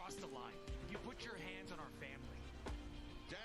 crossed the line. You put your hands on our family. Dad.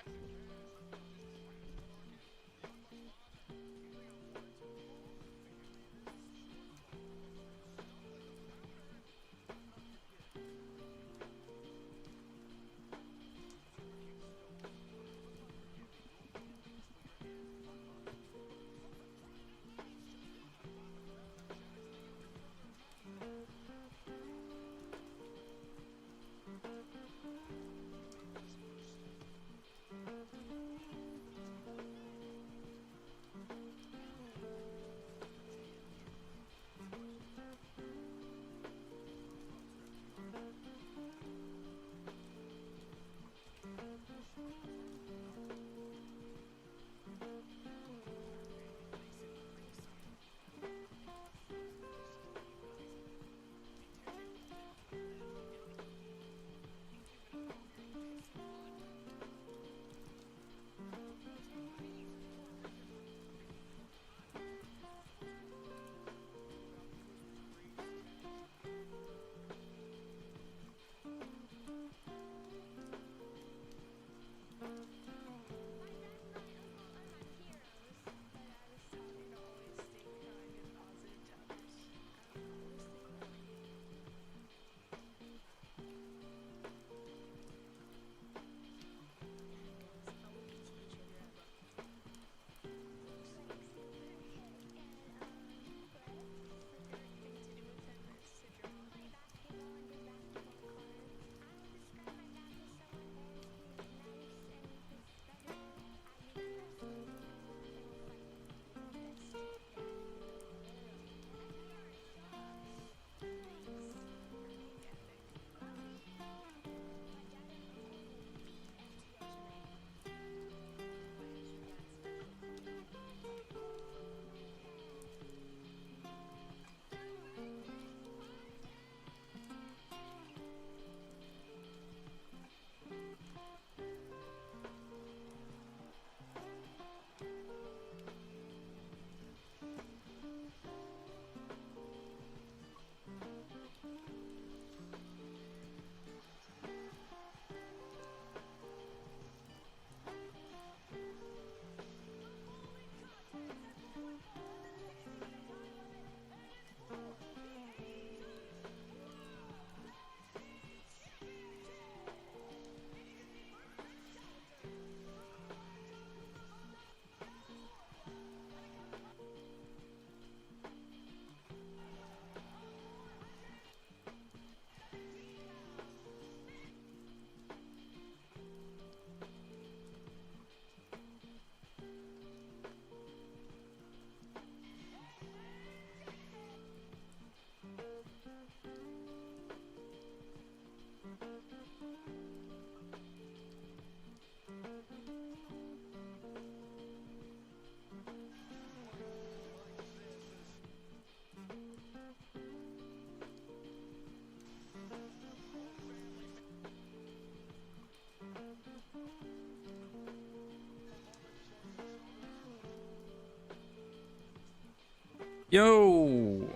Yo!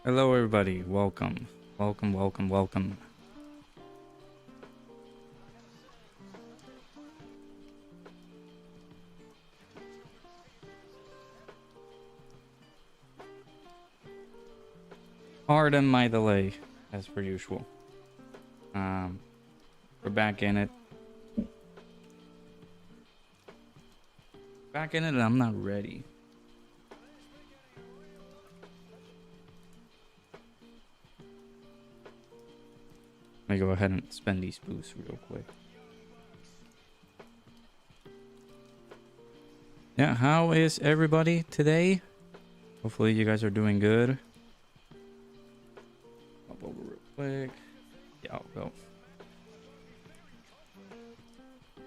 Hello everybody, welcome. Welcome. Pardon my delay, as per usual. We're back in it. And I'm not ready. Let me go ahead and spend these boosts real quick. Yeah, how is everybody today? Hopefully you guys are doing good. Hop over real quick. Yeah, I'll go.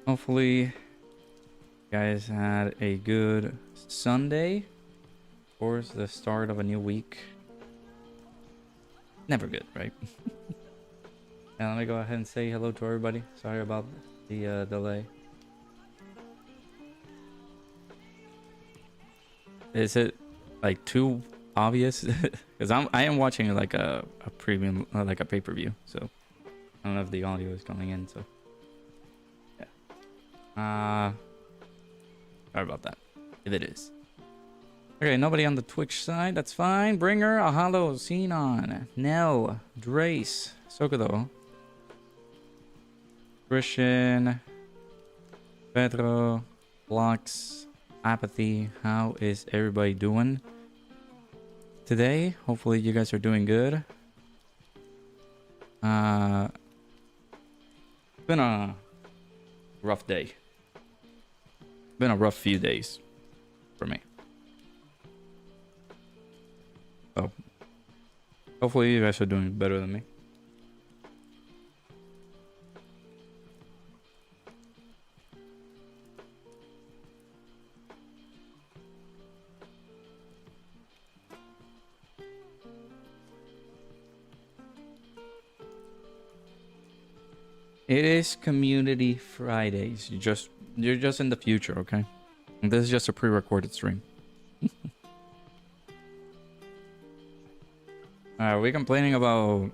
Hopefully you guys had a good Sunday. Of course, the start of a new week. Never good, right? And let me go ahead and say hello to everybody. Sorry about the delay. Is it like 2 obvious because I am watching like a premium like a pay-per-view, so I don't know if the audio is coming in. So yeah, sorry about that if it is. Okay, nobody on the Twitch side. That's fine. Bringer, Ahalo, Xenon, Nell, Drace, Sokodo, Christian, Pedro, Lux, Apathy. How is everybody doing today? Hopefully you guys are doing good. It's been a rough day. Been a rough few days for me. So hopefully you guys are doing better than me. It is Community Fridays. You're just in the future, okay? And this is just a pre-recorded stream. Are we complaining about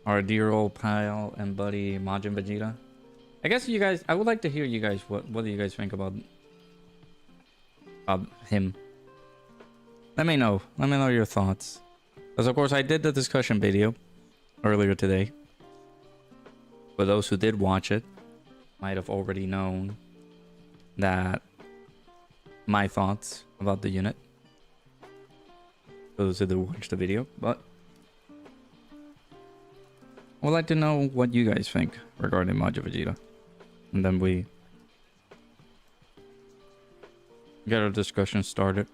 our dear old pal and buddy Majin Vegeta? I guess you guys, I would like to hear you guys, what do you guys think about him? Let me know your thoughts. Because of course I did the discussion video earlier today. For those who did watch it, might have already known that my thoughts about the unit. Those who did watch the video, but I would like to know what you guys think regarding Majin Vegeta, and then we get our discussion started.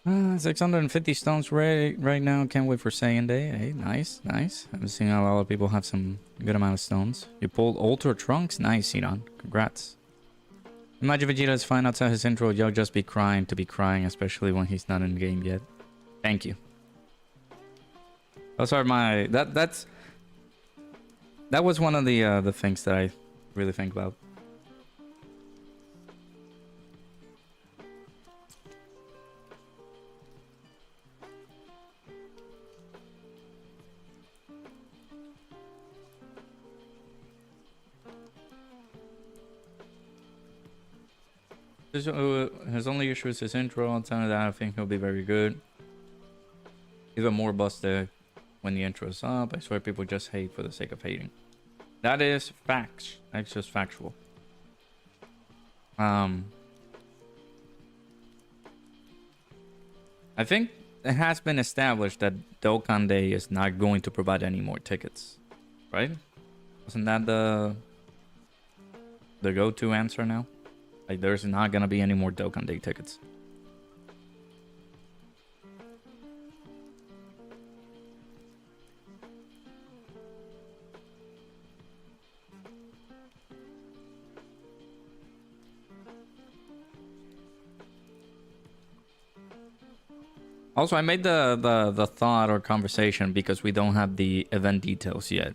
Uh, 650 stones right now. Can't wait for Saiyan Day. Hey, nice. I've seen a lot of people have some good amount of stones. You pulled Ultra Trunks. Nice, Sinan. Congrats. Imagine Vegeta is fine outside his intro. You'll just be crying to be crying, especially when he's not in the game yet. Thank you. Those are my... That was one of the things that I really think about. His only issue is his intro. Outside of that, I think he'll be very good. Even more busted when the intro is up. I swear people just hate for the sake of hating. That is facts. That's just factual. I think it has been established that Dokkan Day is not going to provide any more tickets, right? Wasn't that the go-to answer now? Like, there's not gonna be any more Dokkan Day tickets. Also, I made the thought or conversation because we don't have the event details yet,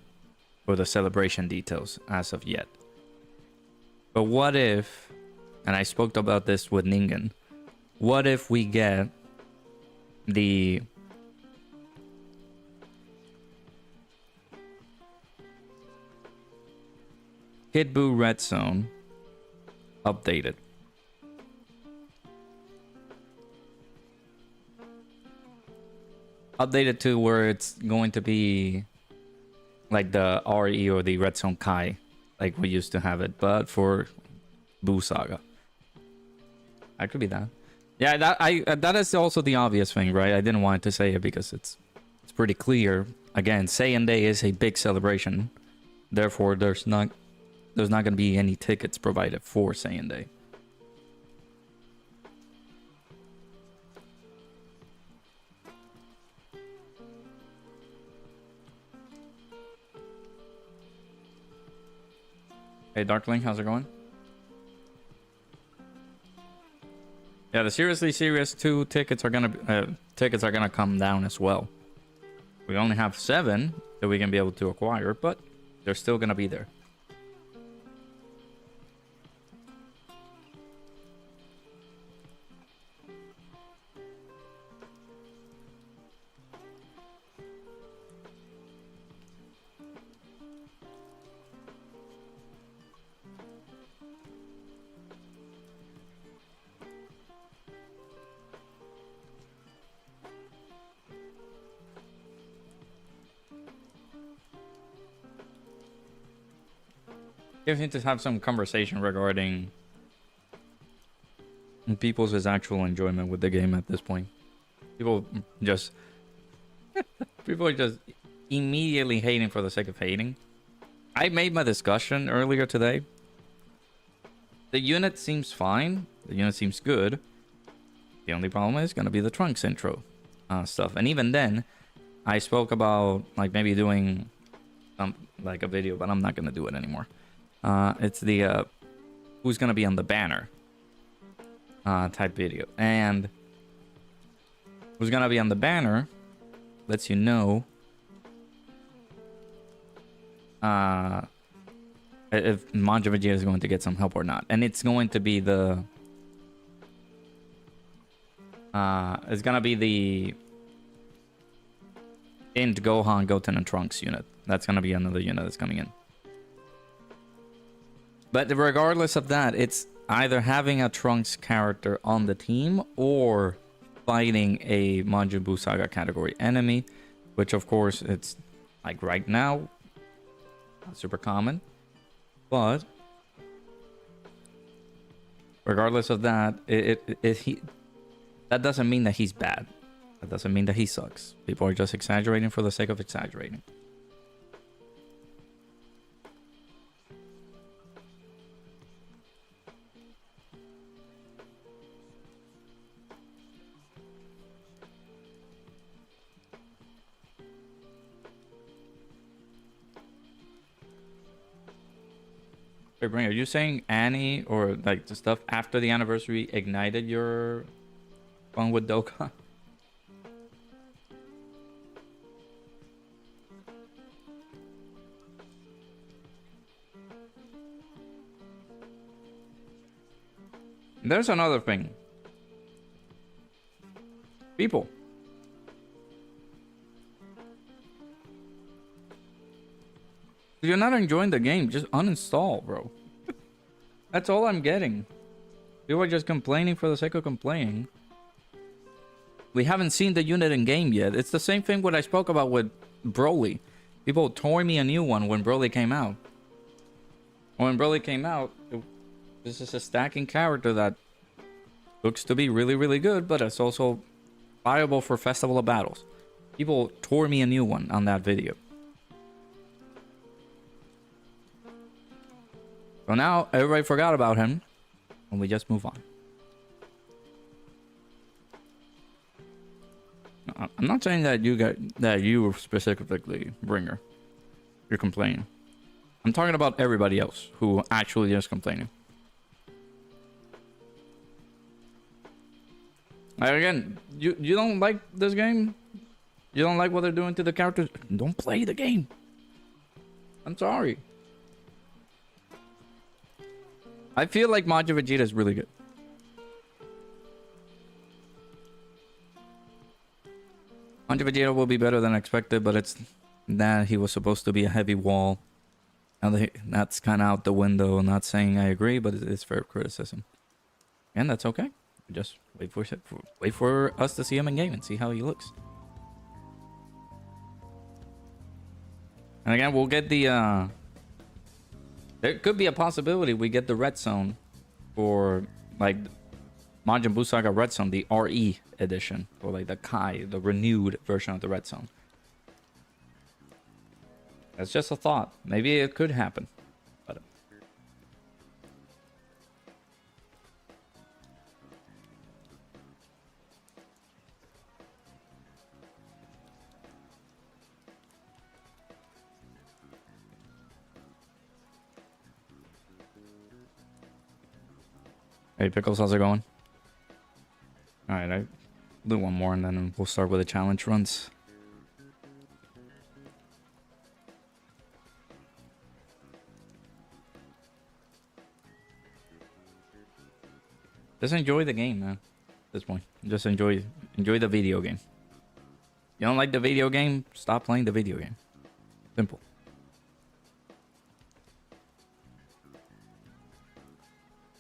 or the celebration details as of yet. But what if, and I spoke about this with Ningen, what if we get the Kid Buu Red Zone updated? Updated to where it's going to be like the RE or the Red Zone Kai, like we used to have it, but for Buu Saga. I could be that. Yeah, that is also the obvious thing, right? I didn't want to say it because it's pretty clear. Again, Saiyan Day is a big celebration. Therefore, there's not there's not going to be any tickets provided for Saiyan Day. Hey, Darkling, how's it going? Yeah, the Seriously Serious 2 tickets are gonna come down as well. We only have 7 that we can be able to acquire, but they're still gonna be there. You need to have some conversation regarding people's actual enjoyment with the game at this point. People are just immediately hating for the sake of hating. I made my discussion earlier today. The unit seems fine. The unit seems good. The only problem is going to be the Trunks intro stuff. And even then, I spoke about like maybe doing like a video, but I'm not going to do it anymore. It's the who's gonna be on the banner type video, and who's gonna be on the banner lets you know if Manja Vegeta is going to get some help or not, and it's going to be the Int Gohan, Goten, and Trunks unit. That's gonna be another unit that's coming in. But regardless of that, it's either having a Trunks character on the team or fighting a Majin Buu Saga category enemy, which of course it's like right now not super common. But regardless of that, that doesn't mean that he's bad. That doesn't mean that he sucks. People are just exaggerating for the sake of exaggerating. Wait, Bring, are you saying Annie or like the stuff after the anniversary ignited your fun with Dokkan? There's another thing. People. If you're not enjoying the game, just uninstall, bro. That's all I'm getting. People are just complaining for the sake of complaining. We haven't seen the unit in game yet. It's the same thing what I spoke about with Broly. People tore me a new one when Broly came out. When Broly came out, this is a stacking character that looks to be really, really good, but it's also viable for Festival of Battles. People tore me a new one on that video. So now everybody forgot about him, and we just move on. I'm not saying that you specifically, Bringer, you're complaining. I'm talking about everybody else who actually is complaining. Like, again, you don't like this game? You don't like what they're doing to the characters? Don't play the game. I'm sorry. I feel like Majin Vegeta is really good. Majin Vegeta will be better than expected, but it's that he was supposed to be a heavy wall. Now that's kind of out the window. I'm not saying I agree, but it's fair criticism. And that's okay. Just wait for us to see him in game and see how he looks. And again, we'll get the there could be a possibility we get the Red Zone for like Majin Buu Saga Red Zone, the RE edition, or like the Kai, the renewed version of the Red Zone. That's just a thought. Maybe it could happen, but Hey, Pickles, how's it going? Alright, I do one more and then we'll start with the challenge runs. Just enjoy the game, man. At this point, just enjoy the video game. You don't like the video game? Stop playing the video game. Simple.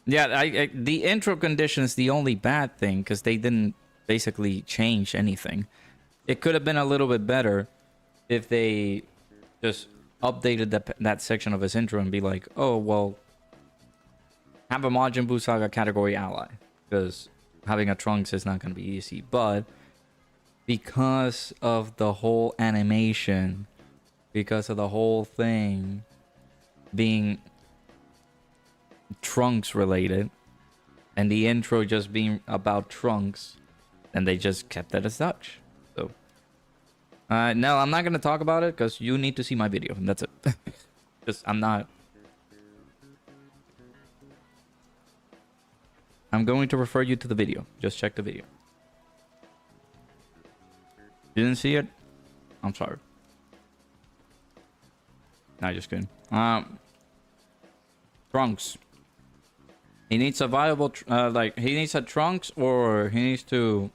Yeah, the intro condition is the only bad thing because they didn't basically change anything. It could have been a little bit better if they just updated that section of his intro and be like, oh, well, have a Majin Buu Saga category ally. Because having a Trunks is not going to be easy. But because of the whole animation, because of the whole thing being Trunks related, and the intro just being about Trunks, and they just kept it as such. So, no, I'm not gonna talk about it because you need to see my video, and that's it. I'm going to refer you to the video. Just check the video. You didn't see it? I'm sorry. No, just kidding. Trunks. He needs a viable, he needs a Trunks, or he needs to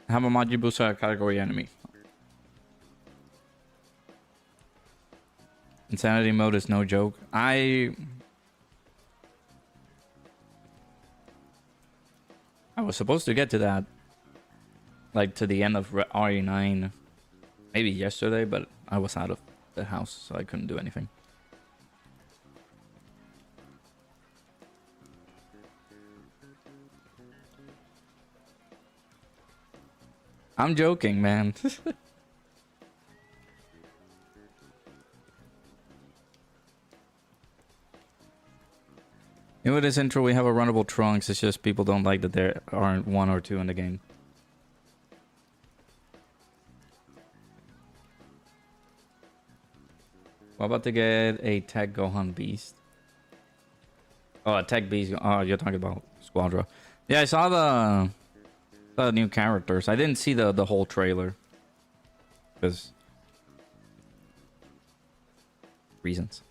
have a Majin Buu Saga category enemy. Insanity mode is no joke. I was supposed to get to that, like to the end of RE9, maybe yesterday, but I was out of the house, so I couldn't do anything. I'm joking, man. With this intro, we have a runnable Trunks. It's just people don't like that there aren't one or two in the game. What about to get a Tech Gohan Beast? Oh, a Tech Beast. Oh, you're talking about Squadra. Yeah, I saw the new characters. I didn't see the whole trailer. Because reasons.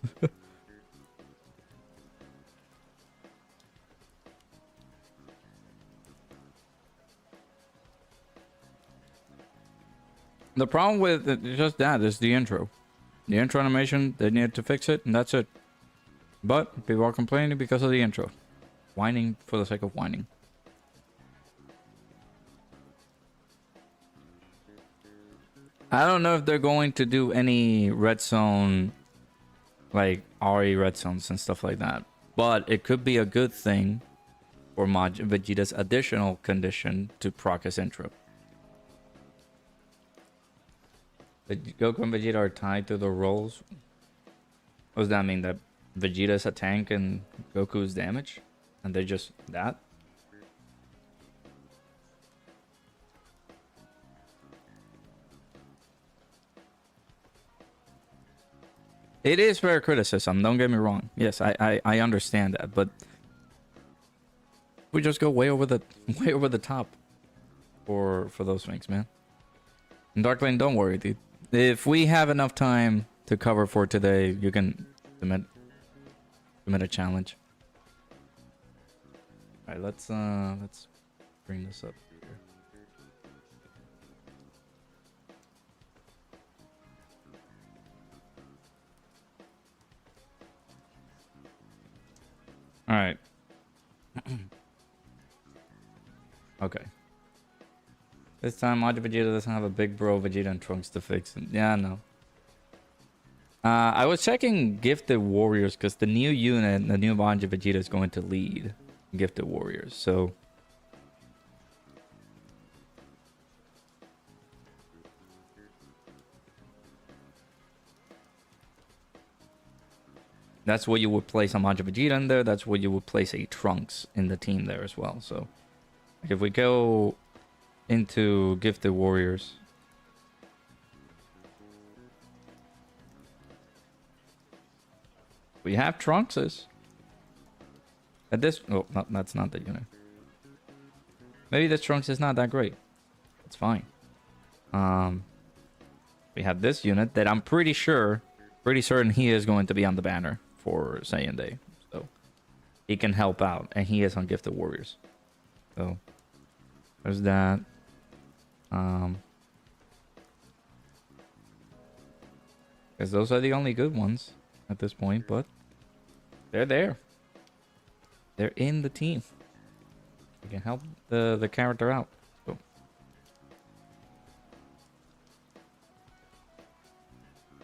The problem with it is just that is the intro. The intro animation, they needed to fix it, and that's it. But people are complaining because of the intro. Whining for the sake of whining. I don't know if they're going to do any red zone, like RE red zones and stuff like that. But it could be a good thing for Vegeta's additional condition to proc his intro. Goku and Vegeta are tied to the roles. What does that mean? That Vegeta's a tank and Goku's damage? And they're just that? It is fair criticism, don't get me wrong. Yes, I understand that, but we just go way over the top for those things, man. And Darklane, don't worry, dude. If we have enough time to cover for today, you can submit a challenge. All right, let's bring this up here. All right. Okay. This time, Majin Vegeta doesn't have a big bro Vegeta and Trunks to fix him. Yeah, no. I was checking Gifted Warriors because the new unit, the new Majin Vegeta, is going to lead Gifted Warriors. So that's where you would place a Majin Vegeta in there. That's where you would place a Trunks in the team there as well. So if we go into Gifted Warriors, we have Trunkses. At this... Oh, no, that's not the unit. Maybe this Trunks is not that great. It's fine. We have this unit that I'm pretty certain he is going to be on the banner for Saiyan Day. So he can help out, and he is on Gifted Warriors. So there's that. Because those are the only good ones at this point, but they're there. They're in the team. You can help the character out. So.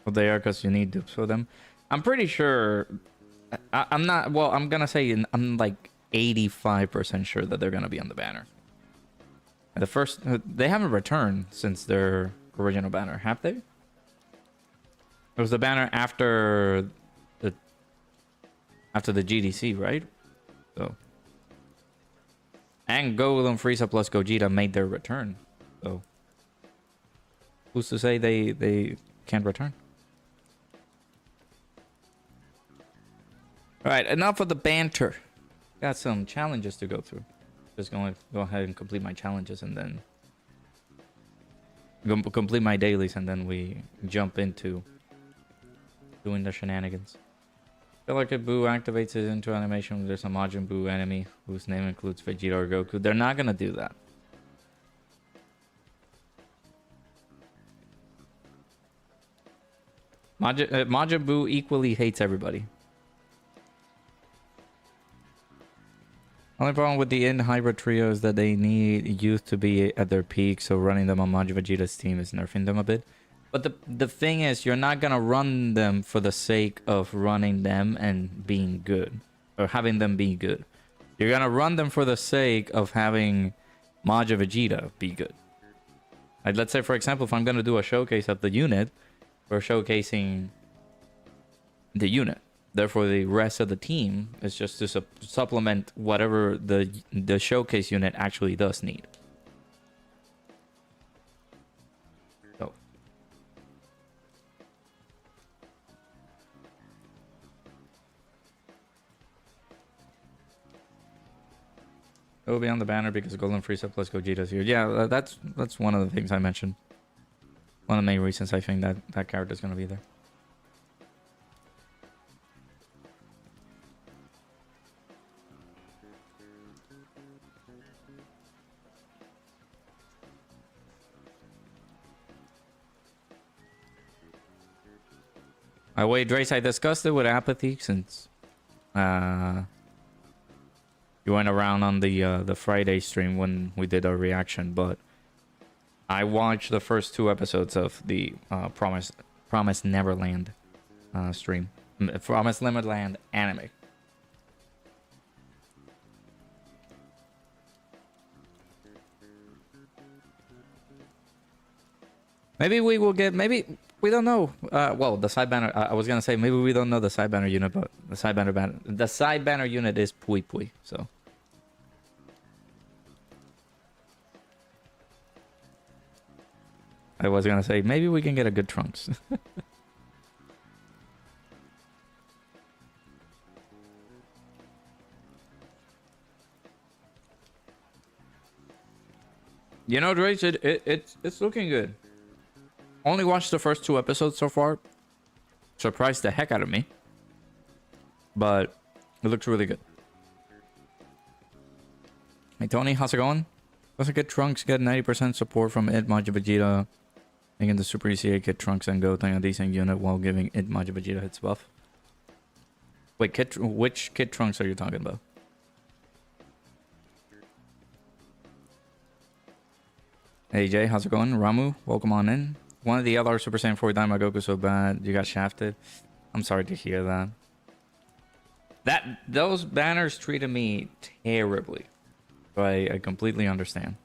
Well, they are because you need dupes for them. I'm pretty sure. I'm not. Well, I'm gonna say I'm like 85% sure that they're gonna be on the banner. The first, they haven't returned since their original banner, have they? It was the banner after the GDC, right? So. And Goku and Frieza plus Gogeta made their return. So who's to say they can't return? Alright, enough of the banter. Got some challenges to go through. Just going to go ahead and complete my challenges and then complete my dailies, and then we jump into doing the shenanigans. I feel like if Buu activates his intro animation when there's a Majin Buu enemy whose name includes Vegeta or Goku. They're not gonna do that. Majin Buu equally hates everybody. Only problem with the in-hybrid trio is that they need youth to be at their peak, so running them on Majin Vegeta's team is nerfing them a bit. But the thing is, you're not going to run them for the sake of running them and being good. Or having them be good. You're going to run them for the sake of having Majin Vegeta be good. Like, let's say, for example, if I'm going to do a showcase of the unit, we're showcasing the unit. Therefore, the rest of the team is just to supplement whatever the showcase unit actually does need. So. It will be on the banner because Golden Frieza plus Gogeta is here. Yeah, that's one of the things I mentioned. One of the main reasons I think that character is going to be there. Wait, Drace, I discussed it with Apathy since you went around on the Friday stream when we did our reaction, but I watched the first 2 episodes of the Promised Neverland stream. Promised Neverland anime. Maybe we will get... Maybe... We don't know. Well, the side banner... I was going to say, maybe we don't know the side banner unit, but the side banner unit is Pui Pui, so... I was going to say, maybe we can get a good Trunks. You know, Drake, it's looking good. Only watched the first 2 episodes so far. Surprised the heck out of me. But it looks really good. Hey Tony, how's it going? Does it get Trunks get 90% support from It Majin Vegeta, making the Super ECA Kid Trunks and Goten a decent unit while giving It Majin Vegeta hits buff? Wait, which Kid Trunks are you talking about? Hey Jay, how's it going? Ramu, welcome on in. One of the other Super Saiyan 4 Daima Goku so bad you got shafted. I'm sorry to hear that. Those banners treated me terribly. So I completely understand.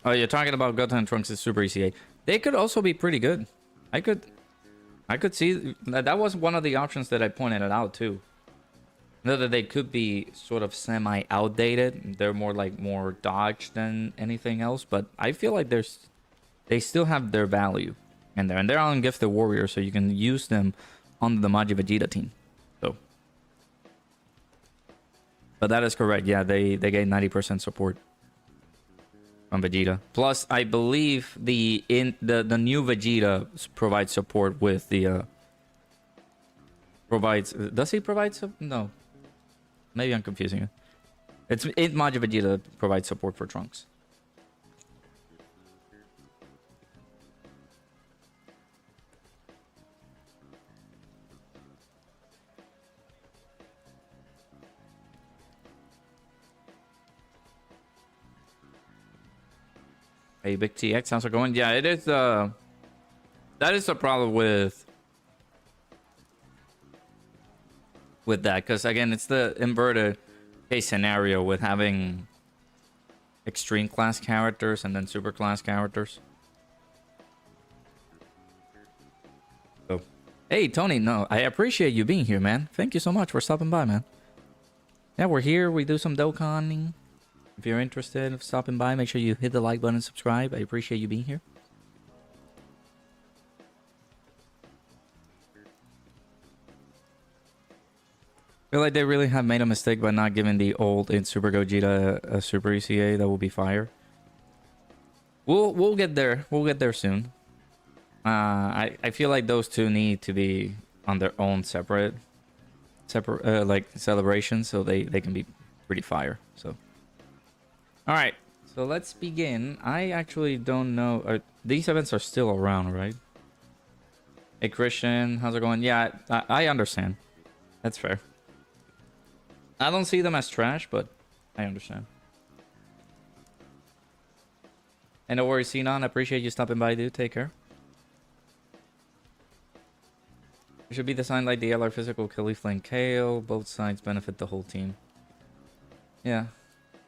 Oh, you're talking about Goten Trunks' Super ECA. They could also be pretty good. I could see that was one of the options that I pointed out too. Know that they could be sort of semi-outdated. They're more dodge than anything else, but I feel like they still have their value in there, and they're on Gifted Warrior, so you can use them on the Majin Vegeta team. So But that is correct. Yeah, they get 90% support from Vegeta. Plus, I believe the new Vegeta provides support with the provides. Does he provide some? No, maybe I'm confusing it. It's Majin Vegeta provides support for Trunks. Hey, Big TX, how's it going? Yeah, it is. That is the problem with that, because again, it's the inverted case scenario with having extreme class characters and then super class characters. So, hey, Tony, no, I appreciate you being here, man. Thank you so much for stopping by, man. Yeah, we're here. We do some Dokkaning. If you're interested in stopping by, make sure you hit the like button and subscribe. I appreciate you being here. I feel like they really have made a mistake by not giving the old in Super Gogeta a Super ECA. That will be fire. We'll get there. We'll get there soon. I feel like those two need to be on their own separate like celebrations, so they can be pretty fire. So. All right, so let's begin. I actually don't know. These events are still around, right? Hey, Christian, how's it going? Yeah, I understand. That's fair. I don't see them as trash, but I understand. And no worries, Sinon. I appreciate you stopping by, dude. Take care. It should be designed like the LR Physical Caulifla and Kale. Both sides benefit the whole team. Yeah.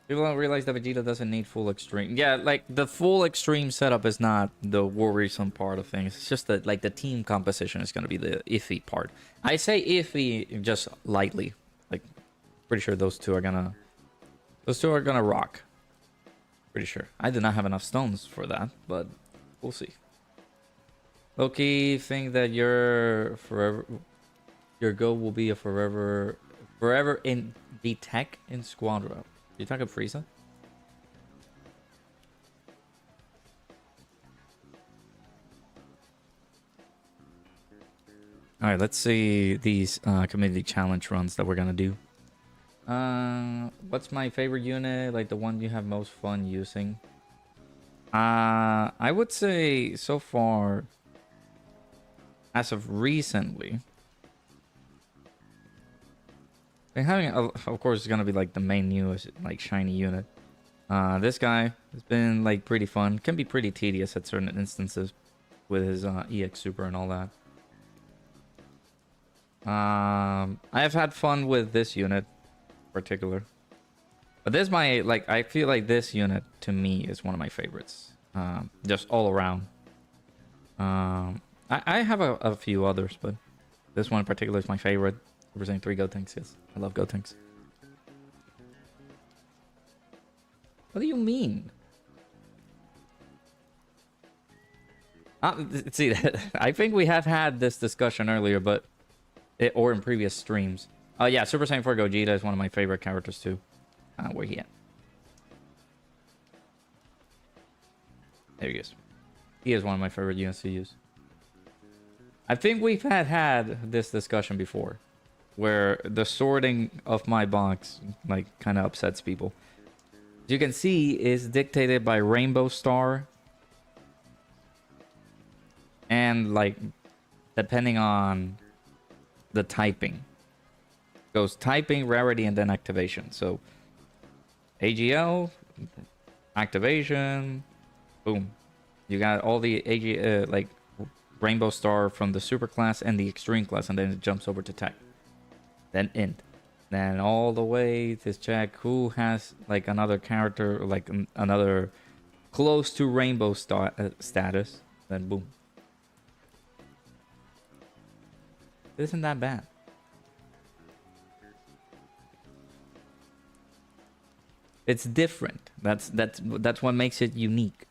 People don't realize that Vegeta doesn't need full extreme. Yeah, like the full extreme setup is not the worrisome part of things. It's just that like the team composition is going to be the iffy part. I say iffy just lightly. Like, pretty sure those two are gonna rock. Pretty sure. I did not have enough stones for that, but we'll see. Loki, think that your goal will be a forever in the tech in Squadra. You talking Frieza? All right, let's see these community challenge runs that we're gonna do. What's my favorite unit? Like the one you have most fun using? I would say so far, as of recently, and having, of course, it's gonna be like the main newest, like shiny unit. This guy has been like pretty fun. Can be pretty tedious at certain instances with his EX Super and all that. I have had fun with this unit in particular, but this I feel like this unit to me is one of my favorites. Just all around. I have a few others, but this one in particular is my favorite. Representing 3 Gotenks, yes. I love Gotenks. What do you mean? See, I think we have had this discussion earlier, or in previous streams. Yeah, Super Saiyan 4 Gogeta is one of my favorite characters too. Where he at? There he is. He is one of my favorite units to use. I think we've had this discussion before, where the sorting of my box like kind of upsets people. As you can see, is dictated by Rainbow Star, and like depending on the typing, goes typing, rarity, and then activation. So AGL, activation, boom, you got all the like Rainbow Star from the super class and the extreme class, and then it jumps over to tech. Then int, then all the way to check who has like another character, like another close to Rainbow Star status. Then boom. It isn't that bad. It's different. That's what makes it unique.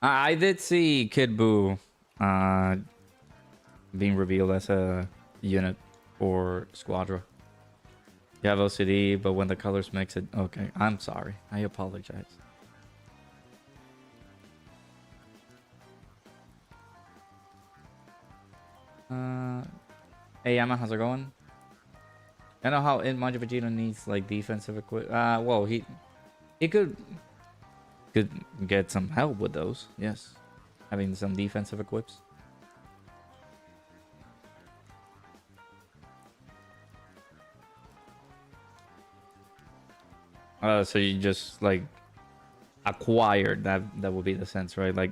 I did see Kid Buu being revealed as a unit or squadra. You have OCD, but when the colors mix it... Okay, I'm sorry. I apologize. Hey, Yama, how's it going? I know how Majin Vegeta needs, like, defensive equip... well, he could get some help with those, yes. Having some defensive equips. So you just like acquired that would be the sense, right? Like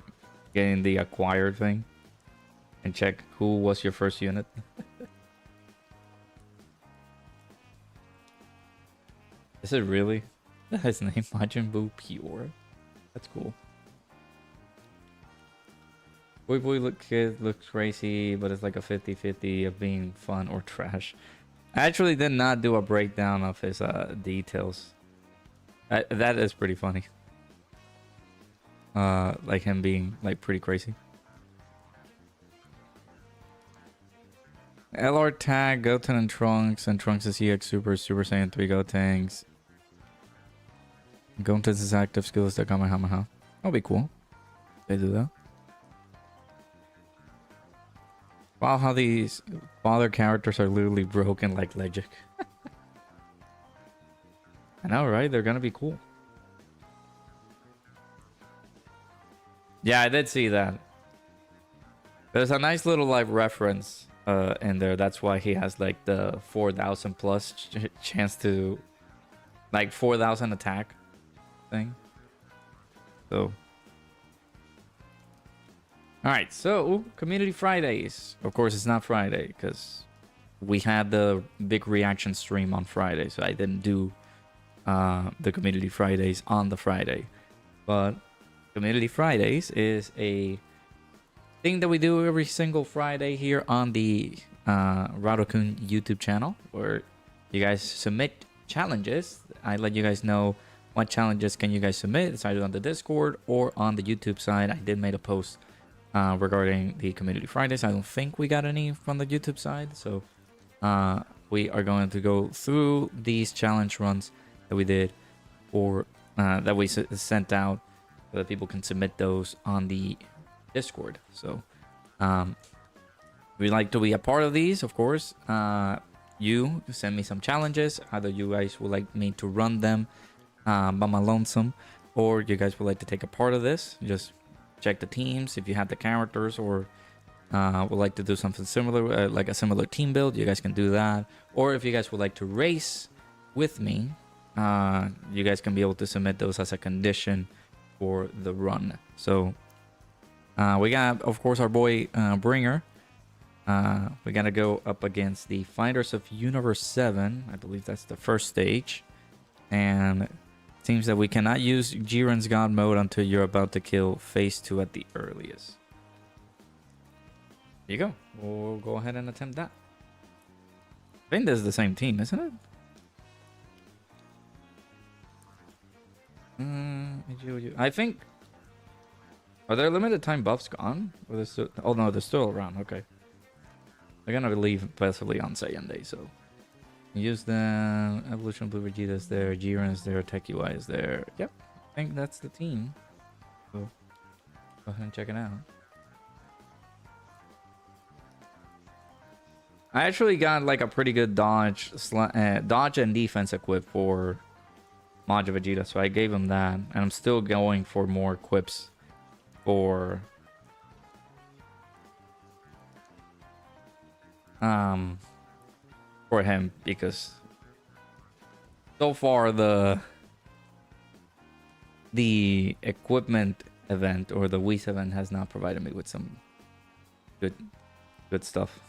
getting the acquired thing and check who was your first unit. Is it really? His name Majin Buu Pure. That's cool. Boy Boy Kid looks crazy, but it's like a 50-50 of being fun or trash. I actually did not do a breakdown of his details. That is pretty funny. Like him being like pretty crazy. LR tag, Goten and Trunks is EX Super Saiyan 3 Gotenks. Goten's active skill is the Kamehameha. That'll be cool. They do that. Wow, how these father characters are literally broken like Legic. I know, right? They're gonna be cool. Yeah, I did see that. There's a nice little like reference in there. That's why he has like the 4,000 plus chance to like 4,000 attack thing. So all right, so Community Fridays. Of course, it's not Friday because we had the big reaction stream on Friday, so I didn't do the Community Fridays on the Friday. But Community Fridays is a thing that we do every single Friday here on the Radokun YouTube channel, where you guys submit challenges. I let you guys know what challenges can you guys submit. It's either on the Discord or on the YouTube side. I did make a post regarding the Community Fridays. I don't think we got any from the YouTube side, so we are going to go through these challenge runs that we did, or that we sent out, so that people can submit those on the Discord. So we'd like to be a part of these, of course. You send me some challenges. Either you guys would like me to run them by my lonesome, or you guys would like to take a part of this. Just check the teams if you have the characters, or would like to do something similar, like a similar team build. You guys can do that. Or if you guys would like to race with me, you guys can be able to submit those as a condition for the run. So we got, of course, our boy Bringer. We gotta go up against the Fighters of Universe 7. I believe that's the first stage. And it seems that we cannot use Jiren's God mode until you're about to kill phase 2 at the earliest. There you go. We'll go ahead and attempt that. I think this is the same team, isn't it? I think... Are their limited time buffs gone? Or they're still... Oh no, they're still around. Okay. They're gonna leave passively on Saiyan Day, so... Use the Evolution of Blue Vegeta's there, Jiren's there, Tech UI is there. Yep, I think that's the team. So, go ahead and check it out. I actually got like a pretty good dodge and defense equip for Majin Vegeta, so I gave him that, and I'm still going for more equips for him, because so far the equipment event or the Whis event has not provided me with some good stuff,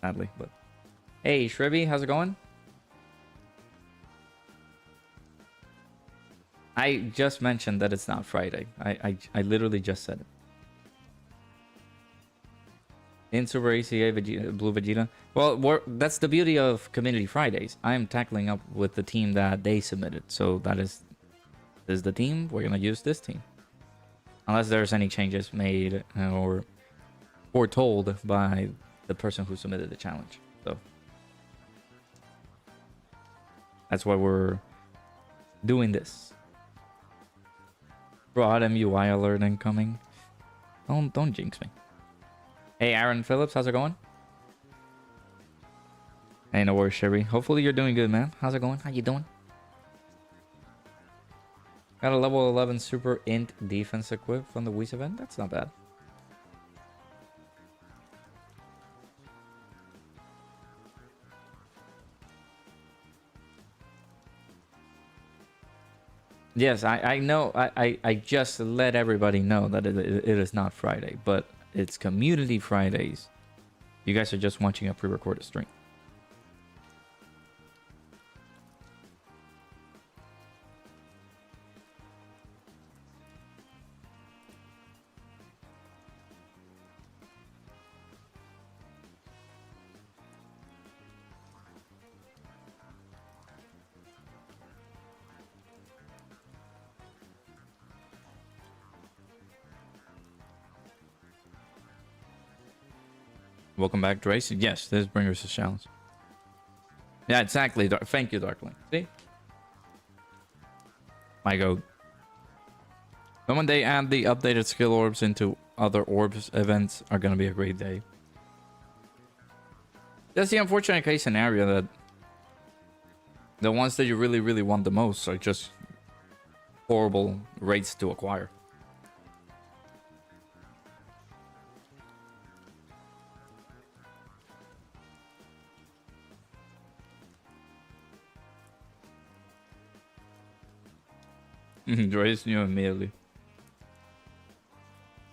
sadly. But hey, Shribby, how's it going? I just mentioned that it's not Friday. I literally just said it. In Super ACA Vegeta, Blue Vegeta. Well, that's the beauty of Community Fridays. I am tackling up with the team that they submitted. So this is the team. We're going to use this team. Unless there's any changes made or foretold by the person who submitted the challenge. So that's why we're doing this. Broad MUI alert incoming. Don't jinx me. Hey, Aaron Phillips, how's it going? Hey, no worries, Sherry. Hopefully you're doing good, man. How's it going? How you doing? Got a level 11 super int defense equipped from the Whis event. That's not bad. Yes, I know. I just let everybody know that it is not Friday, but it's Community Fridays. You guys are just watching a pre-recorded stream. Welcome back, Drace. Yes, this brings us a challenge. Yeah, exactly. Thank you, Darkling. See? My goat. Then when they add the updated skill orbs into other orbs events are going to be a great day. That's the unfortunate case scenario that the ones that you really, really want the most are just horrible rates to acquire. Drace knew immediately.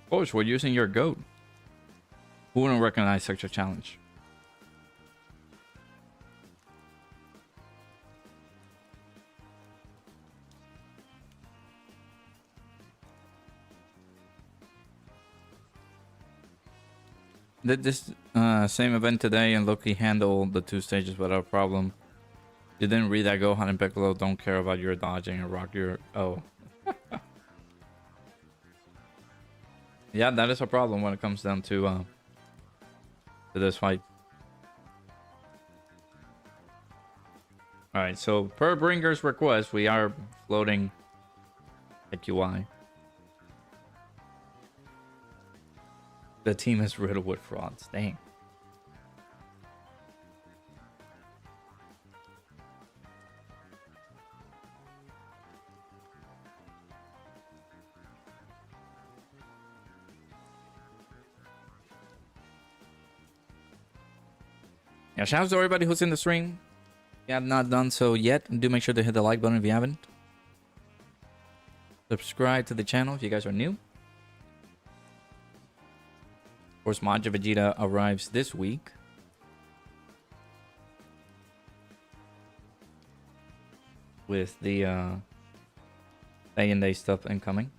Of course, we're using your goat. Who wouldn't recognize such a challenge? Did this same event today and Loki handled the 2 stages without a problem. You didn't read that Gohan and Piccolo don't care about your dodging and rock your... Oh. Yeah, that is a problem when it comes down to this fight. Alright, so per Bringer's request, we are floating at UI. The team is riddled with frauds. Dang. Yeah, shout out to everybody who's in the stream. If you have not done so yet, do make sure to hit the like button if you haven't. Subscribe to the channel if you guys are new. Of course, Majin Vegeta arrives this week. With the Day and Day stuff incoming.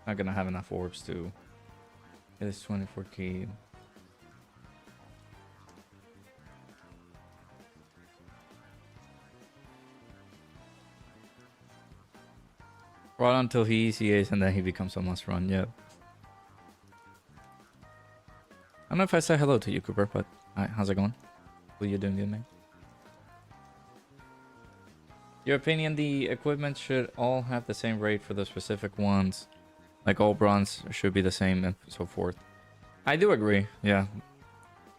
Not gonna have enough orbs to get this 24 key. Right until he ECAs and then he becomes a must run, yeah. I don't know if I said hello to you, Cooper, but how's it going? What are you doing, good, man? Your opinion, the equipment should all have the same rate for the specific ones. Like all bronze should be the same and so forth. I do agree, yeah.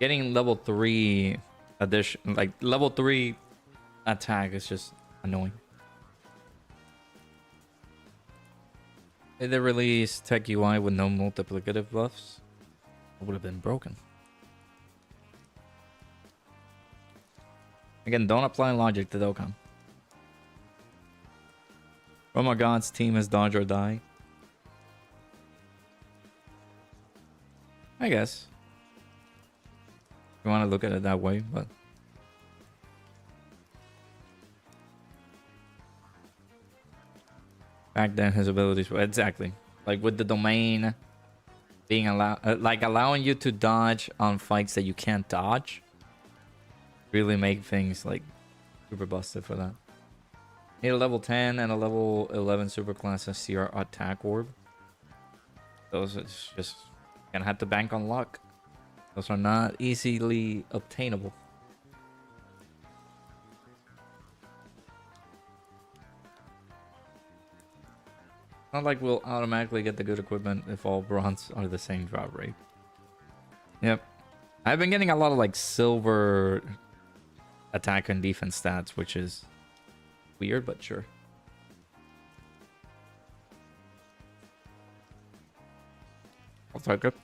Getting level 3 addition, like level 3 attack is just annoying. If they release Tech UI with no multiplicative buffs, it would have been broken. Again, don't apply logic to Dokkan. Oh my god's team is dodge or die. I guess. You want to look at it that way, but... Back then, his abilities were... Exactly. Like, with the domain being allowed... like, allowing you to dodge on fights that you can't dodge. Really make things, like, super busted for that. Need a level 10 and a level 11 superclass SCR attack orb. Those is just gonna have to bank on luck. Those are not easily obtainable. Not like we'll automatically get the good equipment if all bronze are the same drop rate. Yep. I've been getting a lot of like silver attack and defense stats, which is weird, but sure. I'll take it.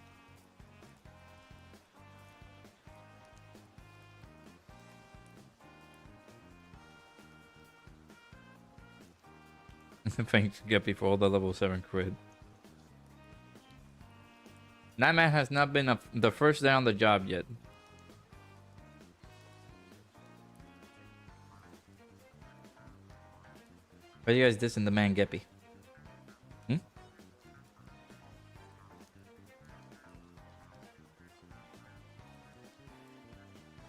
Thanks, Guppy, for all the level 7 crit. That man has not been the first day on the job yet. Why are you guys dissing the man, Guppy? Hmm?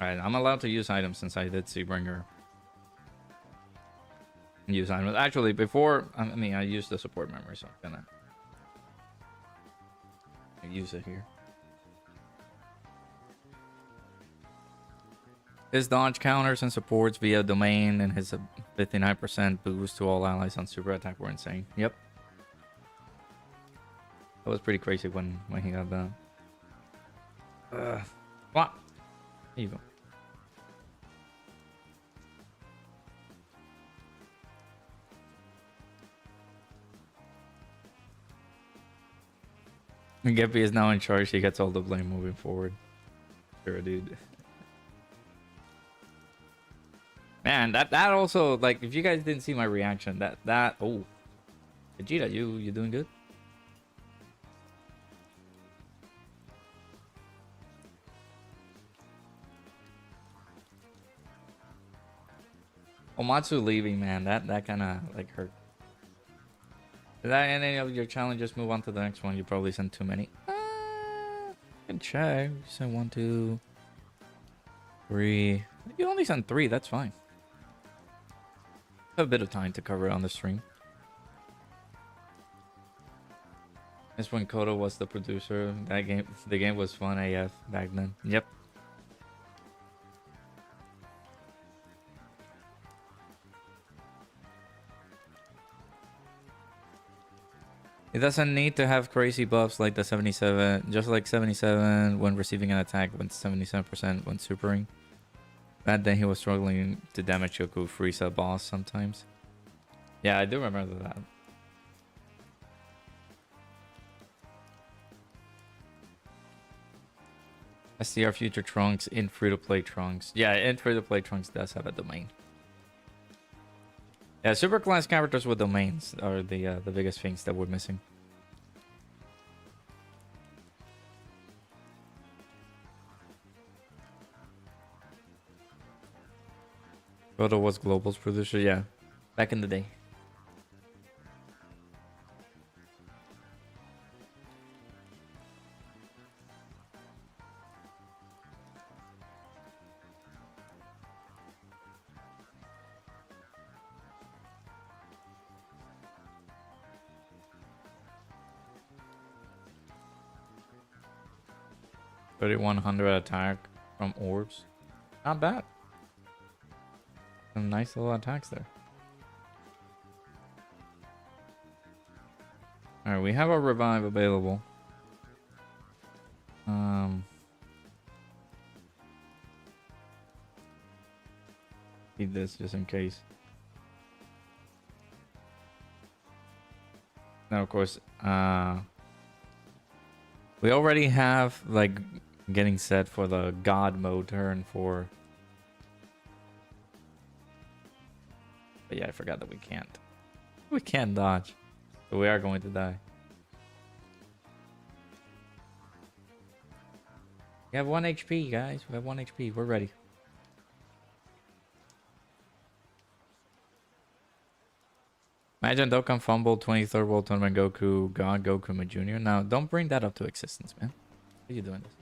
Alright, I'm allowed to use items since I did Seabringer. Use items. Actually, before, I mean, I used the support memory, so I'm gonna use it here. His dodge counters and supports via domain and his 59% boost to all allies on super attack were insane. Yep. That was pretty crazy when he got that. What? There you go. Geppy is now in charge. He gets all the blame moving forward. Sure, dude. Man, that also, like, if you guys didn't see my reaction, oh, Vegeta, you doing good? Omatsu leaving, man, that kind of like hurt. Did that end any of your challenges? Move on to the next one. You probably sent too many. I can check. You sent 1, 2, 3. You only sent 3. That's fine. Have a bit of time to cover it on the stream. That's when Kodo was the producer. The game was fun AF back then. Yep. It doesn't need to have crazy buffs like the 77, just like 77 when receiving an attack, when 77% when supering. Back then he was struggling to damage Yoku Frieza boss sometimes. Yeah, I do remember that. SDR Future Trunks in free-to-play Trunks. Yeah, in free-to-play Trunks does have a domain. Yeah, super class characters with domains are the biggest things that we're missing. Kodo was Global's producer, yeah, back in the day. $3,100 attack from orbs. Not bad. Some nice little attacks there. Alright, we have our revive available. Need this just in case. Now, of course, we already have like getting set for the God mode turn for. But yeah, I forgot that we can't. We can't dodge. So we are going to die. We have 1 HP, guys. We have 1 HP. We're ready. Imagine Dokkan fumbled 23rd World Tournament Goku, God Goku Jr. Now, don't bring that up to existence, man. Why are you doing this?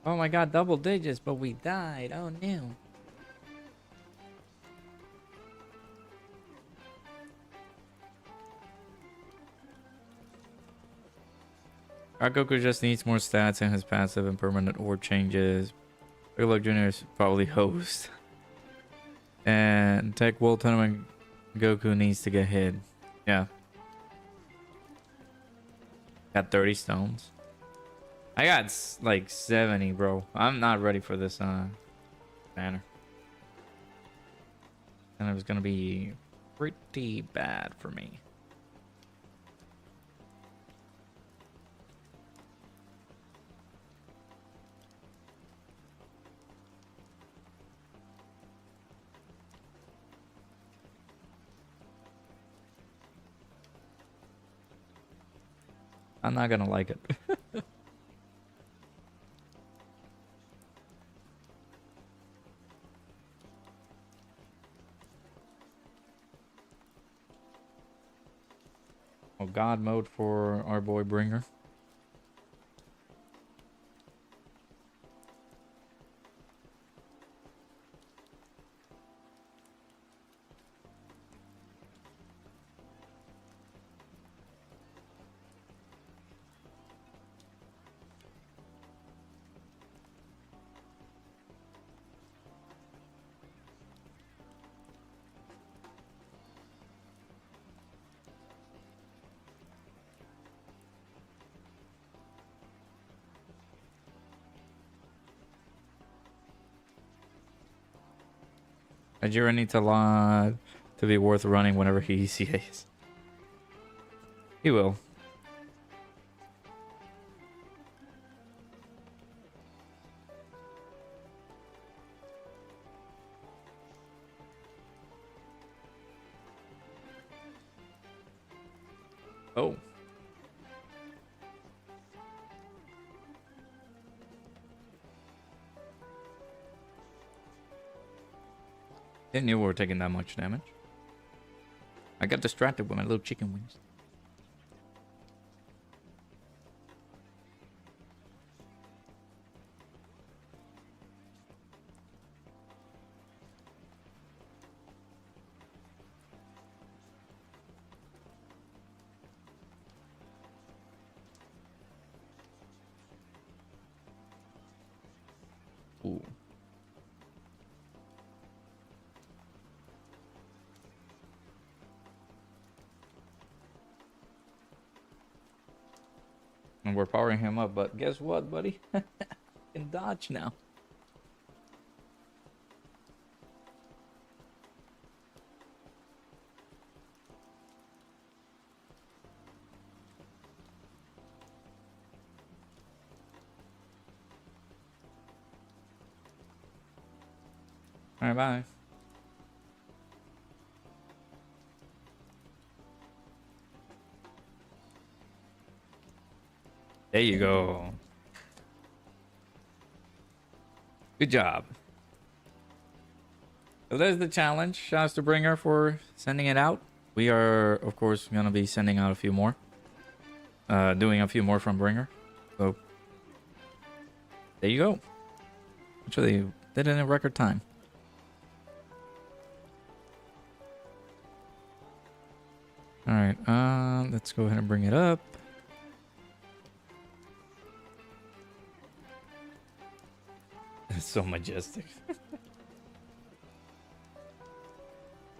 Oh my god, double digits, but we died. Oh no. Our Goku just needs more stats and his passive and permanent orb changes. Regular Junior is probably host. And Tech World Tournament Goku needs to get hit. Yeah. Got 30 stones. I got like 70, bro. I'm not ready for this banner. And it was gonna be pretty bad for me. I'm not gonna like it. Oh, God mode for our boy Bringer. Ajira needs a lot to be worth running whenever he ECAs. He will. Oh. Didn't know we were taking that much damage. I got distracted with my little chicken wings. Ooh. And we're powering him up, but guess what, buddy? Can dodge now. All right, bye. There you go. Good job. So there's the challenge. Shouts to Bringer for sending it out. We are, of course, going to be sending out a few more. Doing a few more from Bringer. So there you go. Actually, did it in a record time. All right, let's go ahead and bring it up. It's so majestic.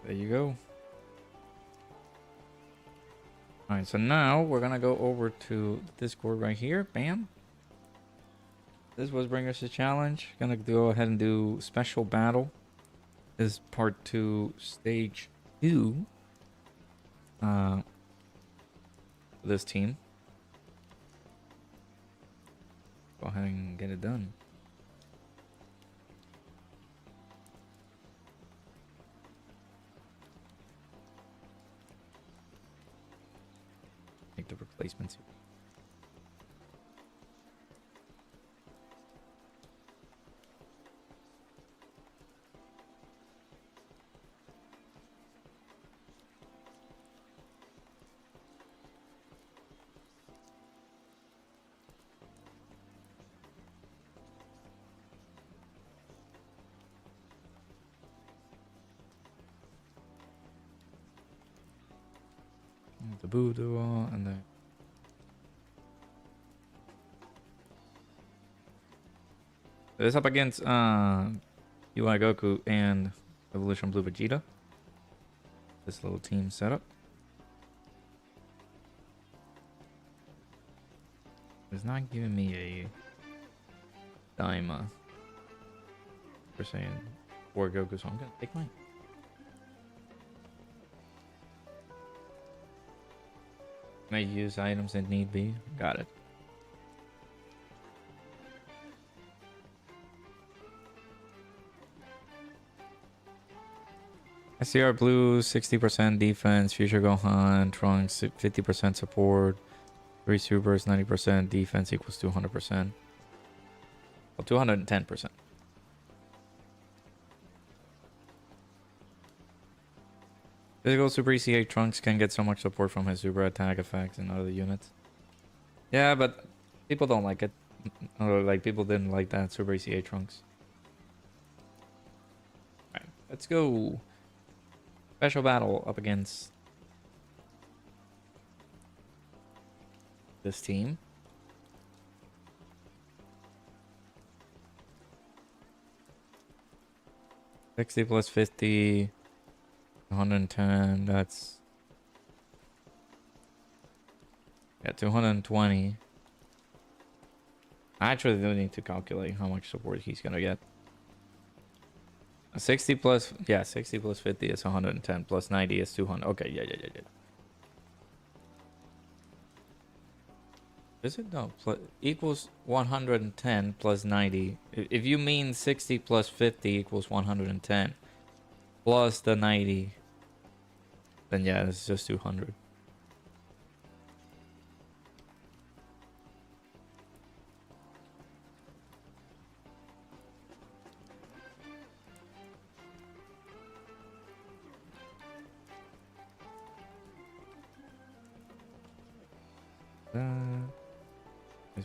There you go. All right, so now we're gonna go over to Discord right here. Bam. This was Bringers to Challenge. Gonna go ahead and do special battle. This is part 2, stage 2. This team. Go ahead and get it done. Make the replacements. the Boo Duo, and then this up against UI Goku and Evolution Blue Vegeta. This little team setup. It's not giving me a dime for saying for Goku, so I'm gonna take mine. May use items if need be. Got it. SCR Blue 60% defense, Future Gohan, Trunks 50% support, 3 supers 90% defense equals 200%. Well, 210%. Physical Super ECA Trunks can get so much support from his super attack effects and other units. Yeah, but people don't like it. Or like people didn't like that Super ECA Trunks. Alright, let's go. Special battle up against this team. $60 plus 50, 110. That's, yeah, 220. I actually do need to calculate how much support he's gonna get. 60 plus, yeah, 60 plus 50 is 110, plus 90 is 200. Okay, yeah. Is it? No, equals 110 plus 90. If you mean 60 plus 50 equals 110 plus the 90, then yeah, it's just 200.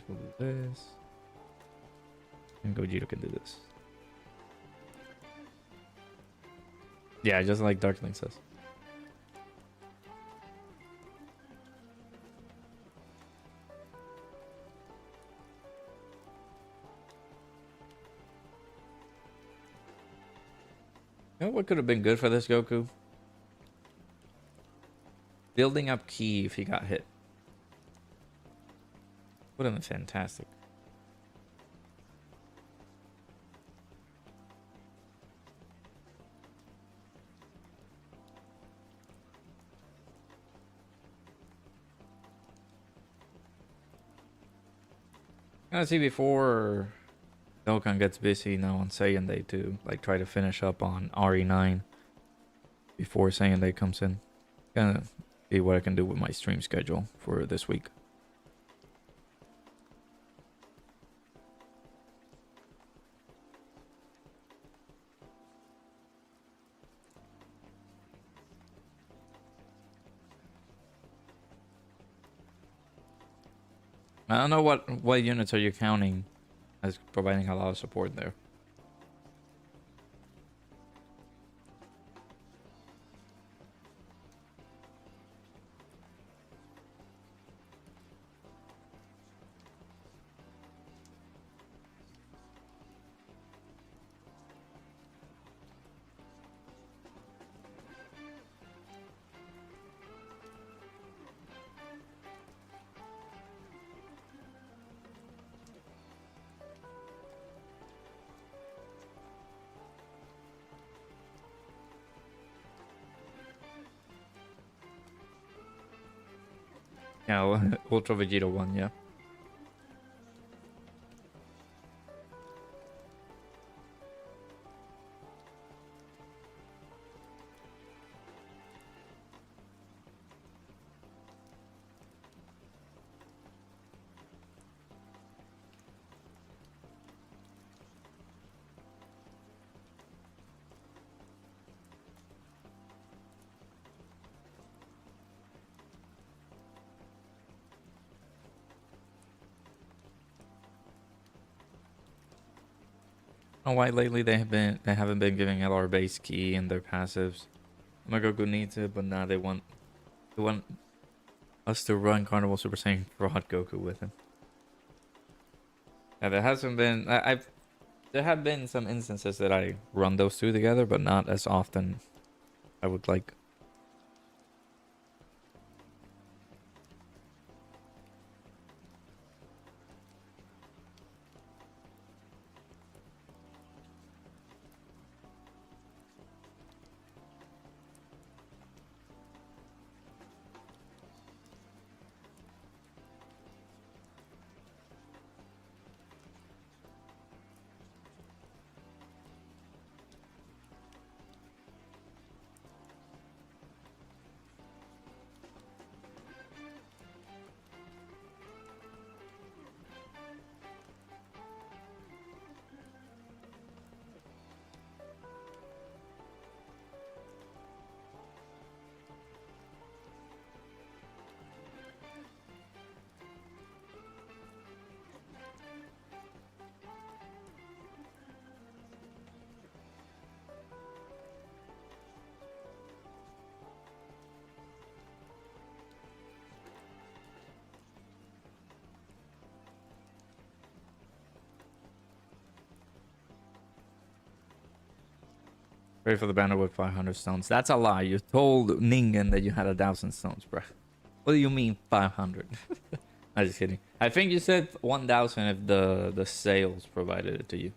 We'll do this, and Gogeta can do this. Yeah, just like Darkling says. You know what could have been good for this Goku? Building up ki if he got hit. Would have been fantastic. Gonna see before Dokkan gets busy now on Saiyan Day to like try to finish up on RE9 before Saiyan Day comes in. Gonna see what I can do with my stream schedule for this week. I don't know what units are you counting as providing a lot of support there. Yeah, Ultra Vegeta 1, yeah. I don't know why lately they haven't been giving LR base key in their passives. Goku needs it, but now they want us to run Carnival Super Saiyan Fraud Goku with him. Yeah, there hasn't been. There have been some instances that I run those two together, but not as often I would like. Ready for the banner with 500 stones. That's a lie. You told Ningen that you had 1,000 stones, bro. What do you mean 500? I'm just kidding. I think you said 1,000 if the sales provided it to you.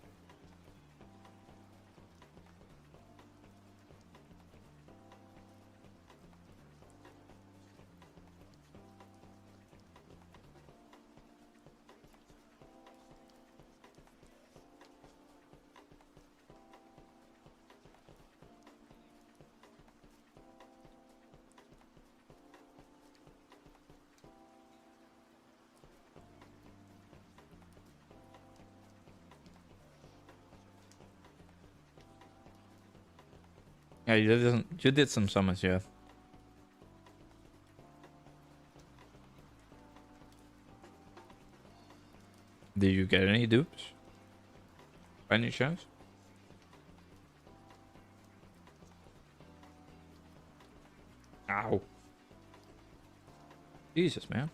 Yeah, you did some summons, yeah. Did you get any dupes? By any chance? Ow. Jesus, man.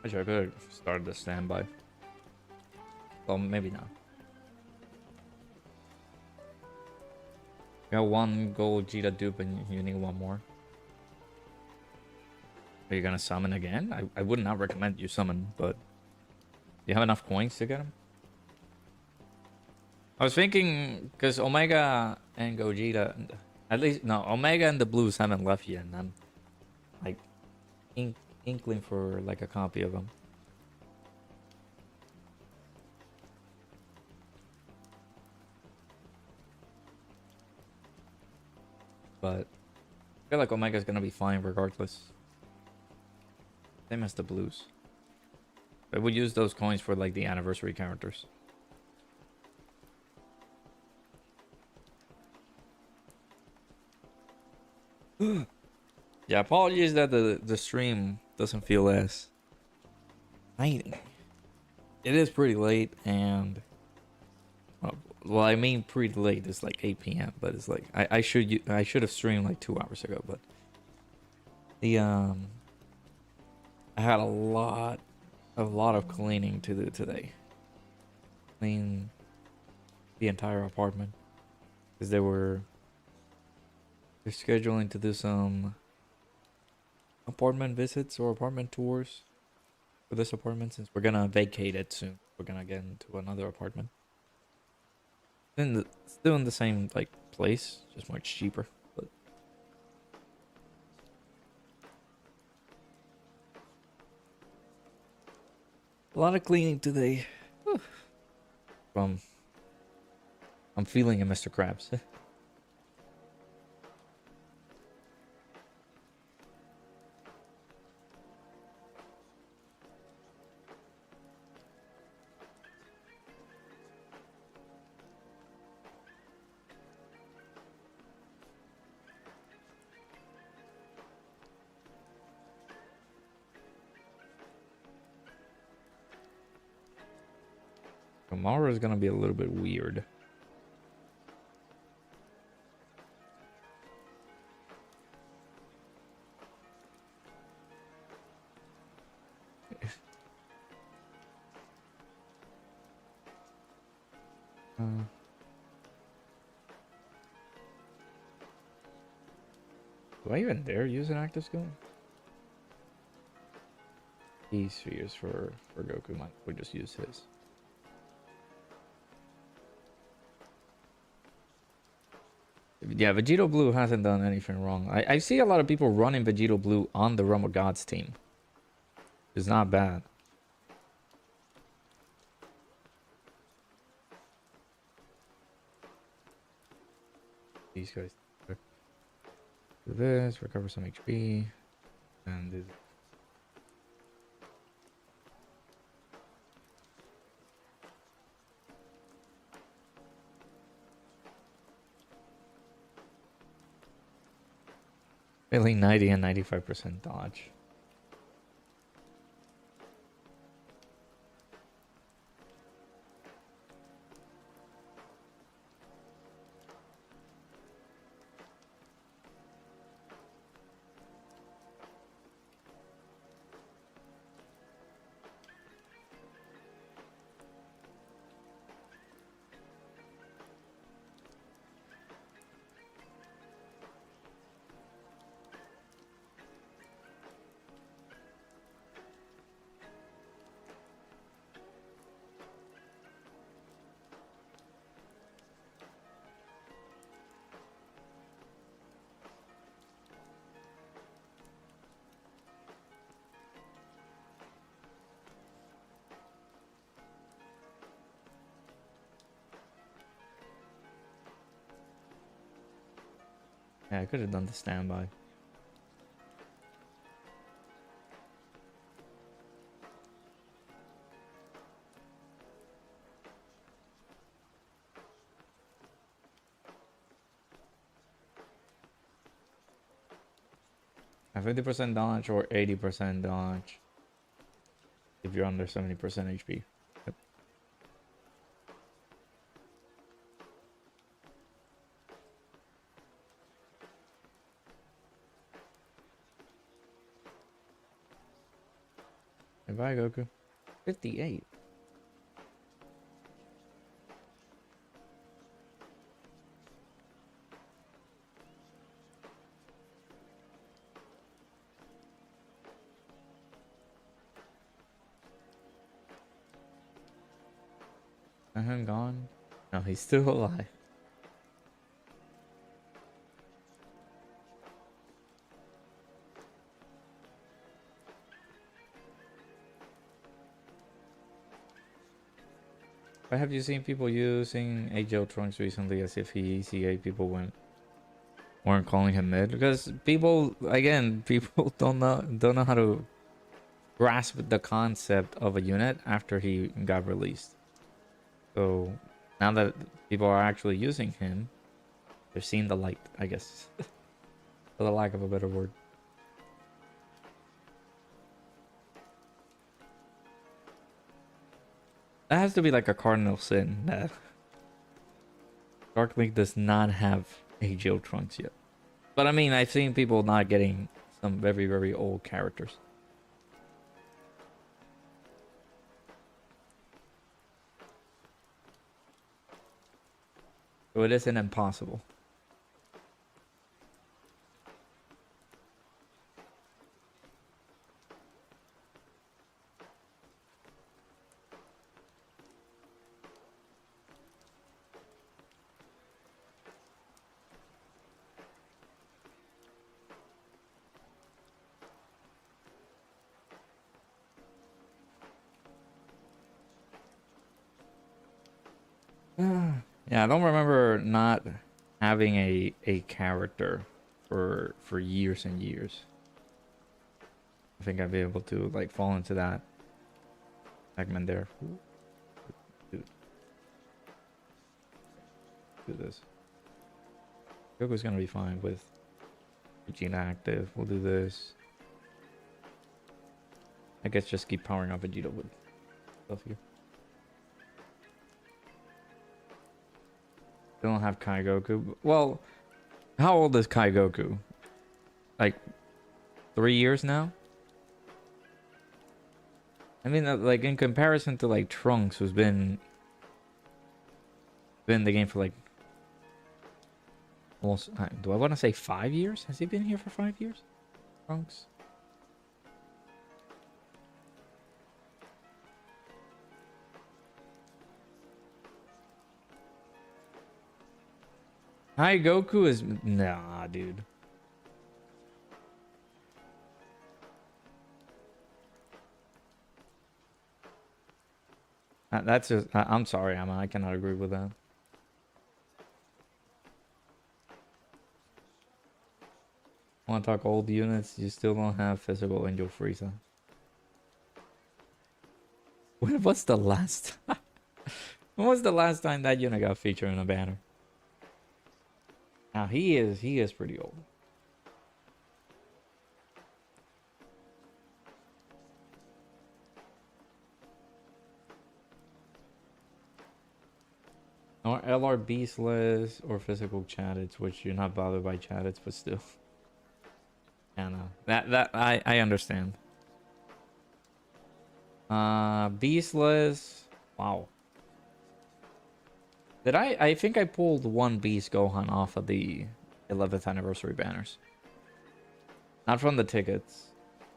Actually, I better start the standby. Well, maybe not. You got one gold Jita dupe and you need one more. Are you gonna summon again? I would not recommend you summon, but do you have enough coins to get him? I was thinking, because Omega and Gogeta, at least, no, Omega and the Blues haven't left yet, and I'm like inkling for like a copy of them. But I feel like Omega's gonna be fine regardless. Same as the Blues. But we use those coins for like the anniversary characters. Yeah, apologies that the stream doesn't feel as night. It is pretty late, and well, I mean pretty late. It's like 8 p.m. But it's like I should have streamed like 2 hours ago. But the I had a lot of cleaning to do today. Clean the entire apartment because they're scheduling to do some apartment visits or apartment tours for this apartment, since we're gonna vacate it soon. We're gonna get into another apartment. Still in the same like place, just much cheaper. But a lot of cleaning today. I'm feeling it, Mr. Krabs. Tomorrow is gonna be a little bit weird. Do I even dare use an active skill? These spheres for Goku might we just use his. Yeah, Vegito Blue hasn't done anything wrong. I see a lot of people running Vegito Blue on the Realm of Gods team. It's not bad. These guys do this, recover some HP, and do this. Failing 90 and 95% dodge. Yeah, I could have done the standby. A 50% dodge or 80% dodge if you're under 70% HP. Yep. Bye, Goku. 58. I'm gone. No, he's still alive. Why have you seen people using AGL Trunks recently as if he ECA people weren't calling him mid? Because people, again, people don't know how to grasp the concept of a unit after he got released. So now that people are actually using him, they're seeing the light, I guess, for the lack of a better word. That has to be like a cardinal sin that Dark Link does not have AGL Trunks yet. But I mean, I've seen people not getting some very, very old characters. So it isn't impossible. Yeah, I don't remember not having a character for years and years. I think I'd be able to like fall into that segment there. Do this. Goku's gonna be fine with Vegeta active. We'll do this. I guess just keep powering up Vegeta with stuff here. They don't have Kai Goku. Well, how old is Kai Goku? Like 3 years now? I mean, like in comparison to like Trunks, who's been in the game for like almost. Do I want to say 5 years? Has he been here for 5 years? Trunks. Hi, Goku is nah, dude. That's just. I'm sorry, Emma. I cannot agree with that. Want to talk old units? You still don't have physical Angel Frieza. When was the last? When was the last time that unit got featured in a banner? Now he is pretty old. Or LR beastless or physical chatteds, which you're not bothered by chatteds, but still. Yeah, no. That I understand. Beastless. Wow. Did I think I pulled one Beast Gohan off of the 11th anniversary banners. Not from the tickets.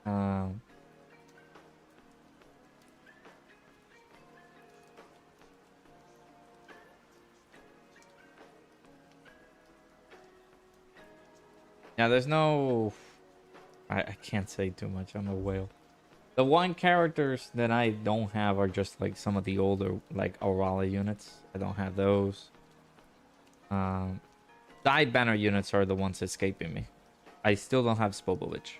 Yeah, there's no... I can't say too much. I'm a whale. The one characters that I don't have are just like some of the older like Aurora units. I don't have those. Side banner units are the ones escaping me. I still don't have Spopovich.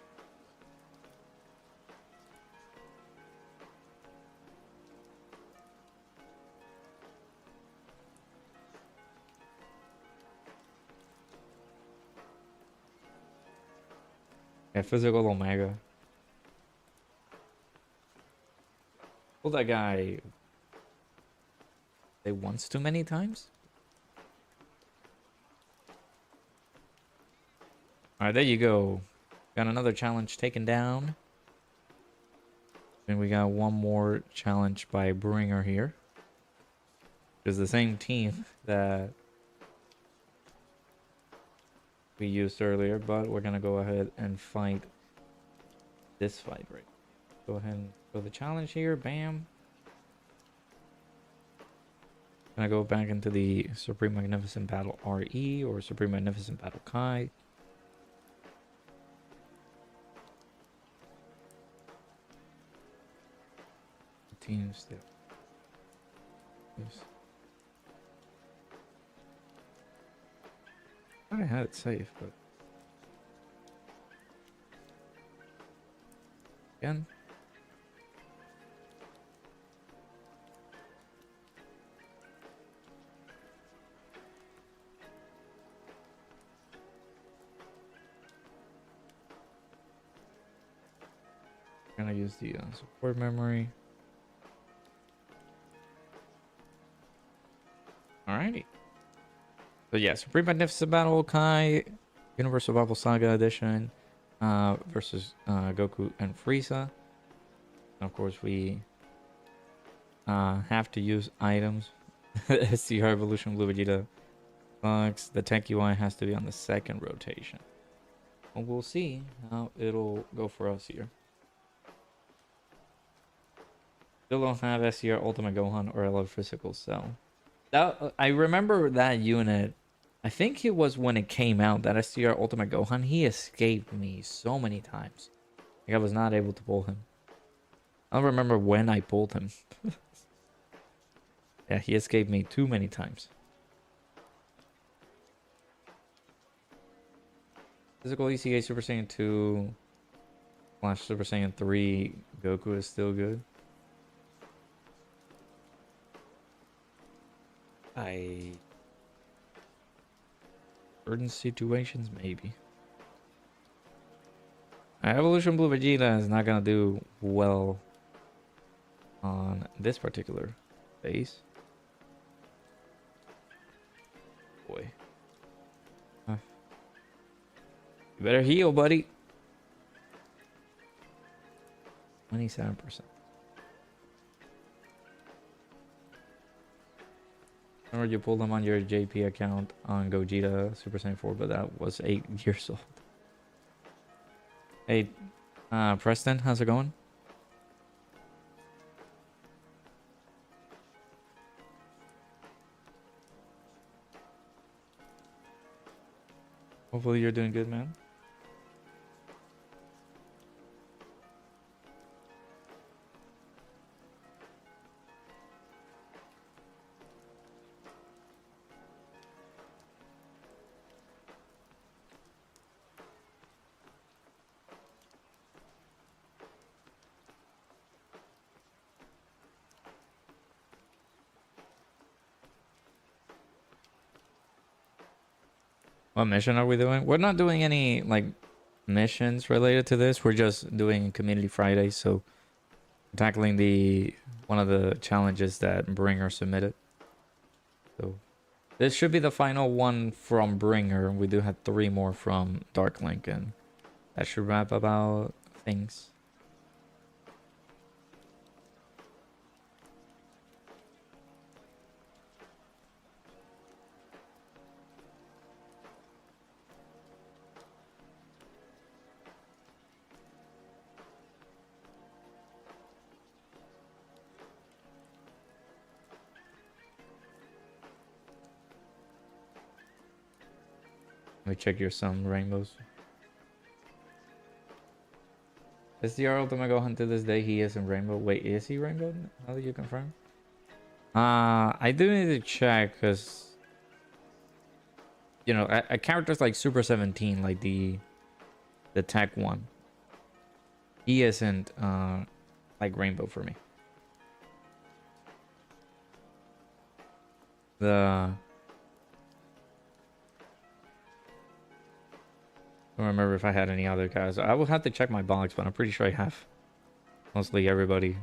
Yeah, physical Omega. Well, that guy... They once too many times? Alright, there you go. Got another challenge taken down. And we got one more challenge by Bringer here. It's the same team that we used earlier, but we're gonna go ahead and fight this fight right. Go ahead and go the challenge here. Bam. Gonna go back into the Supreme Magnificent Battle RE or Supreme Magnificent Battle Kai. Teams still. Yes. I had it safe, but again. Gonna use the support memory. Alrighty. So yeah, Supreme Magnificent Battle Kai, Universe Survival Saga Edition, versus Goku and Frieza. And of course, we have to use items. SCR Evolution Blue Vegeta Bugs. The Tech UI has to be on the second rotation. Well, we'll see how it'll go for us here. Still don't have SCR Ultimate Gohan or LR Physical Cell. That, I remember that unit. I think it was when it came out, that SCR Ultimate Gohan. He escaped me so many times. Like I was not able to pull him. I don't remember when I pulled him. Yeah, he escaped me too many times. Physical ECA Super Saiyan 2 / Super Saiyan 3 Goku is still good. Certain situations, maybe. Evolution Blue Vegeta is not gonna do well on this particular base. You better heal, buddy. 27%. Remember you pulled them on your JP account on Gogeta Super Saiyan 4, but that was 8 years old. Hey, Preston, how's it going? Hopefully you're doing good, man. What mission are we doing? We're not doing any like missions related to this. We're just doing Community Friday, so tackling the one of the challenges that Bringer submitted. So this should be the final one from Bringer. We do have 3 more from Dark Link, and that should wrap about things. Let me check your some rainbows. SDR Ultimate Gohan to this day, he is in rainbow. Wait, is he rainbow? How did you confirm? I do need to check because, you know, a characters like Super 17, like the tech one, he isn't like rainbow for me. I don't remember if I had any other guys. I will have to check my box, but I'm pretty sure I have mostly everybody.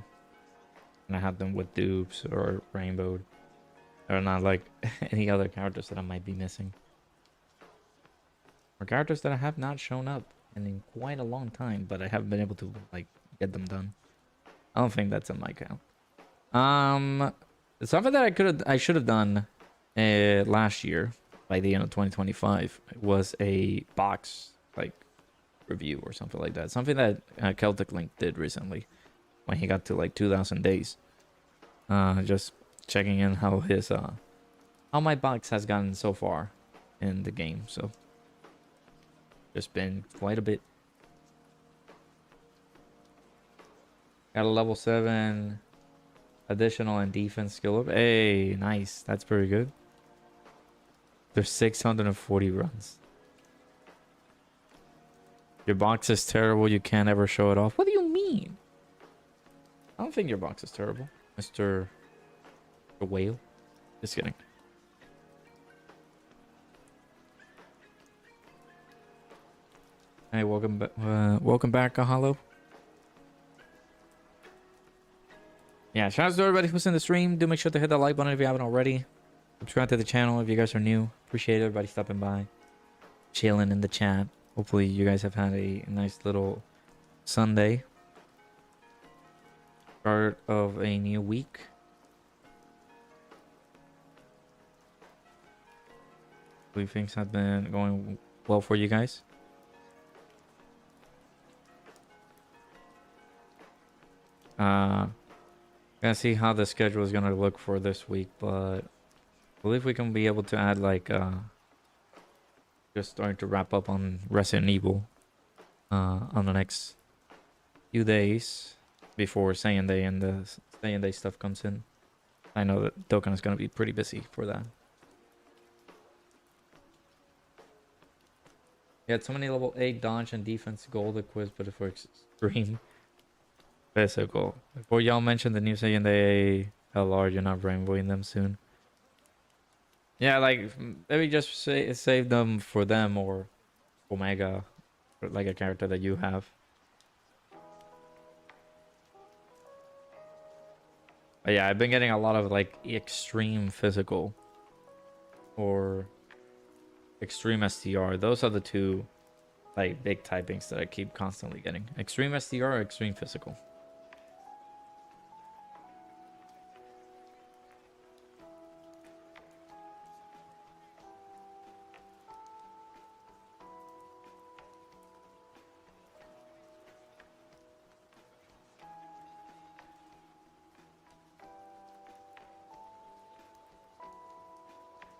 And I have them with dupes or rainbowed. Or not like any other characters that I might be missing. Or characters that I have not shown up in quite a long time, but I haven't been able to like get them done. I don't think that's in my count. Something that I should have done last year by the end of 2025 was a box like review or something like that. Something that Celtic Link did recently when he got to like 2,000 days. Just checking in how his how my box has gotten so far in the game. So just been quite a bit. Got a level 7 additional and defense skill up. Hey, nice. That's pretty good. There's 640 runs. Your box is terrible. You can't ever show it off. What do you mean? I don't think your box is terrible, Mr. Whale. Just kidding. Hey, welcome back, Kahalo. Yeah, shout out to everybody who's in the stream. Do make sure to hit that like button if you haven't already. Subscribe to the channel if you guys are new. Appreciate everybody stopping by, chilling in the chat. Hopefully you guys have had a nice little Sunday. Start of a new week. Hopefully things have been going well for you guys. Gonna see how the schedule is gonna look for this week, but I believe we can be able to add like just starting to wrap up on Resident Evil on the next few days before Saiyan Day and the Saiyan Day stuff comes in. I know that Dokkan is gonna be pretty busy for that. Yeah, so many level 8 dodge and defense gold equipped, but for extreme physical. Before y'all mentioned the new Saiyan Day LR, you're not rainbowing them soon. Yeah, like maybe just save them for them or Omega, or like a character that you have. But yeah, I've been getting a lot of like extreme physical or extreme STR. Those are the two like big typings that I keep constantly getting. Extreme STR or extreme physical?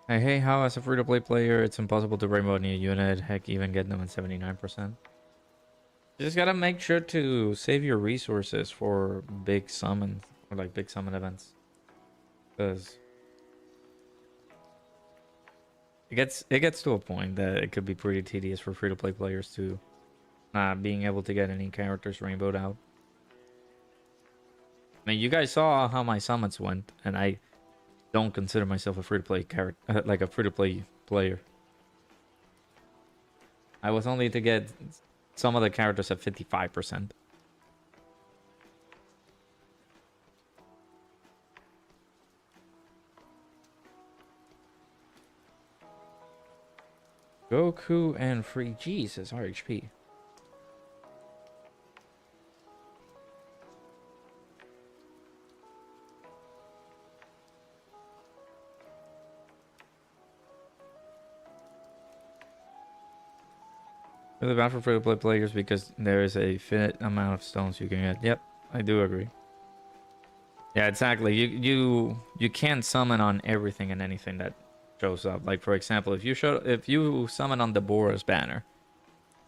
I hate how as a free-to-play player, it's impossible to rainbow a new unit. Heck, even get them at 79%. You just gotta make sure to save your resources for big summons or like big summon events, because it gets to a point that it could be pretty tedious for free-to-play players to not being able to get any characters rainbowed out. I mean, you guys saw how my summons went, and I don't consider myself a free-to-play character, like a free-to-play player. I was only to get some of the characters at 55%. Goku and free Jesus RHP. Really bad for free-to-play players because there is a finite amount of stones you can get. Yep, I do agree. Yeah, exactly. You can't summon on everything and anything that shows up. Like for example, if you summon on the Boros banner,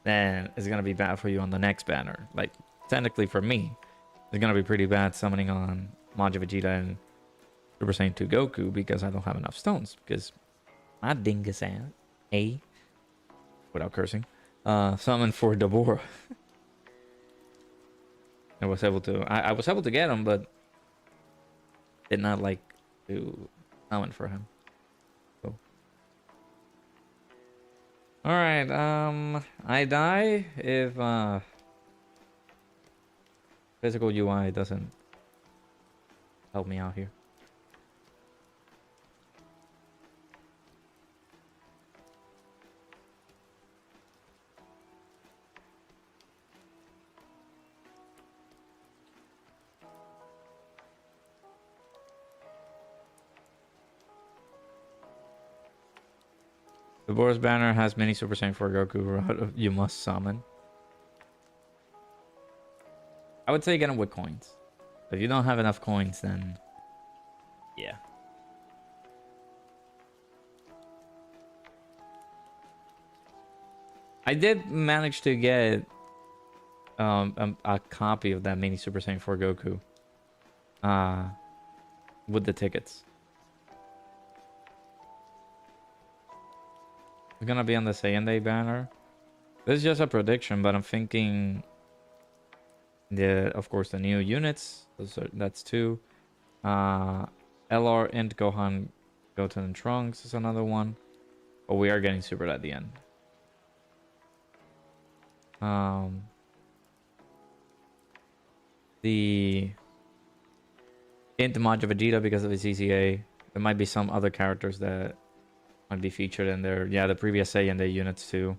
then it's gonna be bad for you on the next banner. Like technically for me, it's gonna be pretty bad summoning on Majin Vegeta and Super Saiyan 2 Goku because I don't have enough stones. Because my dingus ass, without cursing, summoned for Dabura. I was able to get him, but did not like to summon for him. So. Alright, I die if physical UI doesn't help me out here. The Boros banner has many Super Saiyan 4 Goku you must summon. I would say get them with coins. If you don't have enough coins, then yeah. I did manage to get a copy of that mini Super Saiyan 4 Goku with the tickets. It's gonna be on the Saiyan Day banner. This is just a prediction, but I'm thinking of course the new units. That's 2. LR Int Gohan, Goten and Trunks is another one. But we are getting supered at the end. The Int Majin Vegeta because of his ECA. There might be some other characters that might be featured in there. Yeah, the previous Saiyan Day units too.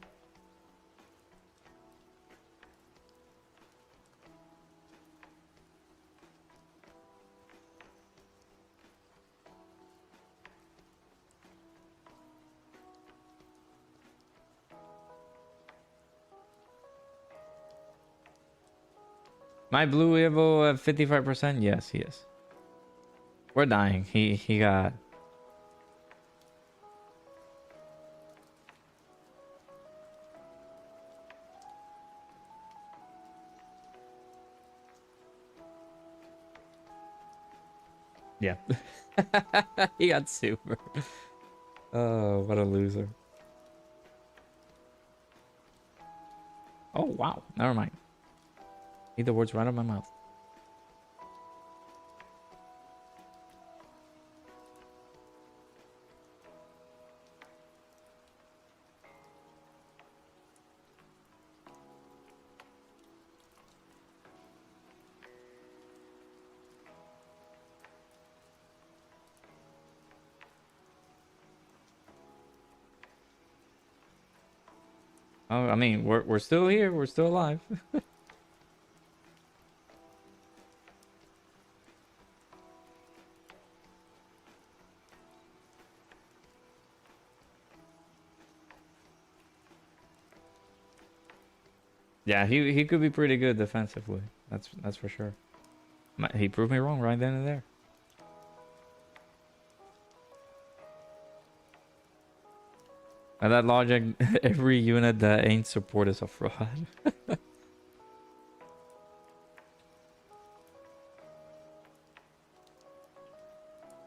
My blue Evo at 55%? Yes, he is. We're dying. He got... Yeah. He got super. Oh, what a loser. Oh, wow. Never mind. Need the words right out of my mouth. Oh, I mean, we're still here. We're still alive. Yeah, he could be pretty good defensively. That's for sure. He proved me wrong right then and there. By that logic, every unit that ain't support is a fraud.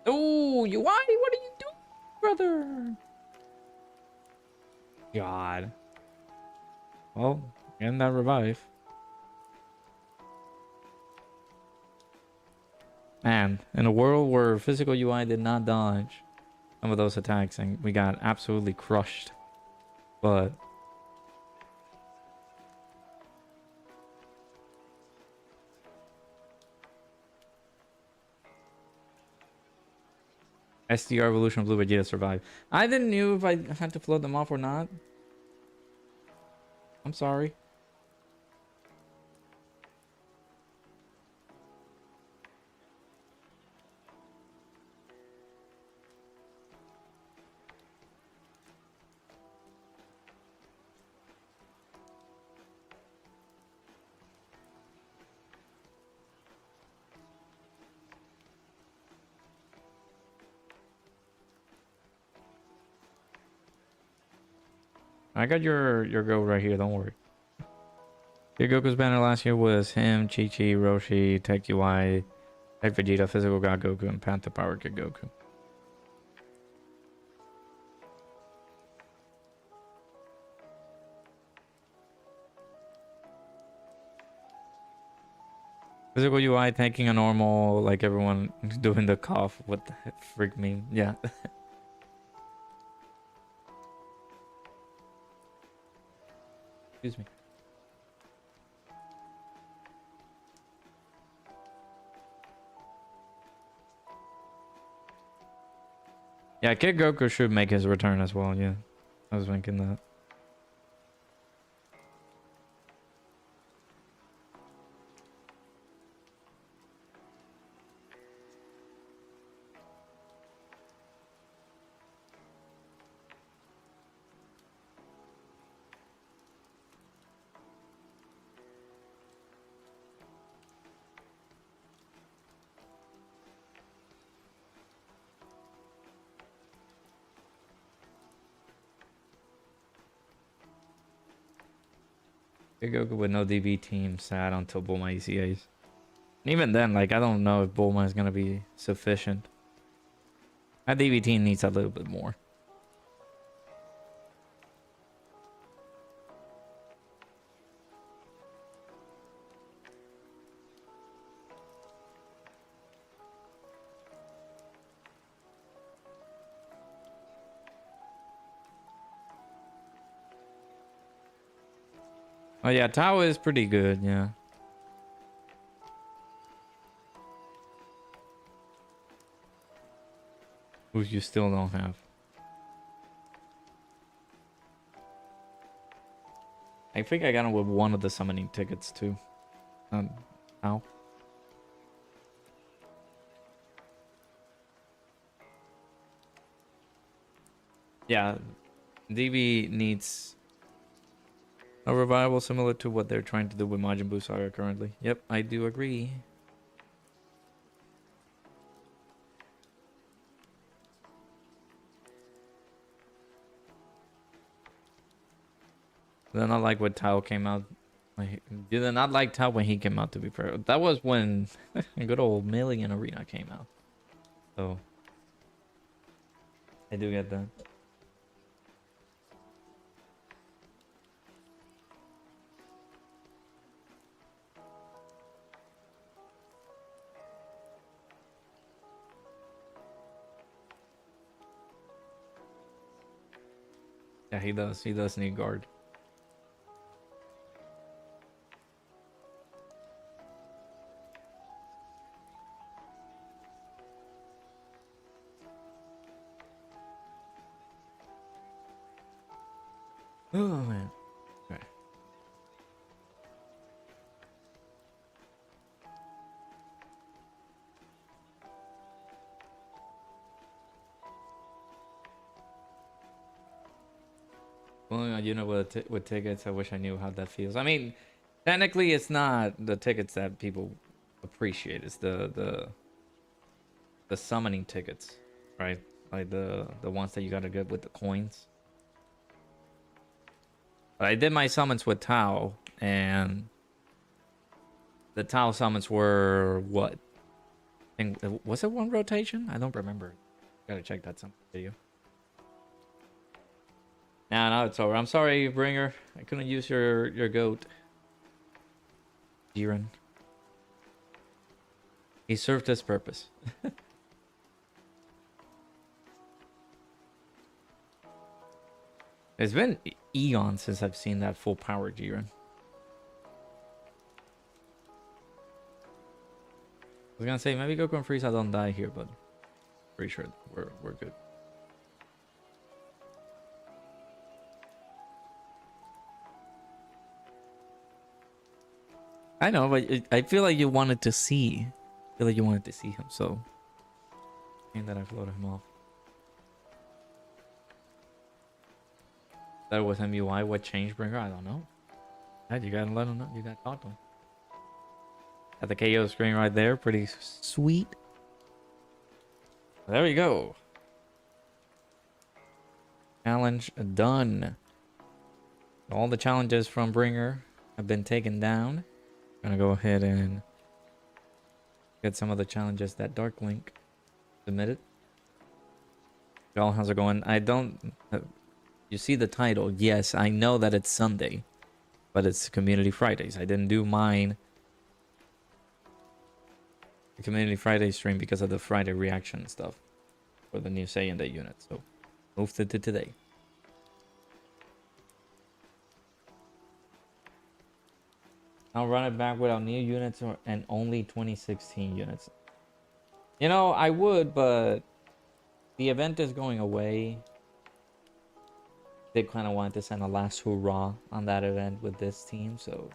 Oh, you why? What are you doing, brother? God. Well, getting that revive. Man, in a world where physical UI did not dodge some of those attacks and we got absolutely crushed. But SDR Evolution Blue Vegeta survived. I didn't know if I had to float them off or not. I'm sorry. I got your go right here, don't worry. Your Goku's banner last year was him, Chi-Chi, Roshi, Tech UI, Tech Vegeta, Physical God Goku, and Panther Power Kid Goku. Physical UI taking a normal, like everyone doing the cough. What the heck, freak meme? Yeah. Excuse me. Yeah, Kid Goku should make his return as well. Yeah, I was thinking that. Kid Goku with no DB team sad until Bulma ECAs. And even then, like, I don't know if Bulma is gonna be sufficient. That DB team needs a little bit more. Oh yeah, Tao is pretty good, yeah. Who you still don't have. I think I got him with one of the summoning tickets too. Tao. Yeah, DB needs a revival similar to what they're trying to do with Majin Buu Saga currently. Yep, I do agree. Did I not like what Tao came out? Did I not like Tao when he came out, to be fair? That was when good old Million Arena came out. So, I do get that. Yeah, he does. He does need guard. Oh, man. Going on unit with tickets. I wish I knew how that feels. I mean, technically, it's not the tickets that people appreciate. It's the summoning tickets, right? Like the ones that you gotta get with the coins. But I did my summons with Tao, and the Tao summons were what? I think, was it one rotation? I don't remember. Gotta check that some video. Nah, it's over. I'm sorry, Bringer. I couldn't use your goat. Jiren. He served his purpose. It's been eons since I've seen that full power Jiren. I was gonna say maybe Goku and Frieza don't die here, but pretty sure we're good. I know, but I feel like you wanted to see. I feel like you wanted to see him, so and that I floated him off. That was MUI. What changed, Bringer? I don't know. You gotta let him know. You gotta talk to him. Got the KO screen right there. Pretty sweet. There we go. Challenge done. All the challenges from Bringer have been taken down. Gonna go ahead and get some of the challenges that Dark Link submitted. Y'all, how's it going? I don't... you see the title. Yes, I know that it's Sunday, but it's Community Fridays. I didn't do mine the Community Friday stream because of the Friday reaction stuff for the new Sunday unit, so moved it to today. I'll run it back without new units and only 2016 units. You know, I would, but the event is going away. They kind of wanted to send a last hurrah on that event with this team, so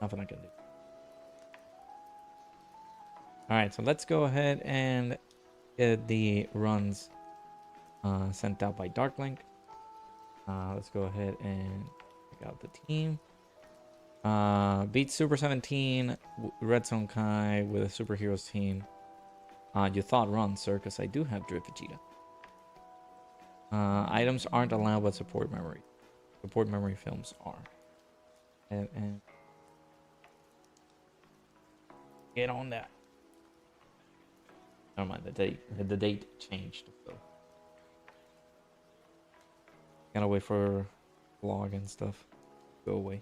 nothing I can do. Alright, so let's go ahead and get the runs sent out by Darklink. Let's go ahead and check out the team. Beat Super 17, Red Zone Kai with a Superheroes team. You thought run, sir, because I do have Drip Vegeta. Items aren't allowed but support memory. Support memory films are. And get on that. Never mind, the date changed, so gotta wait for vlog and stuff to go away.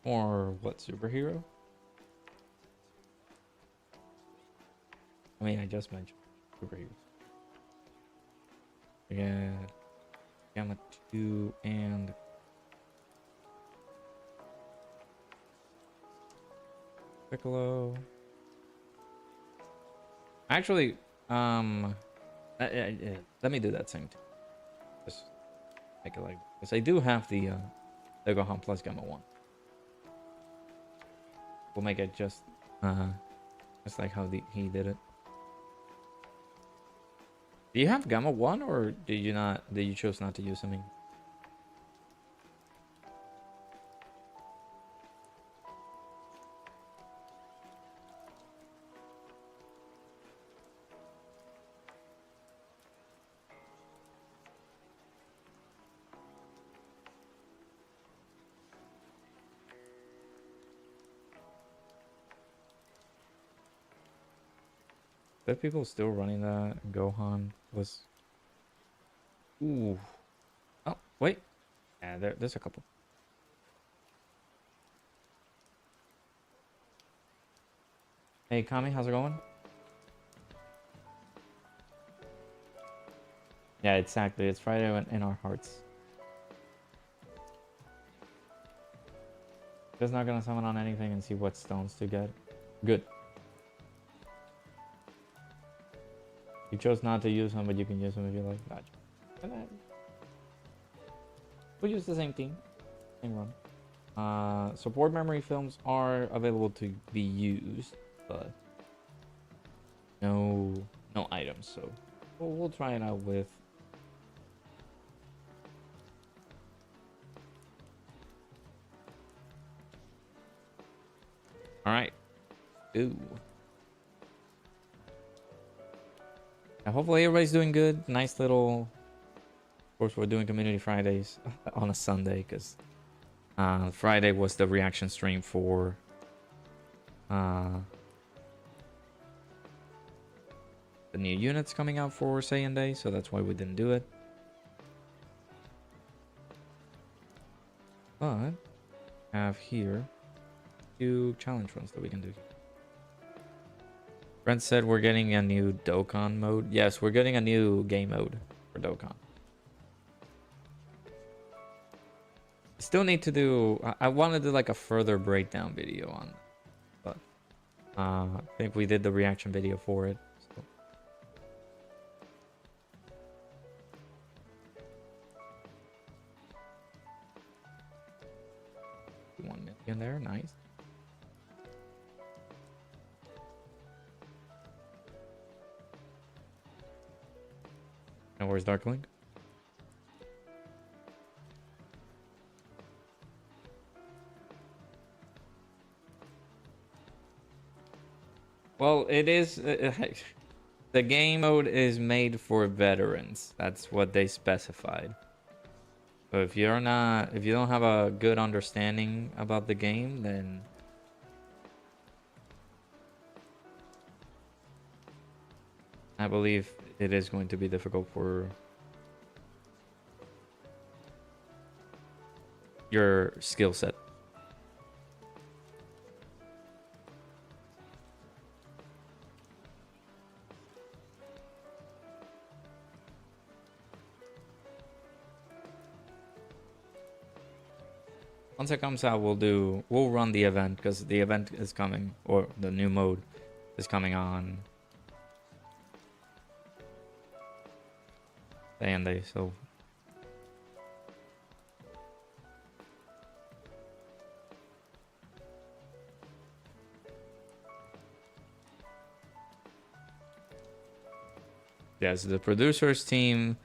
Or what superhero? I mean, I just mentioned superheroes. Yeah, Gamma 2 and Piccolo. Actually, let me do that thing too. Just make it like, because I do have the Gohan plus Gamma 1. We'll make it just like how he did it. Do you have Gamma 1 or did you choose not to use something? There are people still running that. Gohan was. Ooh. Oh, wait. Yeah, there's a couple. Hey, Kami, how's it going? Yeah, exactly. It's Friday in our hearts. Just not gonna summon on anything and see what stones to get. Good. You chose not to use them, but you can use them if you like. Gotcha. We use the same team, same run. Support memory films are available to be used, but no items. So we'll try it out with. All right. Ooh. And hopefully everybody's doing good. Nice little. Of course, we're doing Community Fridays on a Sunday because Friday was the reaction stream for the new units coming out for Saiyan Day, so that's why we didn't do it. But I have here 2 challenge runs that we can do. Brent said we're getting a new Dokkan mode. Yes, we're getting a new game mode for Dokkan. Still need to do. I want to do like a further breakdown video on, but I think we did the reaction video for it. So. 1 million there, nice. And where's Darkling? Well, it is. The game mode is made for veterans. That's what they specified. So if you don't have a good understanding about the game, then I believe it is going to be difficult for your skill set. Once it comes out, we'll run the event because the event is coming, or the new mode is coming on Sunday, so yes, the producers team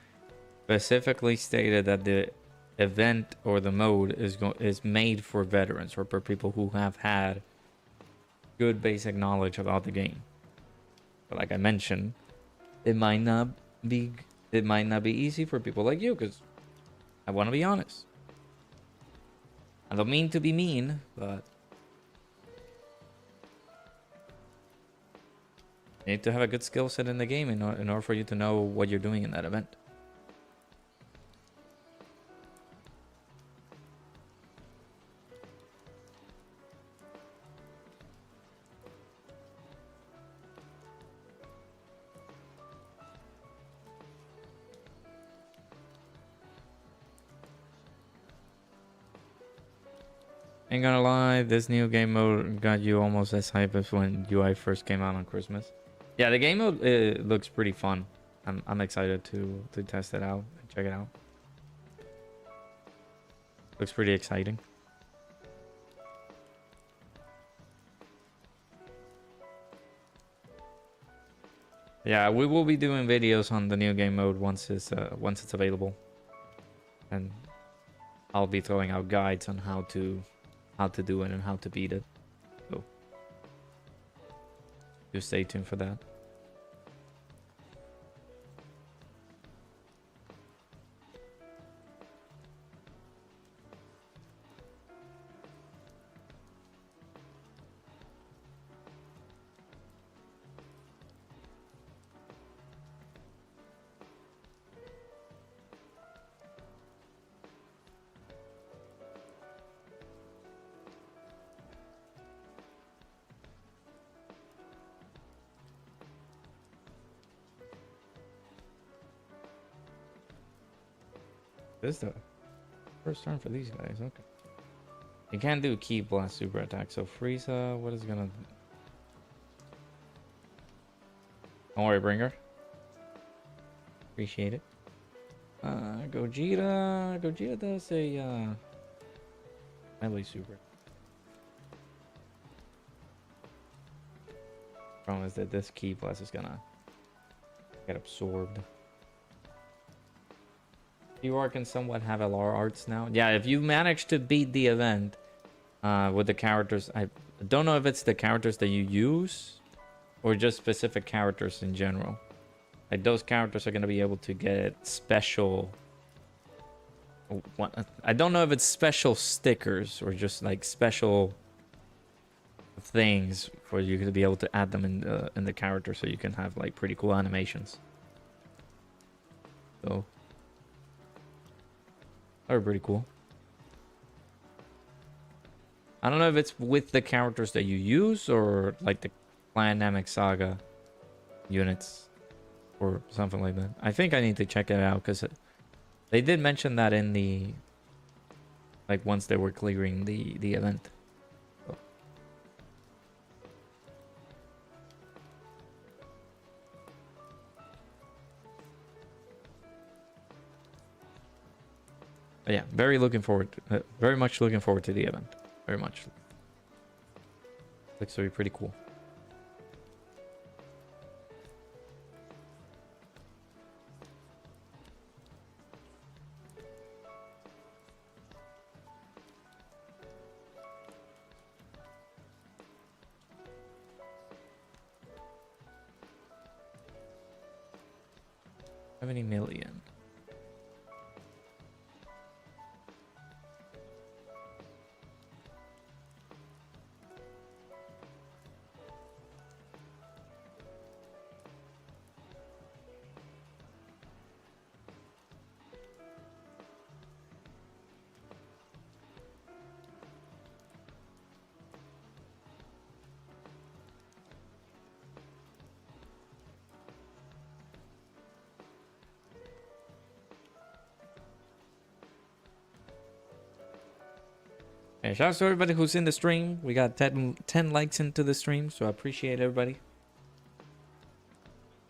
specifically stated that the event or the mode is made for veterans or for people who have had good basic knowledge about the game. But like I mentioned, it might not be easy for people like you, because I want to be honest. I don't mean to be mean, but you need to have a good skill set in the game in order for you to know what you're doing in that event. Ain't gonna lie, this new game mode got you almost as hype as when UI first came out on Christmas. Yeah, the game mode looks pretty fun. I'm excited to test it out and check it out. Looks pretty exciting. Yeah, we will be doing videos on the new game mode once it's available, and I'll be throwing out guides on how to do it and how to beat it. So just stay tuned for that. This is the first turn for these guys. Okay. You can't do Ki Blast super attack. So Frieza, what is it gonna do? Don't worry, Bringer. Appreciate it. Gogeta does a melee super. Problem is that this key plus is gonna get absorbed. You are can somewhat have LR arts now. Yeah, if you manage to beat the event with the characters, I don't know if it's the characters that you use or just specific characters in general. Like those characters are gonna be able to get special. I don't know if it's special stickers or just like special things for you to be able to add them in the character, so you can have like pretty cool animations. So they're pretty cool. I don't know if it's with the characters that you use or like the Clan Namek Saga units or something like that. I think I need to check it out because they did mention that in the like once they were clearing the event. So. But yeah, very much looking forward to the event. Very much. Looks to be pretty cool. How many million? And shout out to everybody who's in the stream. We got 10 likes into the stream, so I appreciate everybody.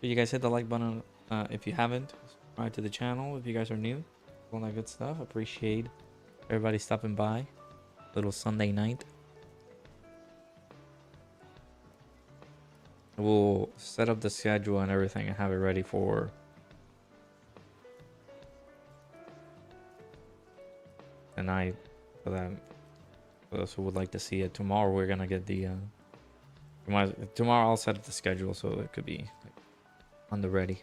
You guys hit the like button if you haven't. Subscribe to the channel if you guys are new. All that good stuff. Appreciate everybody stopping by. Little Sunday night. We'll set up the schedule and everything and have it ready for tonight. For that. For those who would like to see it. Tomorrow we're gonna get the tomorrow I'll set up the schedule so it could be like, on the ready.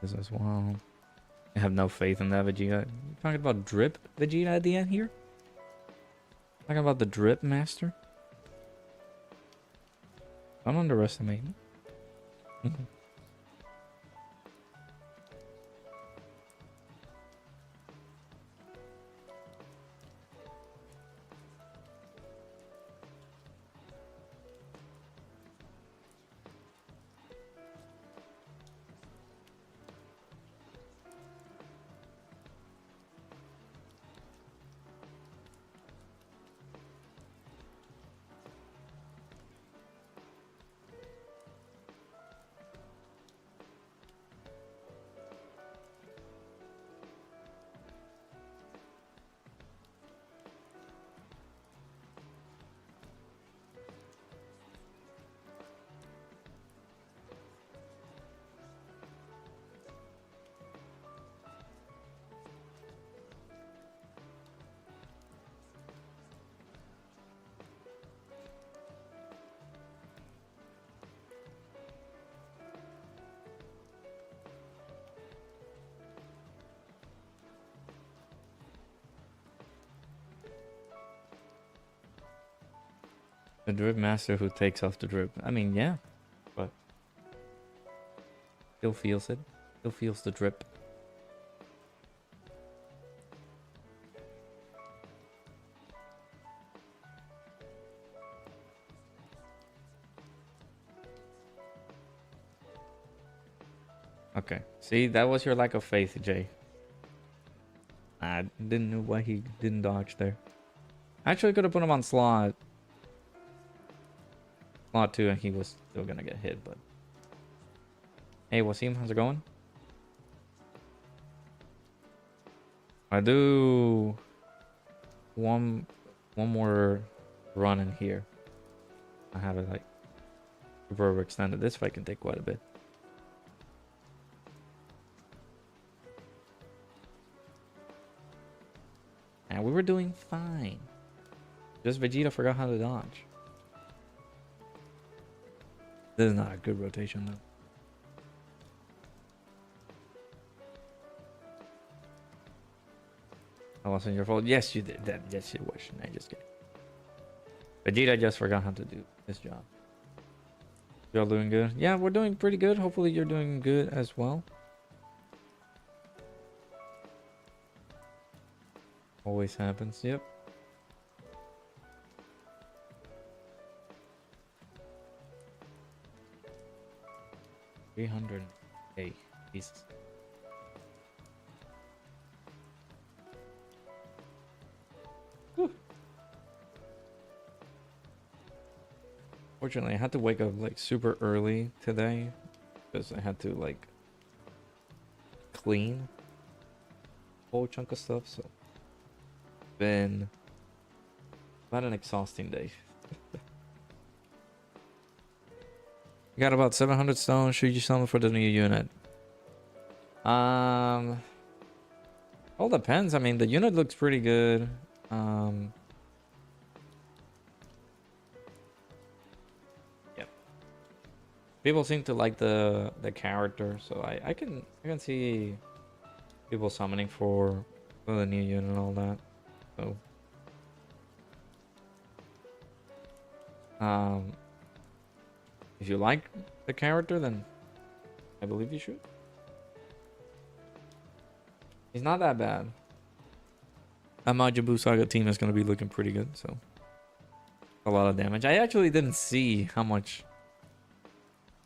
This as well. I have no faith in that Vegeta. You talking about drip Vegeta at the end here? Talking about the drip master? Don't underestimate him. The drip master who takes off the drip. I mean, yeah, but still feels it. Still feels the drip. Okay. See, that was your lack of faith, Jay. I didn't know why he didn't dodge there. Actually, could have put him on slot 2 and he was still gonna get hit, but... Hey, Wasim, how's it going? I do... One more run in here. I have it, like, super overextended. This fight can take quite a bit. And we were doing fine. Just Vegeta forgot how to dodge. This is not a good rotation, though. That wasn't your fault. Yes, you did. That, yes, it was. I just kidding. Vegeta just forgot how to do his job. Y'all doing good? Yeah, we're doing pretty good. Hopefully you're doing good as well. Always happens. Yep. $300K. Jesus. Whew. Fortunately, I had to wake up like super early today because I had to like clean a whole chunk of stuff. So, been about an exhausting day. You got about 700 stones. Should you sell them for the new unit? All depends. I mean, the unit looks pretty good. Yep. People seem to like the character, so I can see people summoning for the new unit and all that. So, if you like the character, then I believe you should. He's not that bad. That Majin Buu Saga team is going to be looking pretty good, so a lot of damage. I actually didn't see how much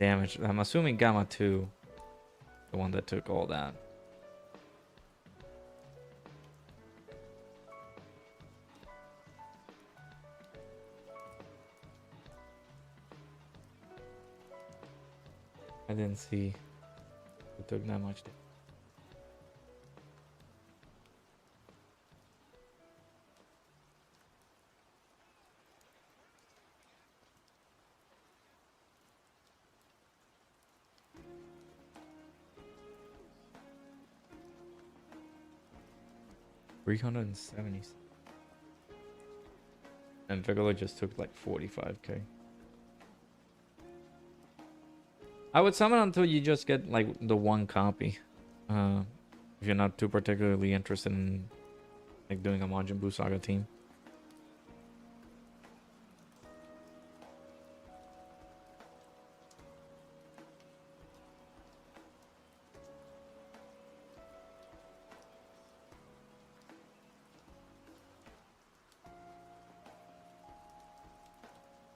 damage. I'm assuming Gamma 2, the one that took all that. I didn't see it took that much damage. $370. And Piccolo just took like 45k. I would summon until you just get like the one copy. If you're not too particularly interested in like doing a Majin Buu Saga team.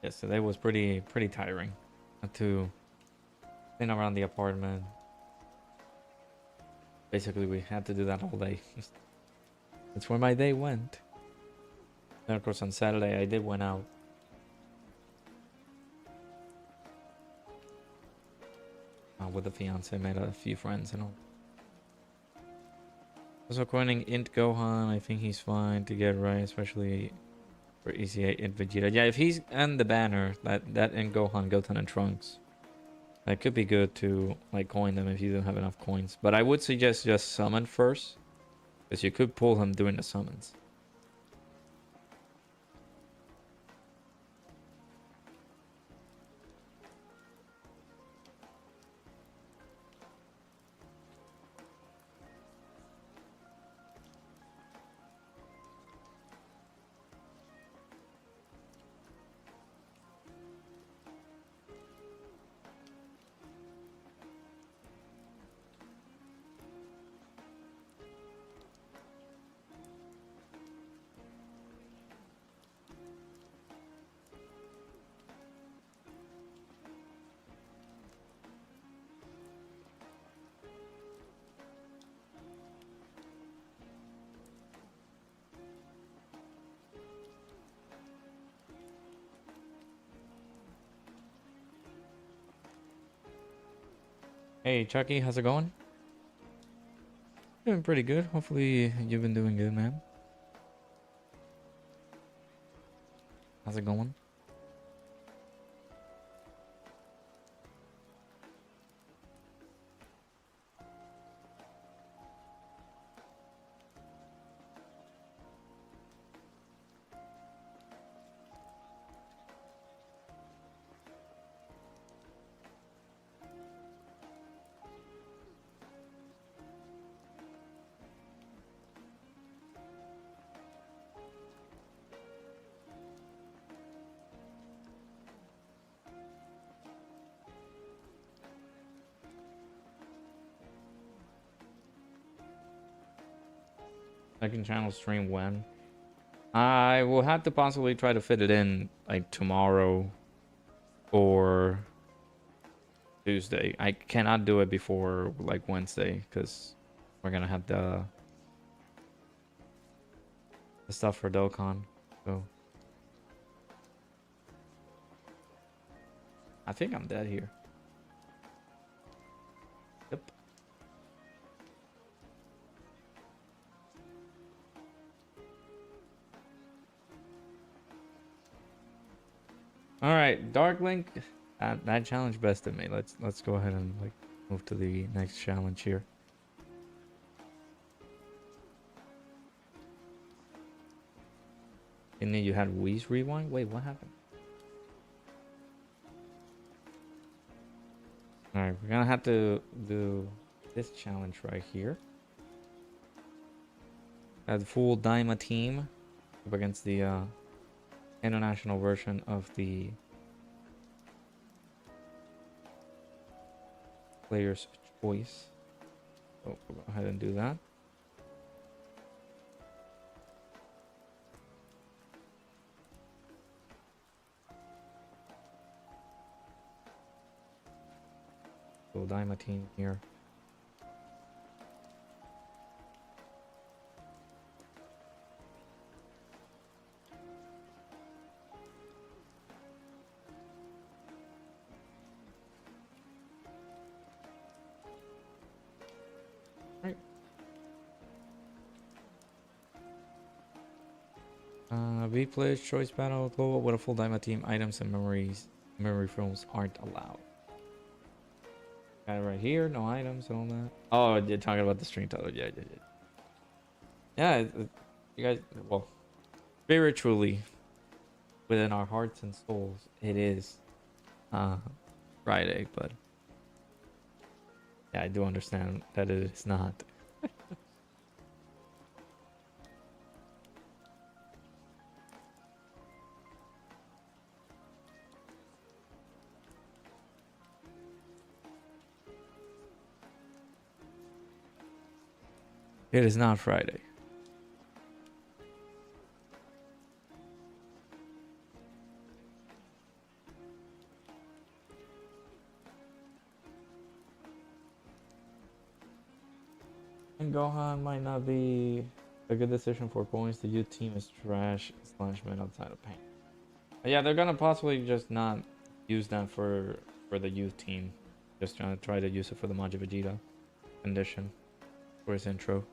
Yes, today was pretty tiring. Had to clean around the apartment. Basically, we had to do that all day. That's where my day went. And of course, on Saturday, I did went out. With the fiance, made a few friends and all. Also, coining Int Gohan, I think he's fine to get right, especially for ECA Int Vegeta. Yeah, if he's and the banner, that Int Gohan, Goten, and Trunks, that could be good to like coin them if you don't have enough coins. But I would suggest just summon first, because you could pull him during the summons. Hey, Chucky, how's it going? Doing pretty good. Hopefully, you've been doing good, man. How's it going? Second channel stream when? I will have to possibly try to fit it in like tomorrow or Tuesday. I cannot do it before like Wednesday because we're gonna have the stuff for Dokkan. So I think I'm dead here. Yep. All right, Dark Link. That challenge bested me. Let's go ahead and like move to the next challenge here. And then you had Wii's rewind. Wait, what happened? All right, we're gonna have to do this challenge right here. The full Daima team up against the international version of the player's choice. So we'll go ahead and do that. So Daima team here. Right. V players choice battle global with a full Daima team. Items and memory films aren't allowed. Got it right here. No items, all that. Oh, you're talking about the string title. Yeah. Yeah, you guys. Well, spiritually, within our hearts and souls, it is Friday. But yeah, I do understand that it is not. It is not Friday. And Gohan might not be a good decision for points. The youth team is trash / men outside of pain. Yeah, they're gonna possibly just not use that for the youth team. Just try to use it for the Majin Vegeta condition for his intro.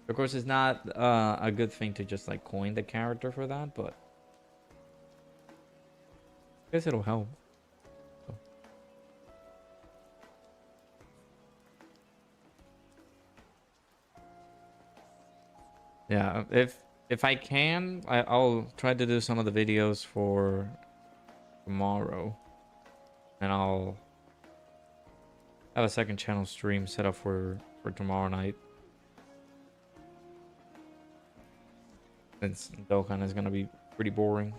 Of course, it's not a good thing to just like coin the character for that, but I guess it'll help. So. Yeah, if I can, I'll try to do some of the videos for tomorrow, and I'll have a second channel stream set up for tomorrow night. Since Dokkan is gonna be pretty boring.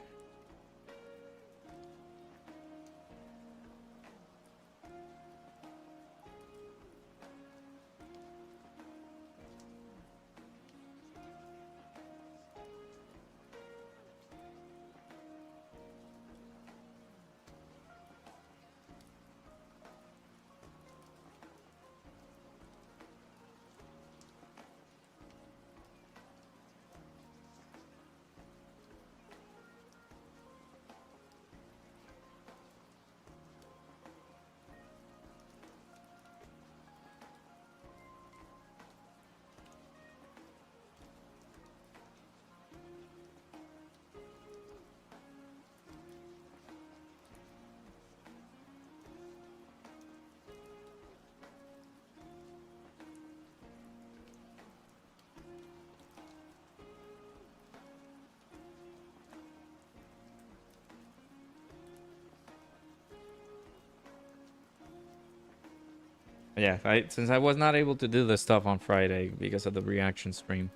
Yeah, since I was not able to do this stuff on Friday because of the reaction stream,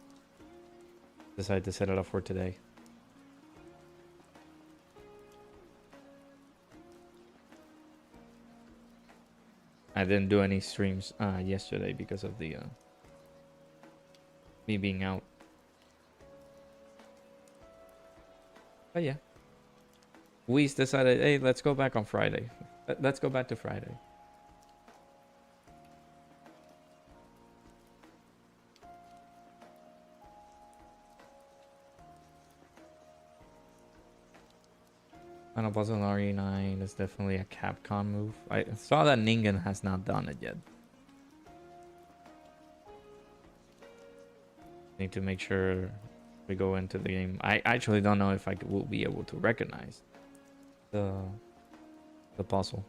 decided to set it up for today. I didn't do any streams yesterday because of the me being out. But yeah, we decided, hey, let's go back on Friday. Let's go back to Friday. Final boss on RE9 is definitely a Capcom move. I saw that Ningen has not done it yet. Need to make sure we go into the game. I actually don't know if I will be able to recognize the puzzle.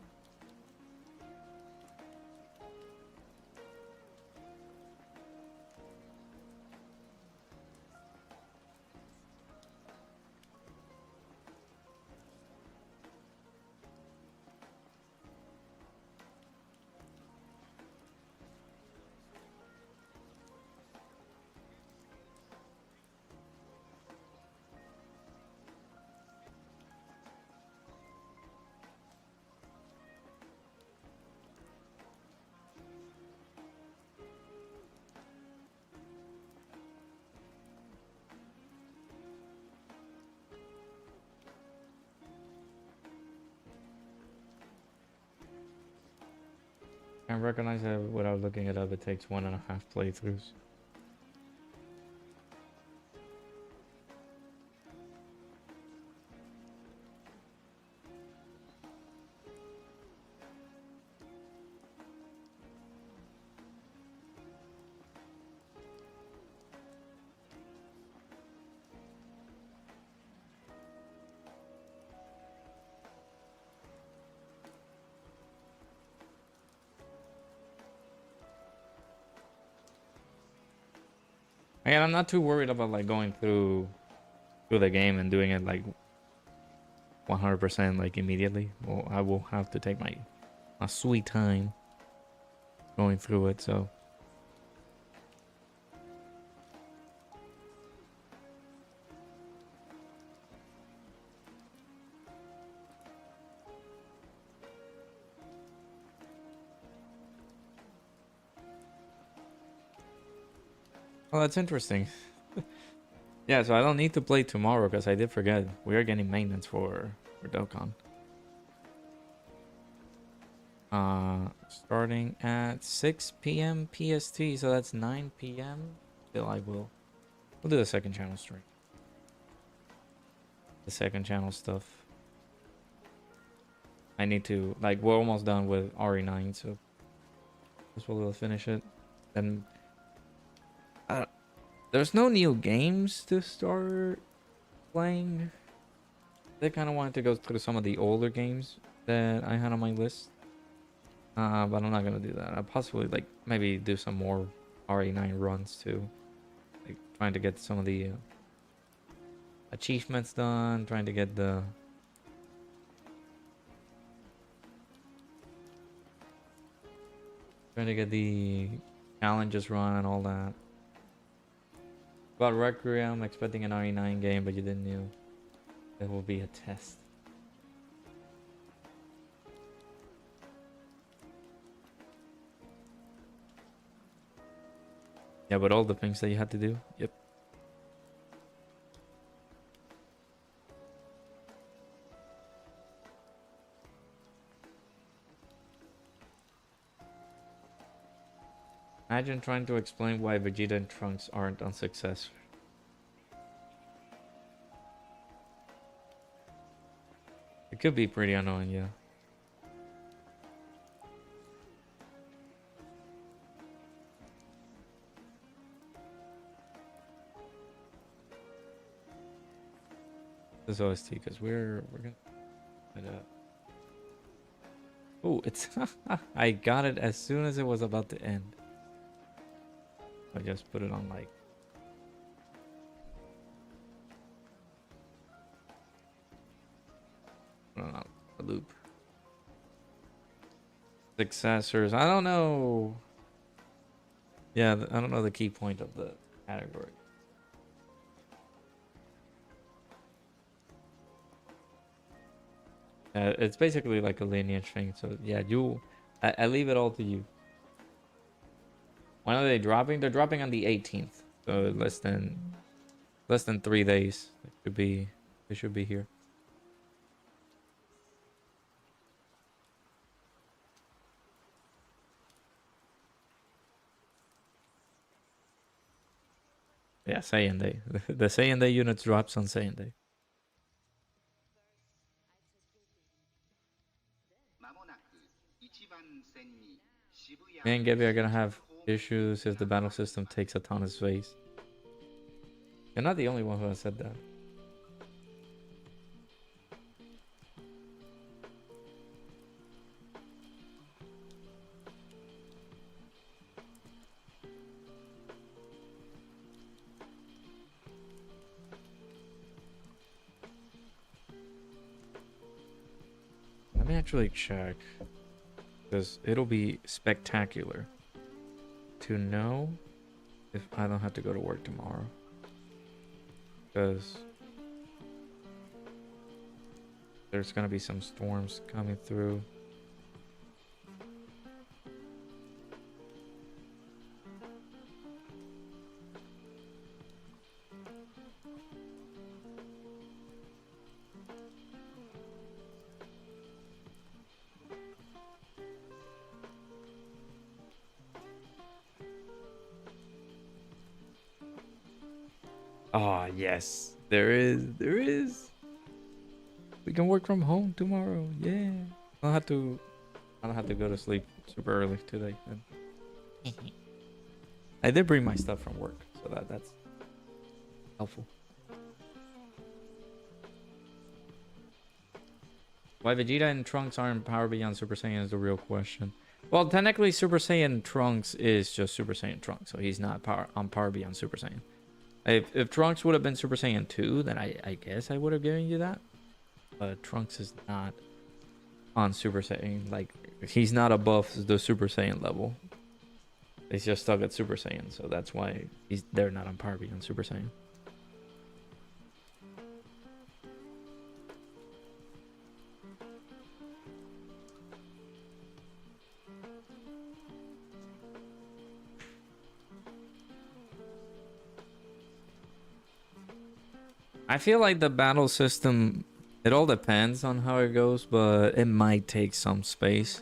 I recognize that without looking it up. It takes 1.5 playthroughs. Again, I'm not too worried about like going through the game and doing it like 100% like immediately. Well, I will have to take my sweet time going through it. So well, that's interesting. Yeah, so I don't need to play tomorrow because I did forget we are getting maintenance for Dokkan. Starting at 6 p.m. PST, so that's 9 p.m. Still, we'll do the second channel stream. The second channel stuff. I need to, like, we're almost done with RE9, so this will finish it. Then there's no new games to start playing. They kind of wanted to go through some of the older games that I had on my list. But I'm not gonna do that. I'll possibly like maybe do some more RE9 runs too. Like trying to get some of the achievements done, trying to get the challenges run and all that. About Requiem, expecting an RE9 game, but you didn't know it will be a test. Yeah, but all the things that you had to do, yep. Imagine trying to explain why Vegeta and Trunks aren't unsuccessful. It could be pretty annoying, yeah. This OST because we're gonna. Oh, it's I got it as soon as it was about to end. I just put it on like. I don't know, a loop. Successors. I don't know. Yeah, I don't know the key point of the category. It's basically like a lineage thing. So yeah, I leave it all to you. When are they dropping? They're dropping on the 18th. So less than 3 days. They should be here. Yeah, Saiyan Day. The Saiyan Day units drops on Saiyan Day. Me and Gabby are gonna have issues if the battle system takes a ton of space. You're not the only one who has said that. Let me actually check, because it'll be spectacular to know if I don't have to go to work tomorrow. Because there's gonna be some storms coming through. Ah, yes. There is. We can work from home tomorrow. Yeah. I don't have to go to sleep super early today then. I did bring my stuff from work, so that's helpful. Why Vegeta and Trunks aren't Power Beyond Super Saiyan is the real question. Well, technically Super Saiyan Trunks is just Super Saiyan Trunks, so he's not Power Beyond Super Saiyan. If Trunks would have been Super Saiyan 2, then I guess I would have given you that. But Trunks is not on Super Saiyan. Like, he's not above the Super Saiyan level. He's just stuck at Super Saiyan, so that's why they're not on Power Beyond Super Saiyan. I feel like the battle system, it all depends on how it goes, but it might take some space.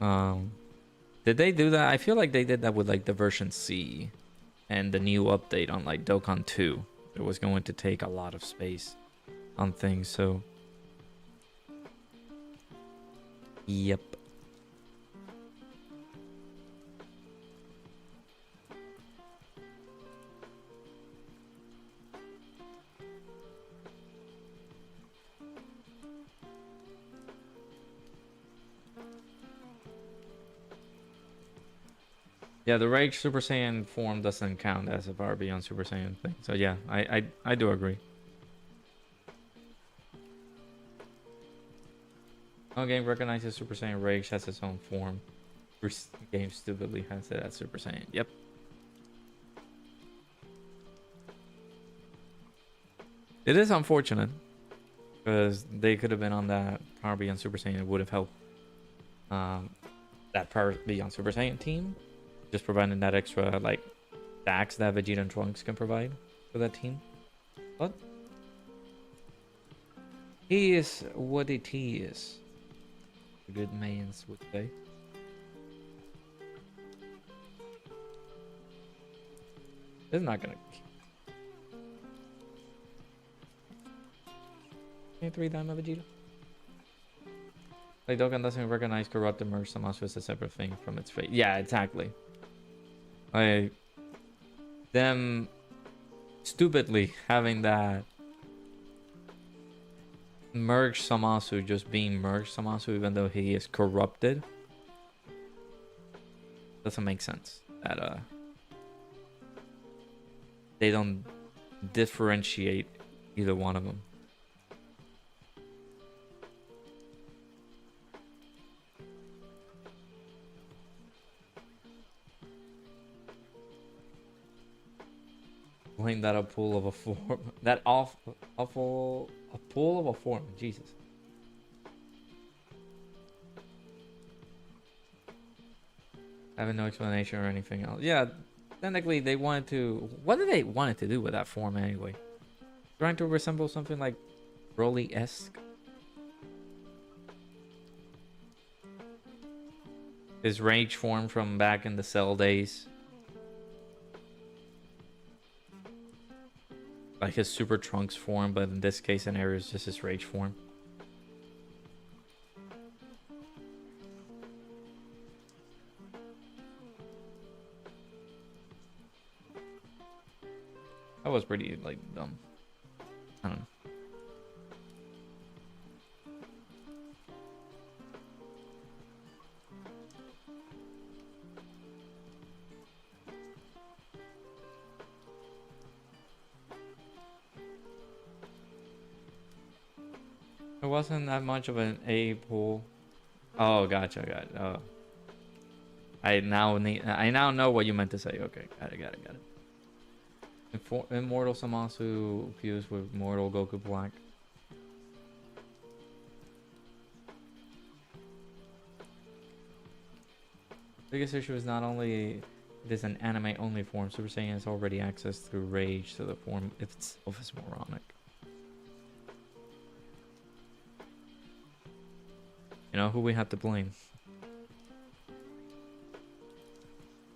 Did they do that? I feel like they did that with like the version C and the new update on like Dokkan 2. It was going to take a lot of space on things, so yep. Yeah, the Rage Super Saiyan form doesn't count as a Power Beyond Super Saiyan thing. So yeah, I do agree. No game recognizes Super Saiyan Rage has its own form. This game stupidly has it as Super Saiyan. Yep. It is unfortunate because they could have been on that Power Beyond Super Saiyan. It would have helped that Power Beyond Super Saiyan team. Just providing that extra like stacks that Vegeta and Trunks can provide for that team. But he is what it is. The good Mayans would say. It's not gonna. Can 3-diamond Vegeta? Like Dokkan doesn't recognize corrupted merge Zamasu as a separate thing from its fate. Yeah, exactly. Like them stupidly having that merge Zamasu just being merged Zamasu even though he is corrupted doesn't make sense. That they don't differentiate either one of them. Explain that a pool of a form. That awful. A pool of a form. Jesus. Having no explanation or anything else. Yeah, technically they wanted to. What did they wanted to do with that form anyway? Trying to resemble something like Broly-esque. His rage form from back in the Cell days. Like his Super Trunks form, but in this case scenario is just his rage form. That was pretty, like, dumb. I don't know. It wasn't that much of an A pool. Oh, gotcha. Oh. I now know what you meant to say. Okay, got it. Immortal Samasu fused with Mortal Goku Black. Biggest issue is not only it is an anime only form, Super Saiyan has already access through Rage to the form itself is moronic. You know who we have to blame?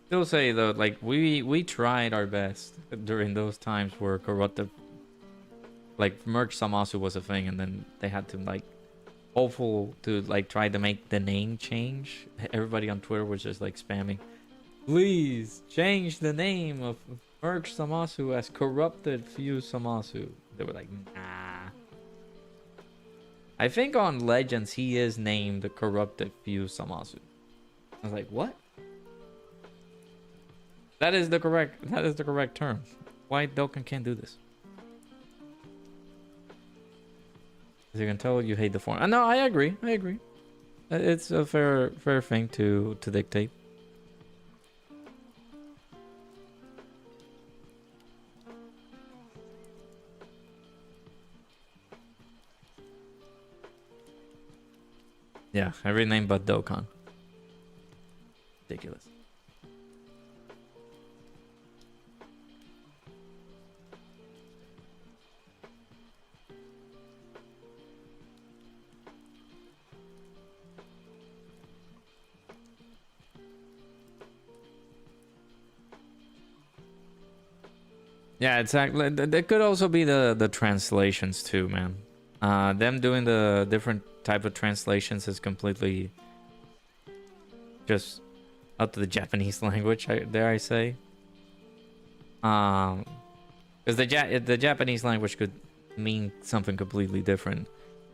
Still say though, like we tried our best during those times where corruptive, like merge Samasu was a thing, and then they had to like hopeful to like try to make the name change. Everybody on Twitter was just like spamming, please change the name of merge Samasu as corrupted fuse Samasu. They were like, nah. I think on Legends he is named the corrupted fuse Samasu. I was like, what? That is the correct term. Why Dokkan can't do this? As you can tell, you hate the form. No, I agree. It's a fair thing to dictate. Yeah, every name but Dokkan. Ridiculous. Yeah, exactly. There could also be the translations too, man. Them doing the different type of translations is completely just up to the Japanese language, dare I say. Because the Japanese language could mean something completely different.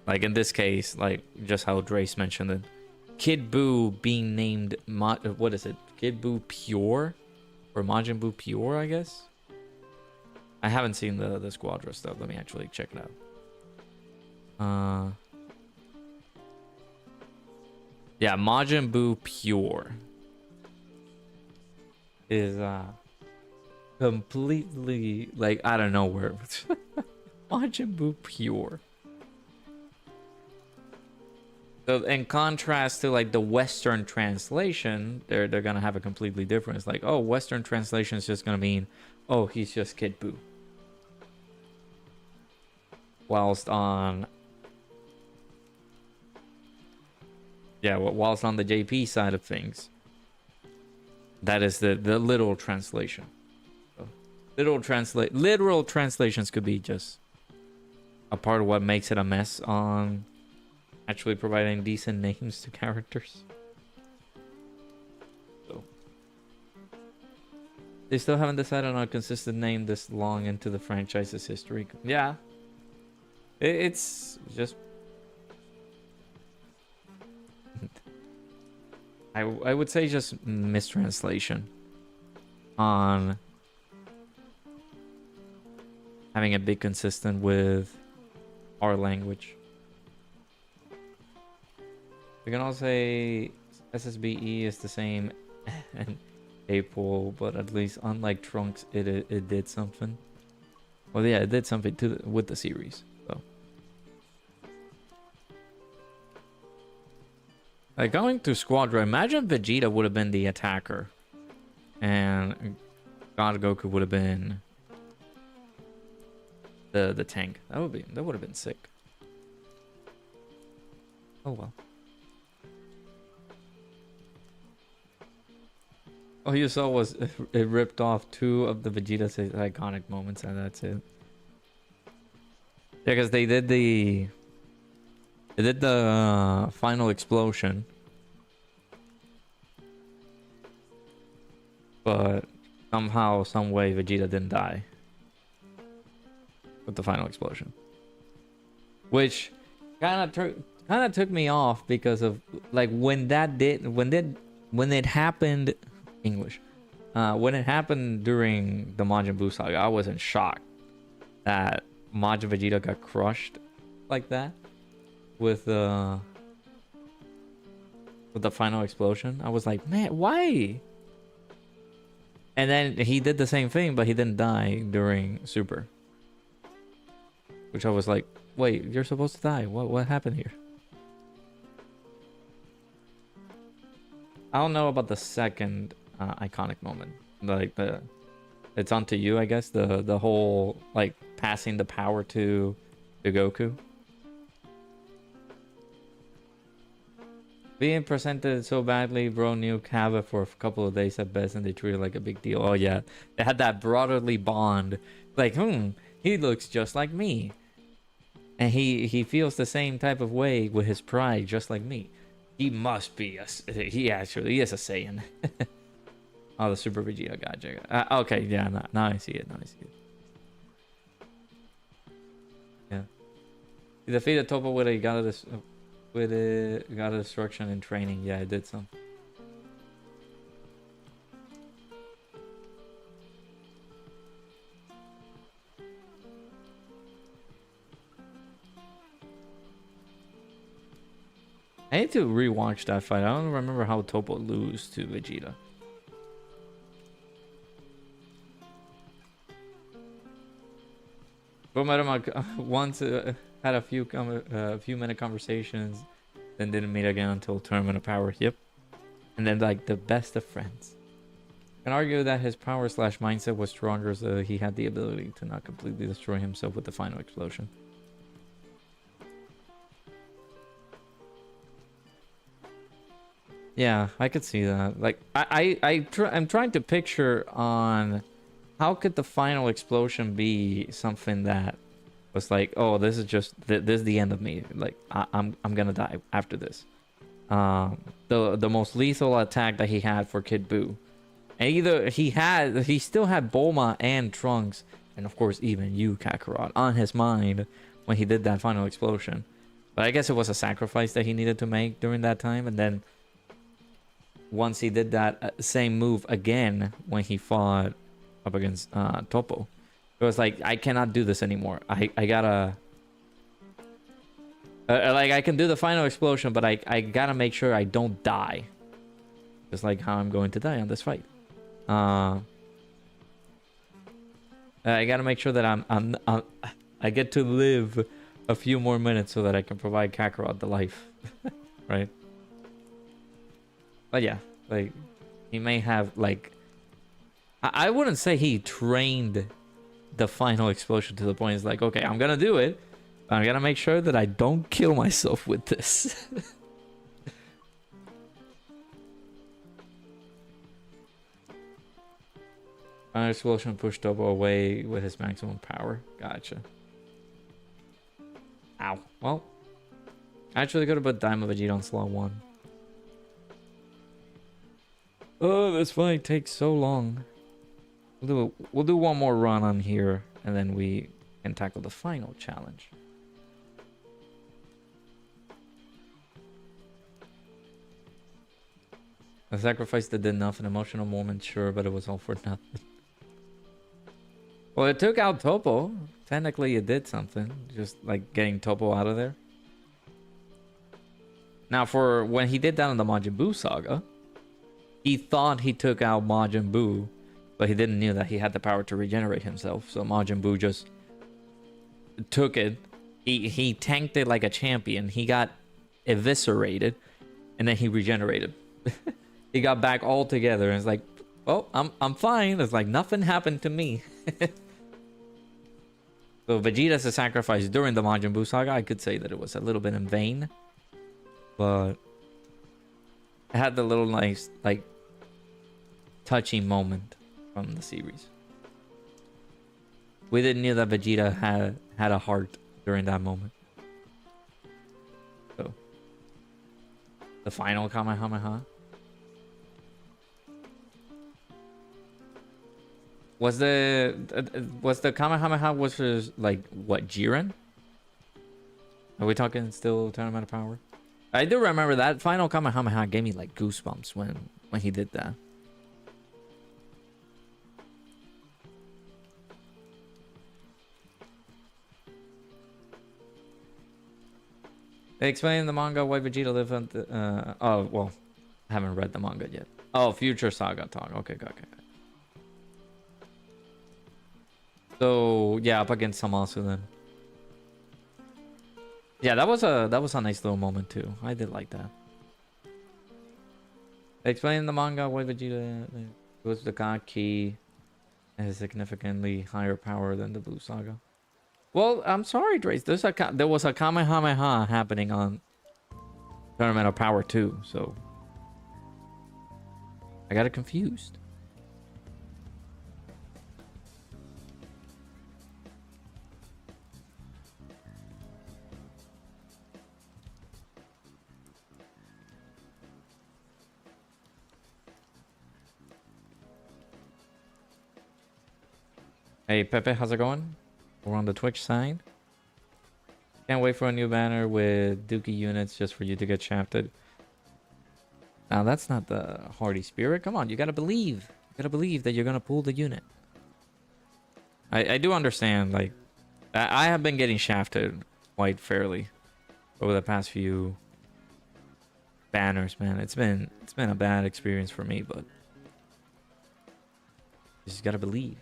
Like in this case, like just how Drace mentioned it, Kid Buu being named what is it? Kid Buu Pure or Majin Buu Pure, I guess. I haven't seen the Squadra stuff. Let me actually check it out. Yeah, Majin Buu Pure is completely like I don't know where. Majin Buu Pure. So in contrast to like the Western translation, they're gonna have a completely different. It's like, oh, Western translation is just gonna mean, oh, he's just Kid Buu. Whilst on the JP side of things, that is the literal translation. So, literal translations could be just a part of what makes it a mess on actually providing decent names to characters. So they still haven't decided on a consistent name this long into the franchise's history. Yeah. It's just I would say just mistranslation on having it be consistent with our language. We can also say SSBE is the same and April, but at least unlike Trunks, it did something. Well, yeah, it did something to with the series. So, like going to Squadron. Imagine Vegeta would have been the attacker, and God Goku would have been the tank. That would have been sick. Oh well. All you saw was it ripped off 2 of the Vegeta's iconic moments, and that's it. Yeah, because they did the final explosion, but somehow, some way, Vegeta didn't die with the final explosion, which kind of took me off because of like when it happened. English. When it happened during the Majin Buu saga, I was in shock that Majin Vegeta got crushed like that with the final explosion. I was like, man, why? And then he did the same thing, but he didn't die during Super. Which I was like, wait, you're supposed to die. What happened here? I don't know about the second iconic moment, like it's on to you, I guess, the whole like passing the power to Goku. Being presented so badly, bro knew Kava for a couple of days at best, and they treated it like a big deal. Oh yeah, they had that brotherly bond, like he looks just like me, and he feels the same type of way with his pride, just like me. He must be he is a Saiyan. Oh, the Super Vegeta, gotcha. Okay, yeah, now I see it. Yeah. He defeated Topo with a God of Destruction in training. Yeah, I did some. I need to rewatch that fight. I don't remember how Topo lose to Vegeta. But once had a few minute conversations, then didn't meet again until Tournament of Power. Yep. And then like the best of friends. Can argue that his power / mindset was stronger, so he had the ability to not completely destroy himself with the final explosion. Yeah, I could see that. Like I'm trying to picture on how could the final explosion be something that was like, oh, this is just this is the end of me. Like I'm gonna die after this. The most lethal attack that he had for Kid Buu, and either he still had Bulma and Trunks, and of course even you, Kakarot, on his mind when he did that final explosion. But I guess it was a sacrifice that he needed to make during that time, and then once he did that same move again when he fought up against Topo, it was like, I cannot do this anymore. I gotta like I can do the final explosion, but I gotta make sure I don't die, just like how I'm going to die on this fight. I gotta make sure that I get to live a few more minutes so that I can provide Kakarot the life. Right? But yeah, like he may have like I wouldn't say he trained the final explosion to the point it's like, okay, I'm gonna do it, but I'm gonna make sure that I don't kill myself with this. Final explosion pushed Topo away with his maximum power. Gotcha. Ow. Well, actually could have put Daima Vegeta on slot 1. Oh, this fight takes so long. We'll do one more run on here, and then we can tackle the final challenge. A sacrifice that did nothing. Emotional moment, sure, but it was all for nothing. Well, it took out Topo. Technically, it did something. Just like getting Topo out of there. Now, for when he did that in the Majin Buu saga, he thought he took out Majin Buu, but he didn't know that he had the power to regenerate himself. So Majin Buu just took it. He tanked it like a champion. He got eviscerated, and then he regenerated. He got back all together, and it's like, well, I'm fine. It's like nothing happened to me. So Vegeta's sacrifice during the Majin Buu saga, I could say that it was a little bit in vain, but it had the little nice, like, touching moment from the series. We didn't know that Vegeta had a heart during that moment. So the final Kamehameha was the Kamehameha was like what, Jiren? Are we talking still Tournament of Power? I do remember that final Kamehameha gave me like goosebumps when he did that. They explain in the manga why Vegeta lived on the, oh, well, I haven't read the manga yet. Oh, future saga talk. Okay, okay. So, yeah, up against Samasu then. Yeah, that was a nice little moment too. I did like that. They explain in the manga why Vegeta goes to the God Key and has significantly higher power than the Blue Saga. Well, I'm sorry, Drace. There was a Kamehameha happening on Tournament of Power 2, so I got it confused. Hey, Pepe, how's it going? We're on the Twitch side. Can't wait for a new banner with Dookie units just for you to get shafted. Now, that's not the Hardy Spirit. Come on, you gotta believe. You gotta believe that you're gonna pull the unit. I do understand, like, I have been getting shafted quite fairly over the past few banners, man. It's been a bad experience for me, but you just gotta believe.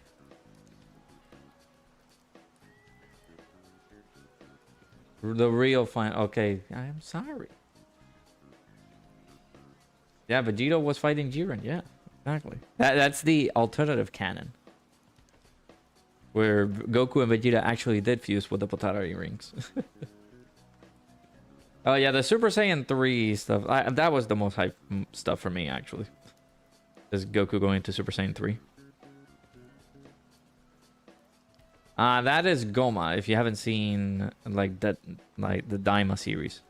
The real final. Okay, I'm sorry. Yeah, Vegeta was fighting Jiren. Yeah, exactly. That's the alternative canon, where Goku and Vegeta actually did fuse with the Potara rings. Oh yeah, the Super Saiyan 3 stuff. That was the most hype stuff for me, actually. Is Goku going to Super Saiyan 3? That is Goma. If you haven't seen like that, like the Daima series,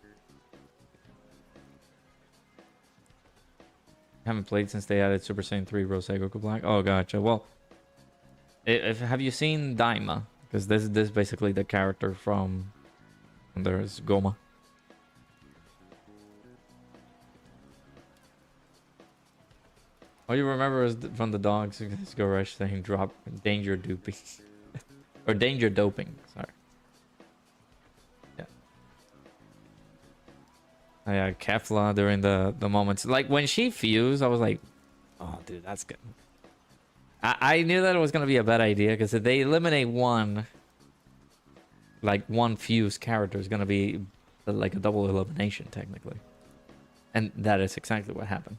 haven't played since they added Super Saiyan 3 Rose Goku Black. Oh, gotcha. Well, have you seen Daima? Because this is basically the character from. There's Goma. All you remember is from the dogs. Go rush saying drop danger duping. Or danger doping, sorry. Yeah. Oh, yeah, Kefla during the moments. Like, when she fused, I was like, oh, dude, that's good. I knew that it was going to be a bad idea, because if they eliminate one fused character, is going to be like a double elimination, technically. And that is exactly what happened.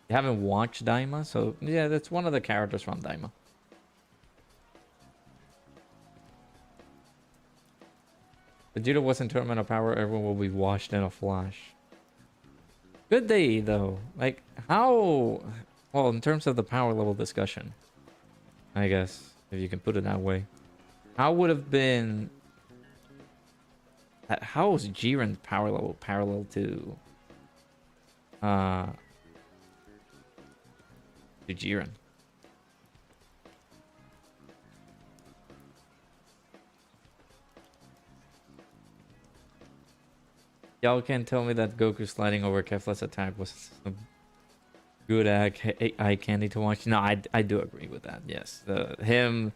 You haven't watched Daima, so yeah, that's one of the characters from Daima. Vegeta wasn't Tournament of Power, everyone will be washed in a flash. Good day, though. Like, how... Well, in terms of the power level discussion, I guess, if you can put it that way. How would have been... How was Jiren's power level parallel to Jiren? Y'all can't tell me that Goku sliding over Kefla's attack was some good eye candy to watch. No, I do agree with that. Yes, him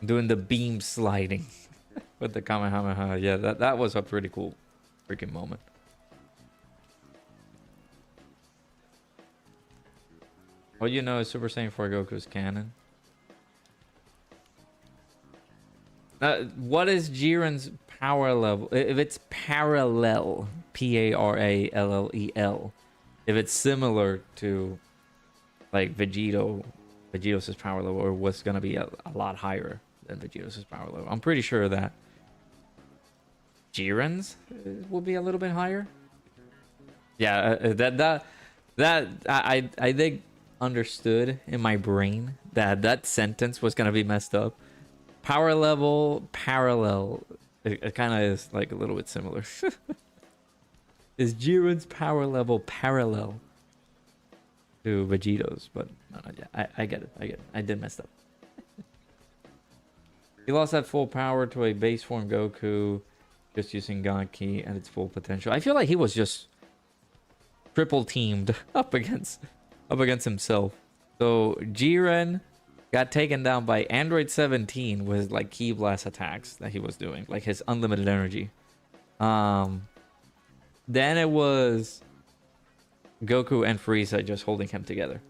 doing the beam sliding with the Kamehameha. Yeah, that was a pretty cool freaking moment. What you know is Super Saiyan 4 Goku's canon. What is Jiren's power level? If it's parallel, Parallel, if it's similar to like Vegito's power level, or what's gonna be a lot higher than Vegito's power level, I'm pretty sure that Jiren's will be a little bit higher. Yeah, I think understood in my brain that sentence was gonna be messed up. Power level parallel, it kind of is like a little bit similar. Is Jiren's power level parallel to Vegito's? But no, yeah, I get it. I did mess up. He lost that full power to a base form Goku, just using God Ki at its full potential. I feel like he was just triple teamed up against himself. So Jiren got taken down by Android 17 with like Ki Blast attacks that he was doing, like his unlimited energy. Then it was Goku and Frieza just holding him together.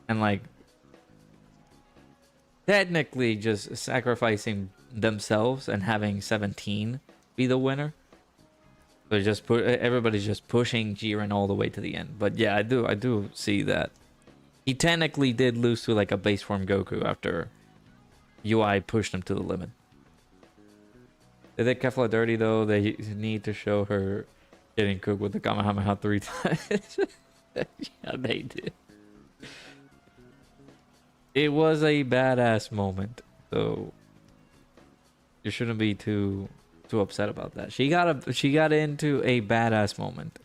And like technically just sacrificing themselves and having 17 be the winner. So just everybody's just pushing Jiren all the way to the end. But yeah, I do see that he technically did lose to like a base form Goku after UI pushed him to the limit. Did they Kefla dirty though? They need to show her getting cooked with the Kamehameha 3 times. Yeah, they did. It was a badass moment, so you shouldn't be too upset about that. She got into a badass moment.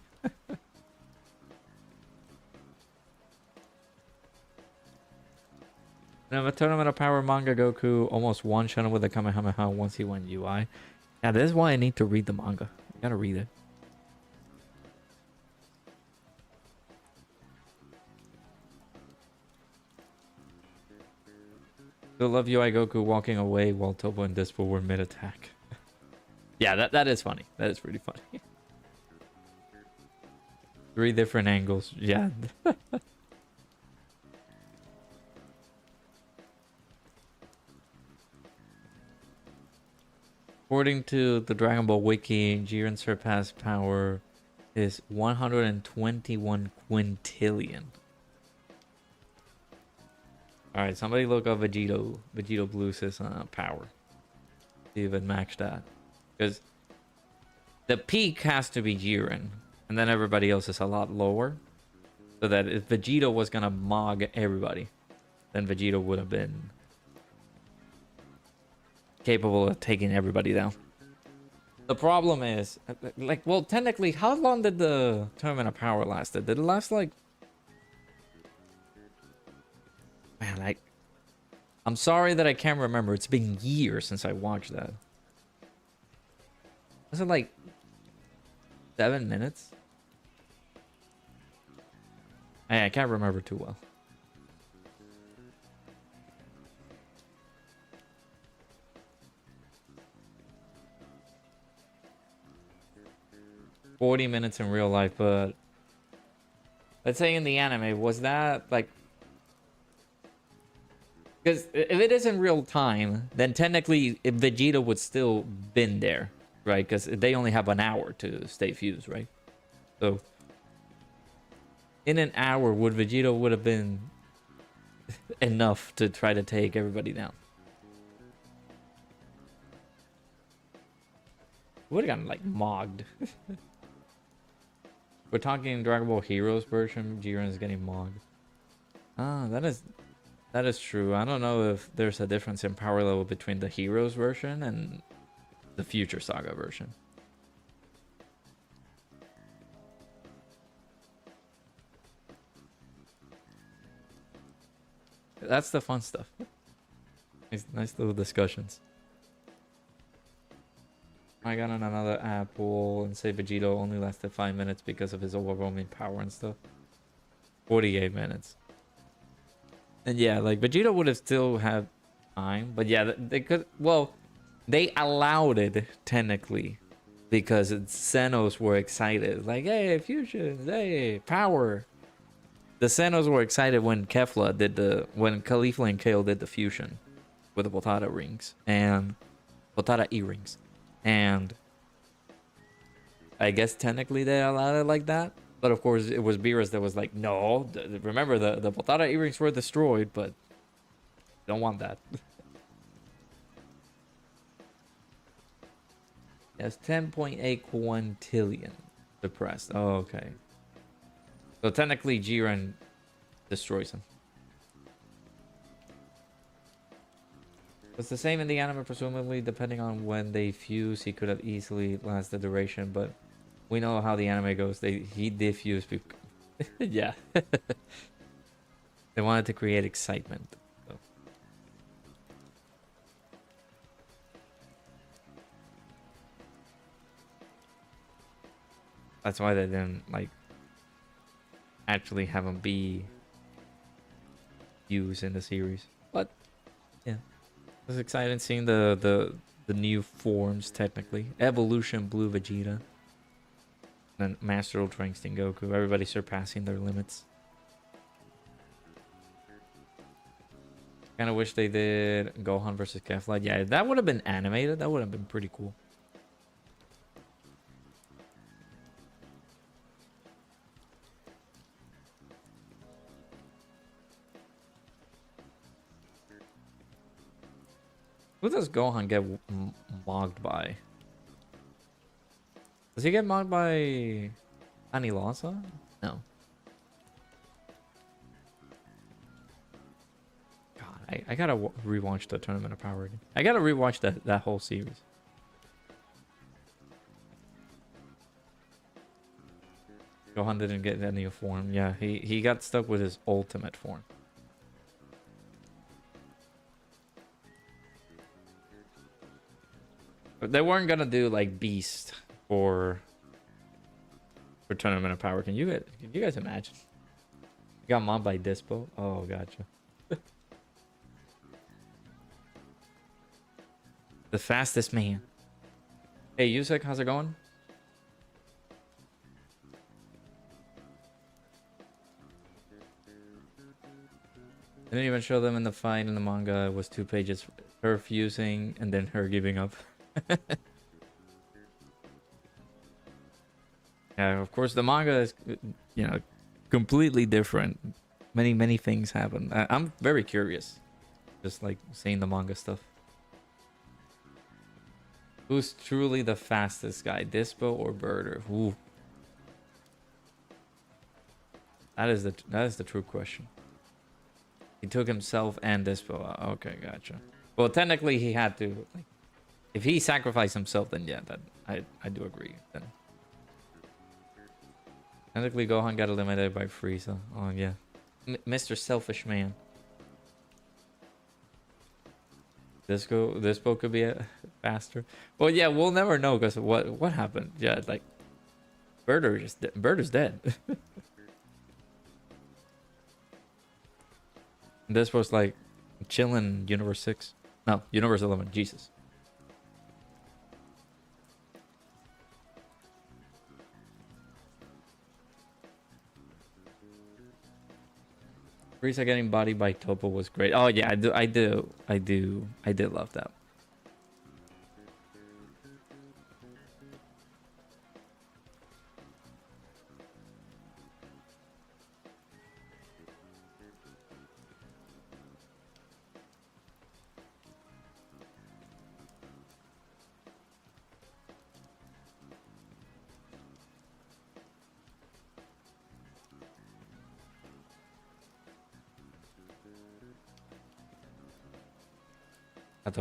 In a tournament of power manga, Goku almost one-shot him with a Kamehameha once he went UI. Yeah, this is why I need to read the manga. I gotta read it. Still love UI Goku walking away while Topo and Dispo were mid-attack. Yeah, that is funny. That is pretty funny. 3 different angles. Yeah. According to the Dragon Ball Wiki, Jiren's surpassed power is 121 quintillion. Alright, somebody look up Vegito Blue's power. See if it matched that. Because the peak has to be Jiren, and then everybody else is a lot lower. So that if Vegito was gonna mog everybody, then Vegito would have been capable of taking everybody down. The problem is, like, well, technically, how long did the tournament of power last? Did it last like... Man, like... I'm sorry that I can't remember. It's been years since I watched that. Was it like 7 minutes? I can't remember too well. "40 minutes in real life," but let's say in the anime, was that like... Because if it is in real time, then technically Vegeta would still been there, right? Because they only have an hour to stay fused, right? So in an hour, would Vegeta would have been enough to try to take everybody down? Would have gotten like mogged. We're talking Dragon Ball Heroes version. Jiren is getting mogged. Ah, that is true. I don't know if there's a difference in power level between the Heroes version and the Future Saga version. That's the fun stuff. Nice little discussions. I got on another apple and say Vegito only lasted 5 minutes because of his overwhelming power and stuff. 48 minutes. And yeah, like Vegito would have still had time, but yeah, they could. Well, they allowed it technically because Xenos were excited, like, hey, fusions, hey, power. The Senos were excited when when Caulifla and Kale did the fusion with the Potata rings and Potata earrings, and I guess technically they allowed it like that, but of course it was Beerus that was like, no, remember the Potata earrings were destroyed, but don't want that. That's 10.8 quintillion depressed. Oh, okay. So technically Jiren destroys him. It's the same in the anime, presumably, depending on when they fuse, he could have easily lasted the duration, but we know how the anime goes. He diffused. Yeah. They wanted to create excitement. So. That's why they didn't like actually have him be used in the series. But yeah, it was exciting seeing the new forms. Technically, Evolution Blue Vegeta and Master Ultra Instinct Goku. Everybody surpassing their limits. Kind of wish they did Gohan versus Kefla. Yeah, that would have been animated. That would have been pretty cool. Who does Gohan get mogged by? Does he get mogged by Anilasa? No. God, I gotta rewatch the Tournament of Power again. I gotta rewatch that whole series. Gohan didn't get any form. Yeah, he got stuck with his ultimate form. But they weren't gonna do like Beast for Tournament of Power. Can you guys imagine? You got mobbed by Dispo? Oh, gotcha. The fastest man. Hey, Yusek, how's it going? I didn't even show them in the fight in the manga. It was 2 pages. Her fusing and then her giving up. Yeah, of course the manga is, you know, completely different. Many things happen. I'm very curious, just like seeing the manga stuff. Who's truly the fastest guy, Dispo or Birder? Ooh. That is the true question. He took himself and Dispo. Okay, gotcha. Well, technically he had to. Like, if he sacrificed himself, then yeah, that I do agree. Then technically Gohan got eliminated by Frieza. Oh yeah, Mr. Selfish Man. Dispo could be faster. Well, yeah, we'll never know because what happened. Yeah, like Birder's dead. This was like chilling Universe 6. No, Universe 11. Jesus. Frieza getting bodied by Toppo was great. Oh yeah, I did love that.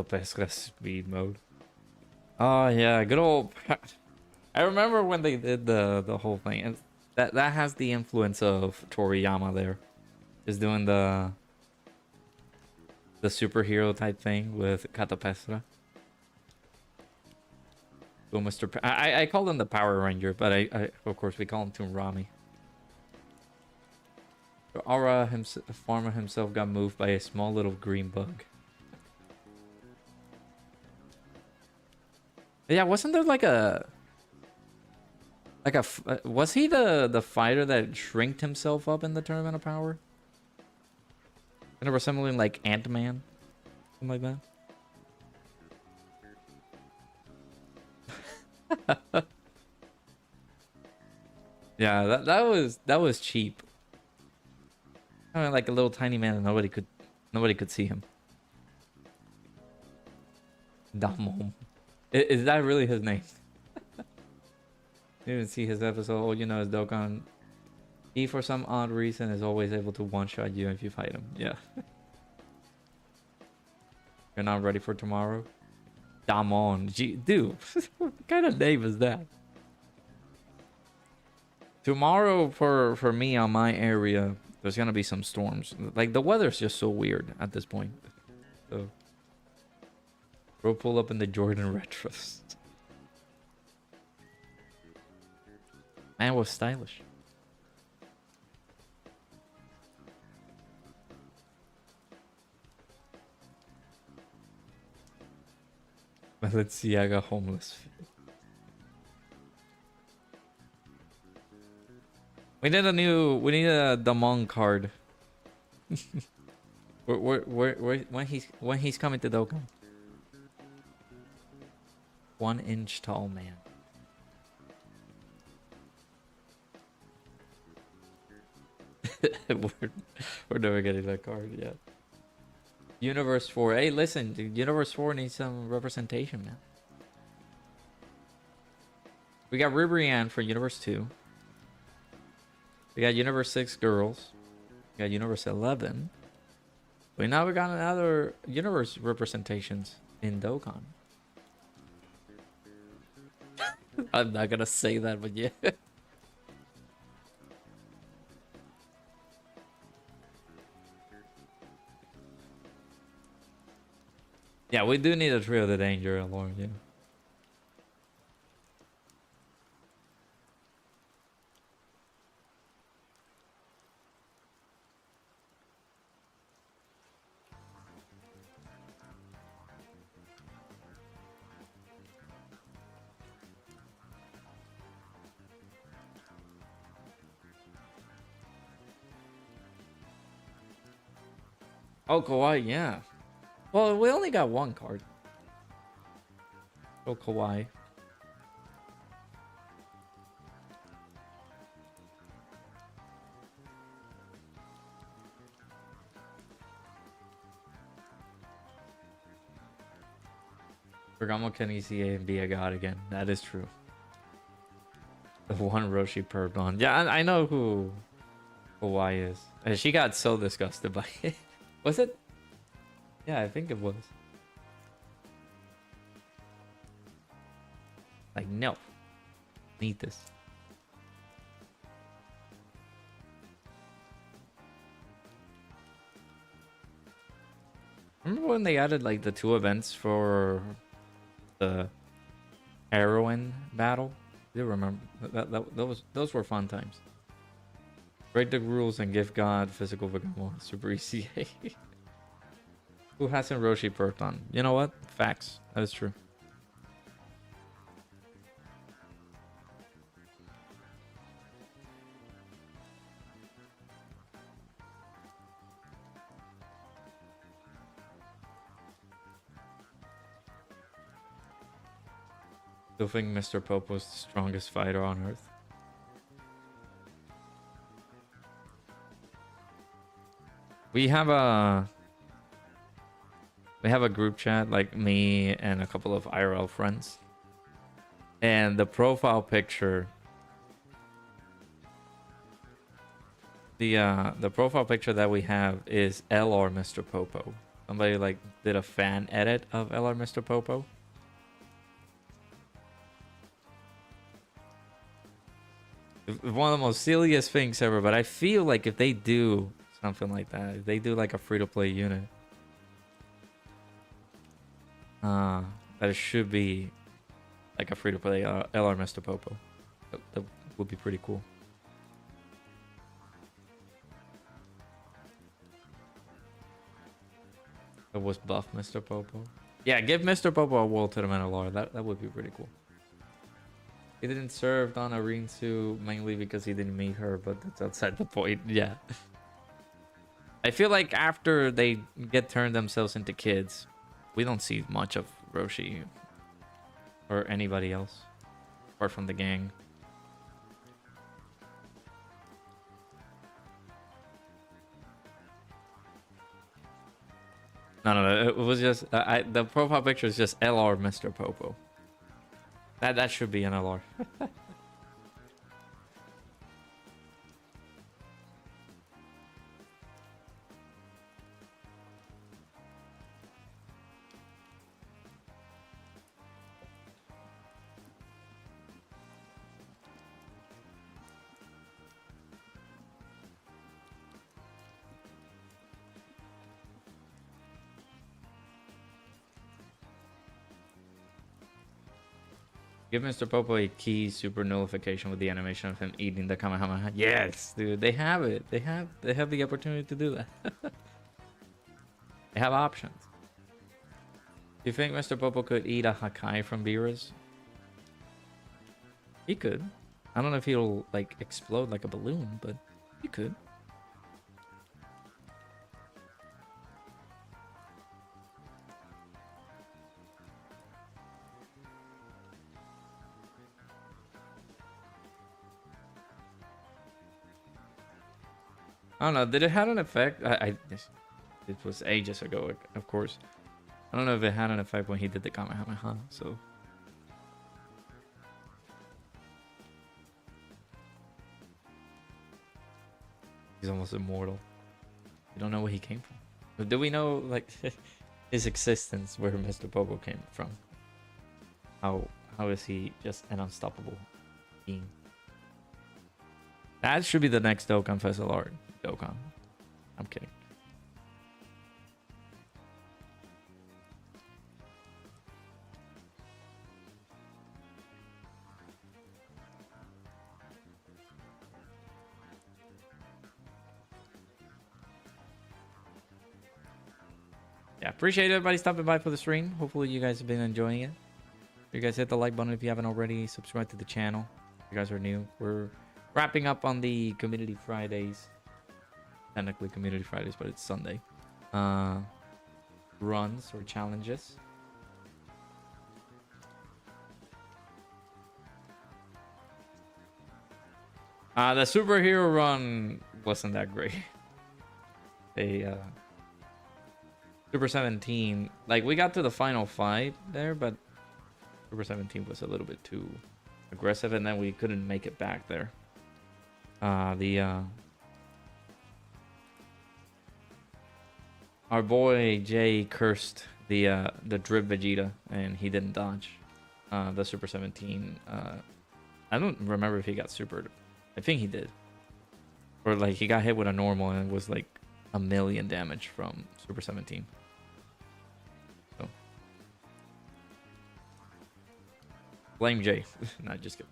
Pesca speed mode. Oh yeah, good old. I remember when they did the whole thing, and that has the influence of Toriyama there, is doing the superhero type thing with Catapestra. So Mr. I call him the Power Ranger, but I of course we call him Toonrami. Aura Farmer himself got moved by a small little green bug. Yeah, wasn't there like a... Like was he the fighter that shrinked himself up in the Tournament of Power? Kind of resembling like Ant-Man, something like that. Yeah, that was cheap. Kind of like a little tiny man, and nobody could see him. Damon. Is that really his name? You didn't see his episode. All you know is Dokkan. He, for some odd reason, is always able to one-shot you if you fight him. Yeah. You're not ready for tomorrow? Damon. Dude, what kind of name is that? Tomorrow, for me on my area, there's gonna be some storms. Like, the weather's just so weird at this point. So, bro, pull up in the Jordan retros. Man was stylish. But let's see, I got homeless. We need a Damon card. when he's coming to Dokkan. 1 inch tall man. we're never getting that card yet. Universe 4. Hey, listen, dude, Universe 4 needs some representation, man. We got Ribrianne for Universe 2. We got Universe 6 girls. We got Universe 11. But now we got another universe representations in Dokkan. I'm not gonna say that, but yeah. Yeah, we do need a Trio of the Danger alone, yeah. Oh, Kawaii, yeah. Well, we only got one card. Oh, Kawaii. Bergamo can ECA and be a god again. That is true. The one Roshi perved on. Yeah, I know who Kawaii is. And she got so disgusted by it. Was it? Yeah, I think it was. Like, no. Need this. Remember when they added like the 2 events for the heroine battle? I do remember those were fun times. Break the rules and give God physical Vagamo Super ECA. Who hasn't Roshi perked on? You know what? Facts. That is true. Still think Mr. Popo's the strongest fighter on Earth. We have a group chat, like me and a couple of IRL friends. And the profile picture, the profile picture that we have is LR Mr. Popo. Somebody like did a fan edit of LR Mr. Popo. One of the most silliest things ever, but I feel like if they do something like that, if they do like a free-to-play unit, that it should be like a free-to-play LR Mr. Popo. That would be pretty cool. It was buff Mr. Popo. Yeah, give Mr. Popo a World Tournament LR. That would be pretty cool. He didn't serve Donna Rinsu mainly because he didn't meet her, but that's outside the point. Yeah. I feel like after they turned themselves into kids, we don't see much of Roshi or anybody else apart from the gang. No. It was just the profile picture is just LR Mr. Popo. That should be an LR. Give Mr. Popo a key super nullification with the animation of him eating the Kamehameha. Yes, dude, they have it. They have the opportunity to do that. They have options. Do you think Mr. Popo could eat a Hakai from Beerus? He could. I don't know if he'll like explode like a balloon, but he could. I don't know. Did it have an effect? It was ages ago, of course. I don't know if it had an effect when he did the Kamehameha. So he's almost immortal. We don't know where he came from. But do we know like his existence, where Mr. Popo came from? How is he just an unstoppable being? That should be the next Dokkan Festival art. Dokkan. I'm kidding. Yeah, appreciate everybody stopping by for the stream. Hopefully you guys have been enjoying it. You guys hit the like button if you haven't already. Subscribe to the channel if you guys are new. We're wrapping up on the Community Fridays. Technically Community Fridays, but it's Sunday. Runs or challenges. The superhero run wasn't that great. Super 17, like we got to the final fight there, but Super 17 was a little bit too aggressive, and then we couldn't make it back there. Our boy Jay cursed the drip Vegeta, and he didn't dodge the Super 17. I don't remember if he got supered. I think he did, or like he got hit with a normal and it was like 1,000,000 damage from Super 17. So blame Jay. Not just kidding.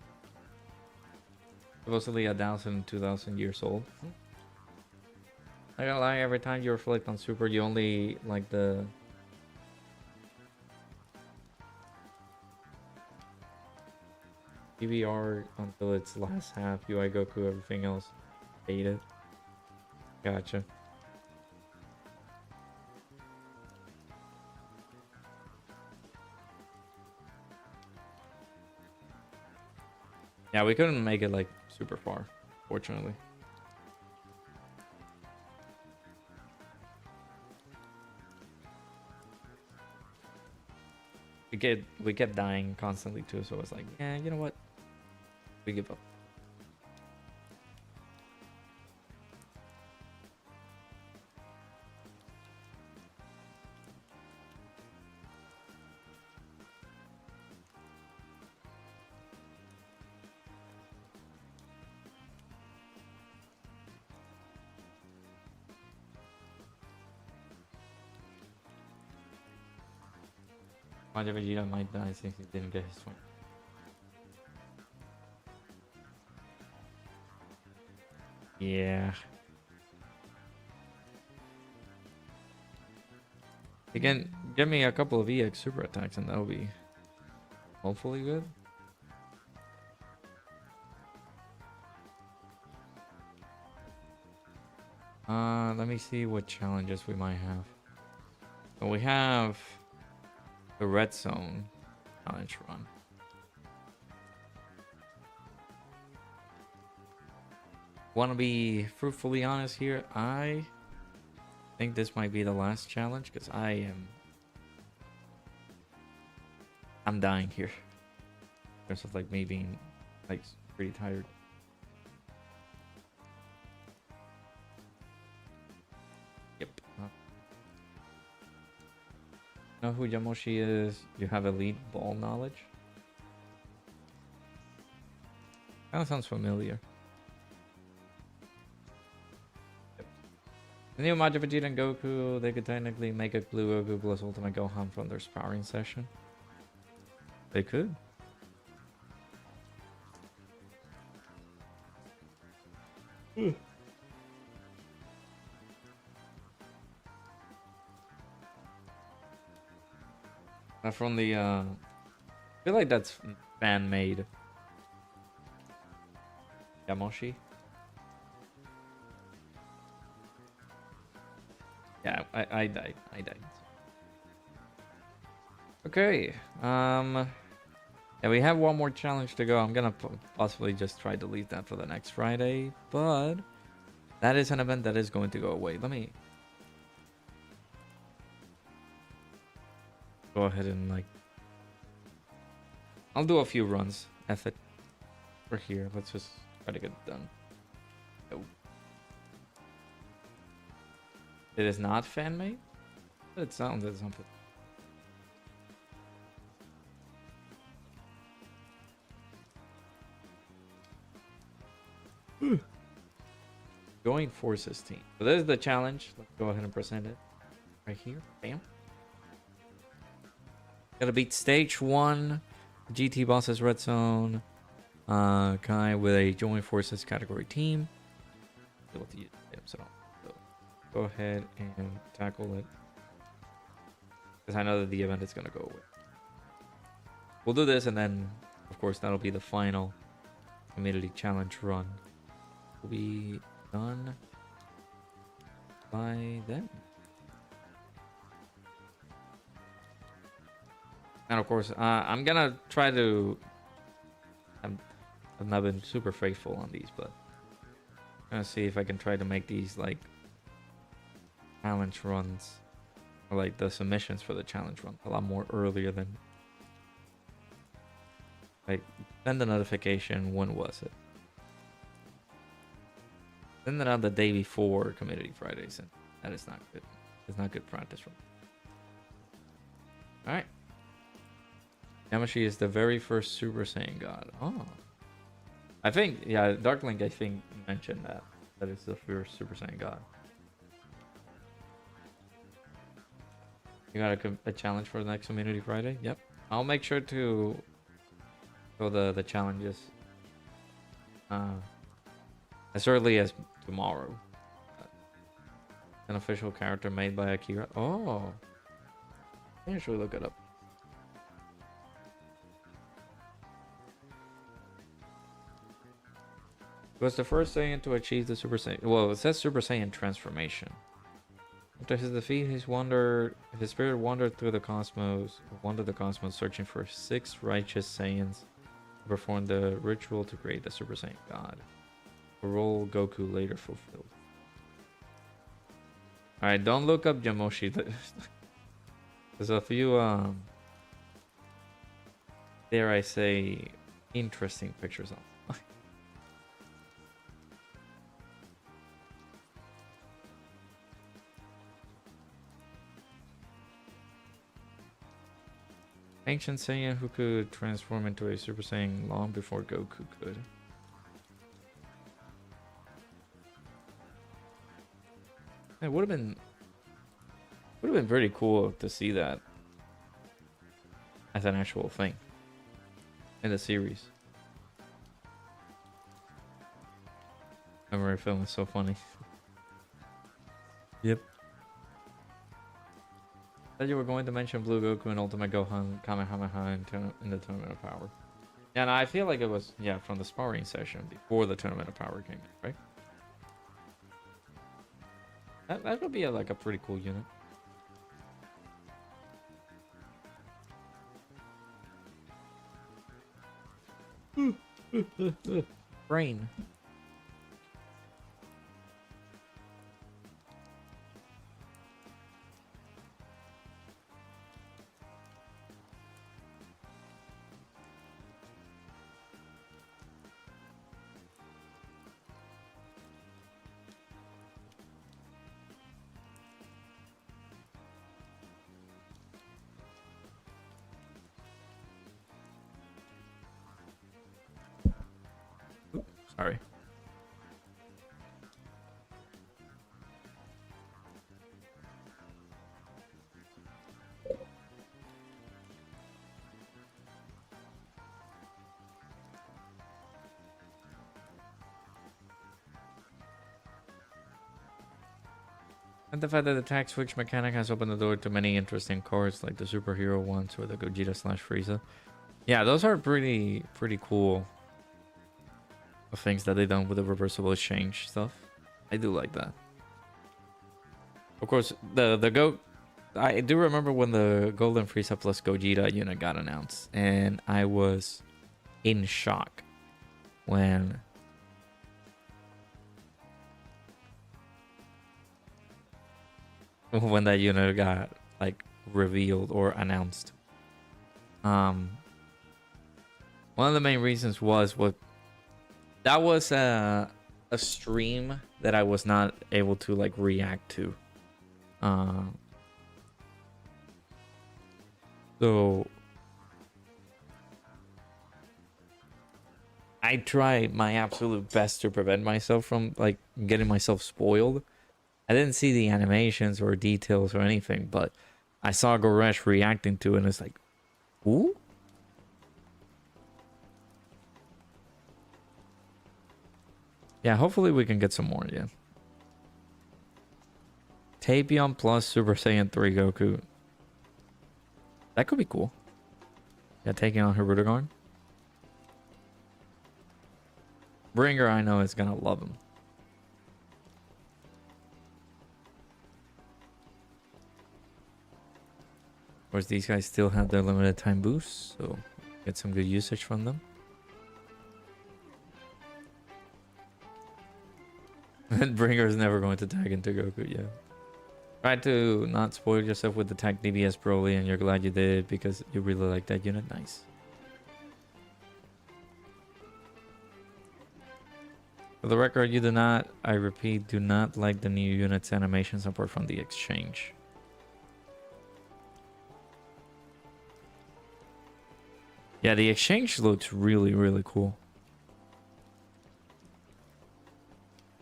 Supposedly 1,000, 2,000 years old. I gotta lie, every time you reflect on Super, you only like the PBR until its last half, UI Goku, everything else faded. Gotcha. Yeah, we couldn't make it like super far, fortunately. We kept dying constantly too, so it's like, yeah, you know what? We give up. Why Vegeta might die since he didn't get his swing. Yeah. You can give me a couple of EX super attacks and that'll be hopefully good. Let me see what challenges we might have. So we have the red zone challenge run. Want to be fruitfully honest here, I think this might be the last challenge because I'm dying here. In terms of like me being like pretty tired. Yep. Know who Yamoshi is? You have elite ball knowledge? Kind of sounds familiar. Yep. The new Majin Vegeta and Goku, they could technically make a Blue Goku plus Ultimate Gohan from their sparring session. They could. From the I feel like that's fan made. Yamoshi. Yeah, I died. Okay. Yeah, we have one more challenge to go. I'm gonna possibly just try to leave that for the next Friday, but that is an event that is going to go away. Let me go ahead and like I'll do a few runs at it for here. Let's just try to get it done. Oh. It is not fan made? It sounds like something. Join forces team. So this is the challenge. Let's go ahead and present it right here. Bam. Gotta beat stage 1. GT bosses red zone. Kai with a join forces category team. Able to use items at all. So go ahead and tackle it. Because I know that the event is gonna go away. We'll do this and then of course that'll be the final community challenge run. Will be done by then. And of course, I'm gonna try to. I've not been super faithful on these, but I'm gonna see if I can try to make these like challenge runs, or like the submissions for the challenge run, a lot more earlier than. Like, send the notification. When was it? Send it out the day before Community Fridays, and that is not good. It's not good practice run. All right. Yamashi is the very first Super Saiyan God. Oh. I think, yeah, Darklink, I think, mentioned that. That is the first Super Saiyan God. You got a challenge for the next Community Friday? Yep. I'll make sure to go the challenges as early as tomorrow. An official character made by Akira. Oh. I can actually look it up. Was the first Saiyan to achieve the Super Saiyan. Well, it says Super Saiyan transformation. After his defeat, his spirit wandered through the cosmos, searching for 6 righteous Saiyans to perform the ritual to create the Super Saiyan God. A role Goku later fulfilled. Alright, don't look up Yamoshi. There's a few, dare I say, interesting pictures on. Ancient Saiyan who could transform into a Super Saiyan long before Goku could. It would have been very cool to see that as an actual thing in the series. Memory film is so funny. Yep. Said you were going to mention Blue Goku and Ultimate Gohan Kamehameha in the Tournament of Power. Yeah, and I feel like it was, yeah, from the sparring session before the Tournament of Power came in, right? That would be like a pretty cool unit. Brain. Sorry. And the fact that the tag switch mechanic has opened the door to many interesting cards like the superhero ones or the Gogeta slash Frieza. Yeah, those are pretty cool things that they done with the reversible exchange stuff. I do like that. Of course, I do remember when the Golden Frieza plus Gogeta unit got announced, and I was in shock when that unit got like revealed or announced. One of the main reasons was that was a stream that I was not able to like react to. So I try my absolute best to prevent myself from like getting myself spoiled. I didn't see the animations or details or anything, but I saw Goresh reacting to it, and it's like, ooh. Yeah, hopefully we can get some more, yeah. Tapion plus Super Saiyan 3 Goku. That could be cool. Yeah, taking on Hirudegarn. Bringer, I know, is gonna love him. Of course, these guys still have their limited time boosts, so get some good usage from them. And Bringer's never going to tag into Goku, yeah. Try to not spoil yourself with the tag DBS Broly, and you're glad you did because you really like that unit. Nice. For the record, you do not, I repeat, do not like the new unit's animations apart from the exchange. Yeah, the exchange looks really cool.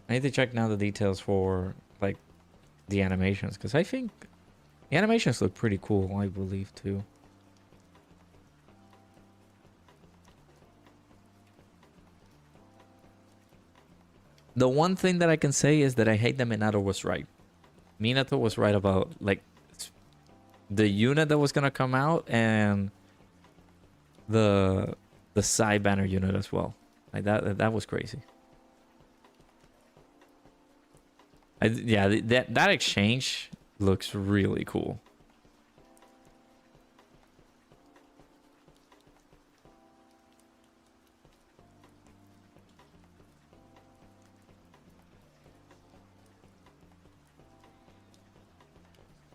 I need to check now the details for like the animations, because I think the animations look pretty cool, I believe, too. The one thing that I can say is that I hate that Minato was right. Minato was right about like the unit that was gonna come out and the side banner unit as well. Like that was crazy. Yeah, that exchange looks really cool.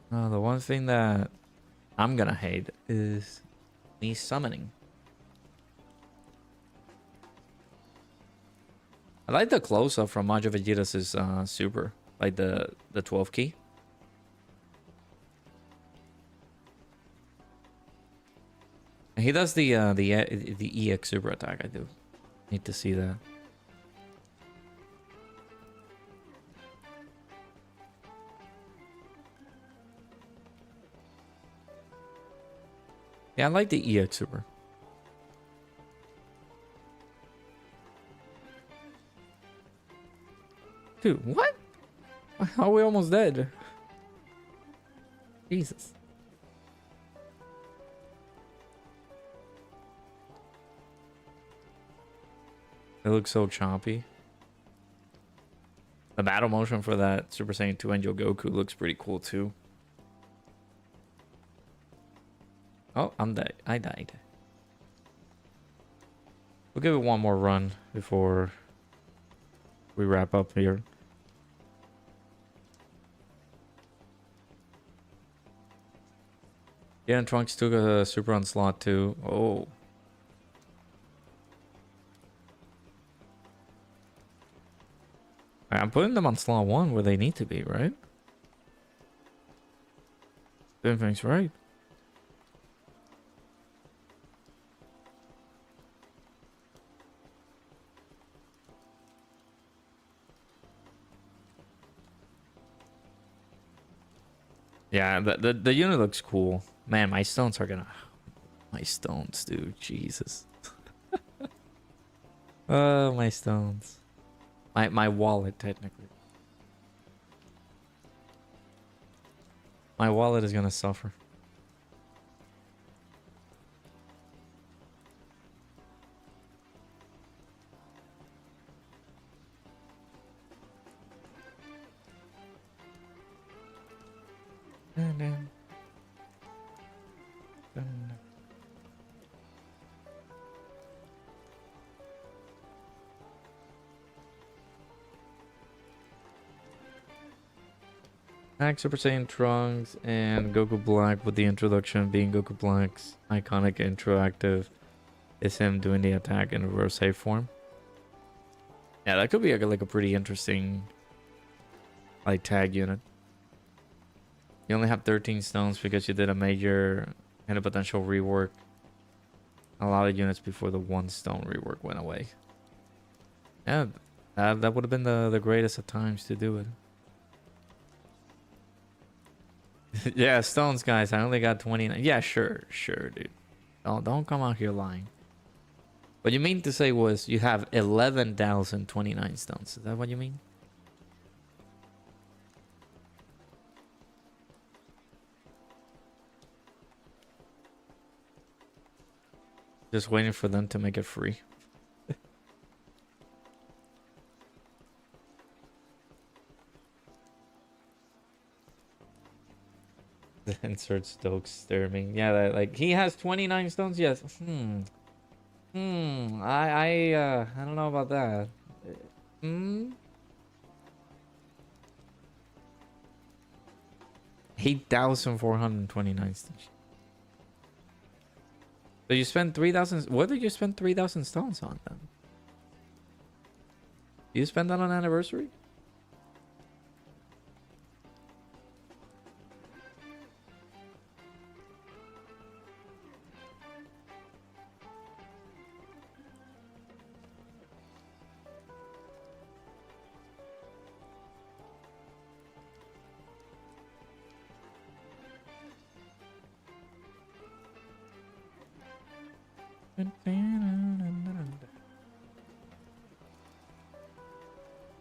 The one thing that I'm gonna hate is me summoning. I like the close-up from Majin Vegeta's super, like the 12 key. He does the EX super attack. I do need to see that. Yeah, I like the EX super. Dude, what? How are we almost dead? Jesus. It looks so choppy. The battle motion for that Super Saiyan 2 Angel Goku looks pretty cool too. Oh, I'm dead. I died. We'll give it one more run before we wrap up here. Yeah, and Trunks took a Super Onslaught too. Oh. I'm putting them on slot 1 where they need to be, right? Doing things right. Yeah, the unit looks cool. Man, my stones are gonna... My stones, dude. Jesus. Oh, my stones. My wallet, technically. My wallet is gonna suffer. Attack Super Saiyan Trunks and Goku Black, with the introduction being Goku Black's iconic interactive is him doing the attack in reverse save form. Yeah, that could be like a pretty interesting like tag unit. You only have 13 stones because you did a major and a potential rework. A lot of units before the 1 stone rework went away. Yeah, that would have been the greatest of times to do it. Yeah, stones, guys. I only got 29. Yeah, sure, dude. Don't come out here lying. What you mean to say was you have 11,029 stones. Is that what you mean? Just waiting for them to make it free. Insert Stokes Sturming. Yeah, like he has 29 stones. Yes. I don't know about that. 8,429 stones. So you spend 3,000. What did you spend 3,000 stones on then? You spend that on anniversary?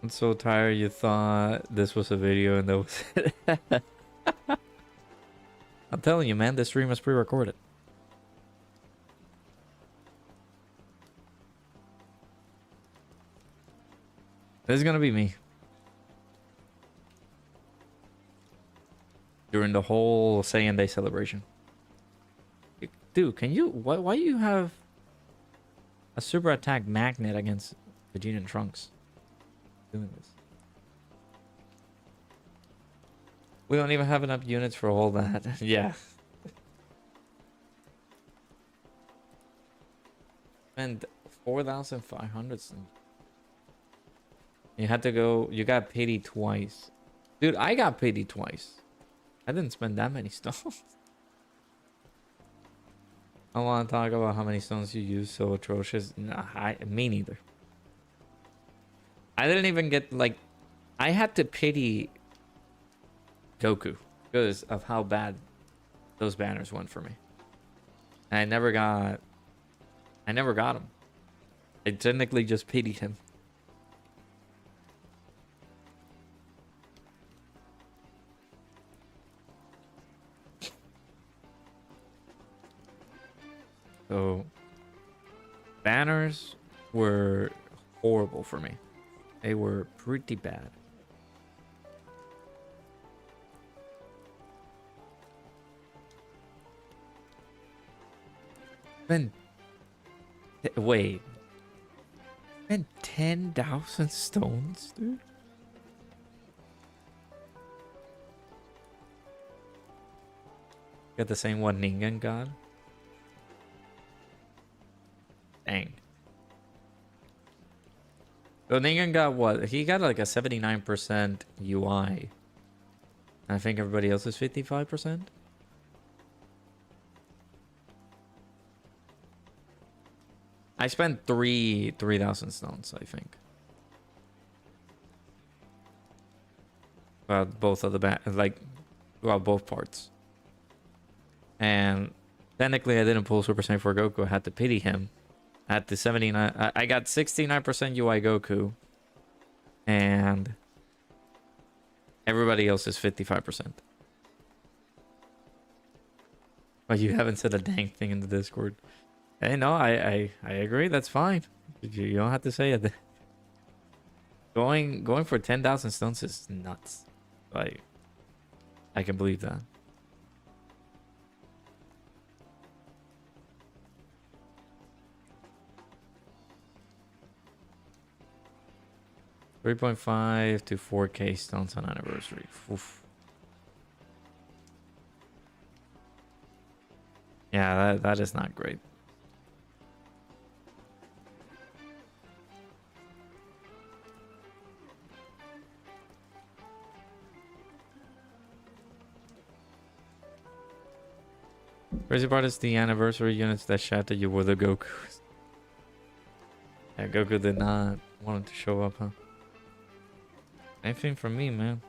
I'm so tired you thought this was a video and that was it. I'm telling you, man, this stream is pre-recorded. This is gonna be me. During the whole Saiyan Day celebration. Dude, can you... Why you have a super attack magnet against Vegeta and Trunks? Doing this. We don't even have enough units for all that. Yeah. Spend 4,500. You had to go... You got pity twice. Dude, I got pity twice. I didn't spend that many stones. I want to talk about how many stones you use so atrocious. Nah, me neither. I didn't even get, like... I had to pity Goku because of how bad those banners went for me. And I never got him. I technically just pitied him. So, banners were horrible for me. They were pretty bad. Spend wait. Spend 10,000 stones, dude. Got the same one Ningen got. Dang. So Ningen got what? He got like a 79% UI. I think everybody else is 55%. I spent 3,000 stones, I think. Well, both of the both parts. And technically I didn't pull Super Saiyan 4 Goku. I had to pity him. At the 79, I got 69% UI Goku. And everybody else is 55%. But you haven't said a dang thing in the Discord. Hey, no, I agree. That's fine. You don't have to say it. Going for 10,000 stones is nuts. Like, I can believe that. $3.5 to 4K stones on anniversary. Oof. Yeah, that is not great. Crazy part is the anniversary units that shouted you were the Gokus. Yeah, Goku did not want him to show up, huh? Anything from me, man.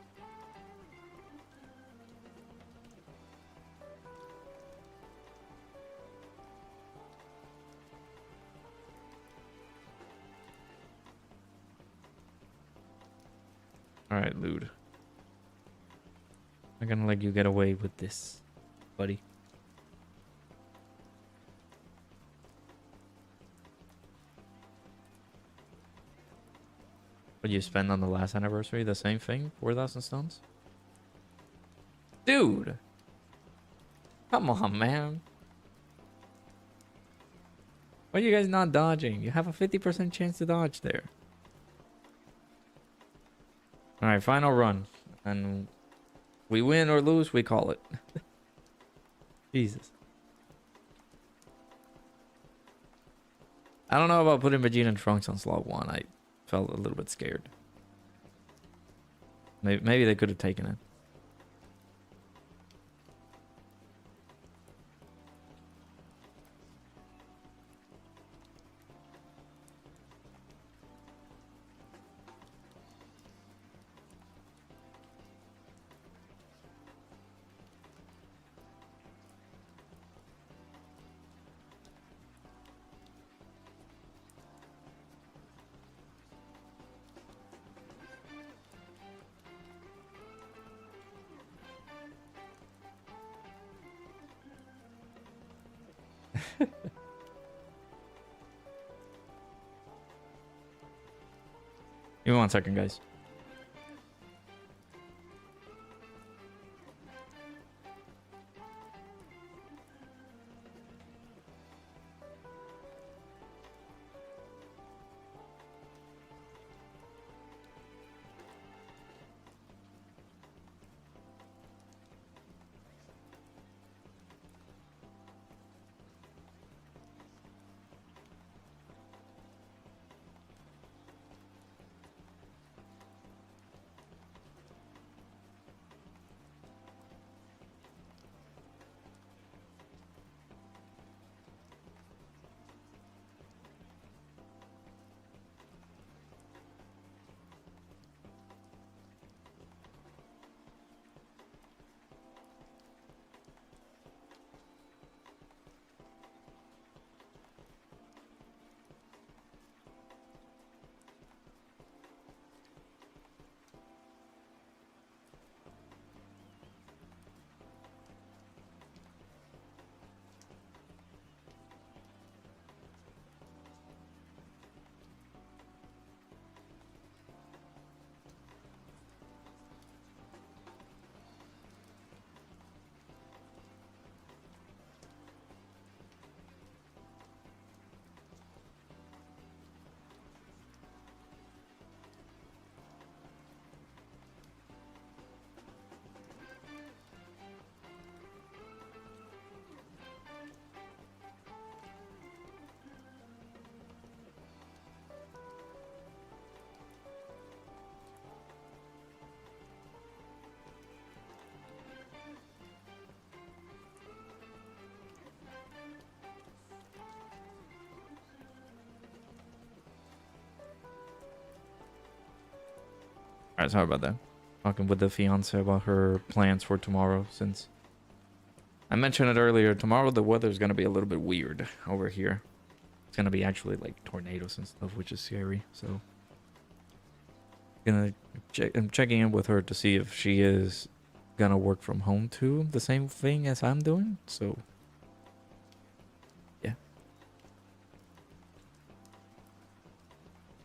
Alright, Lude. I'm gonna let you get away with this, buddy. What you spend on the last anniversary? The same thing? 4,000 stones? Dude! Come on, man. Why are you guys not dodging? You have a 50% chance to dodge there. Alright, final run. And we win or lose, we call it. Jesus. I don't know about putting Vegeta and Trunks on slot 1. I felt a little bit scared. Maybe they could have taken it. Give me 1 second, guys. Alright, sorry about that. Talking with the fiance about her plans for tomorrow, since I mentioned it earlier. Tomorrow the weather's gonna be a little bit weird over here. It's gonna be actually like tornadoes and stuff, which is scary. So I'm checking in with her to see if she is gonna work from home too, the same thing as I'm doing. So yeah.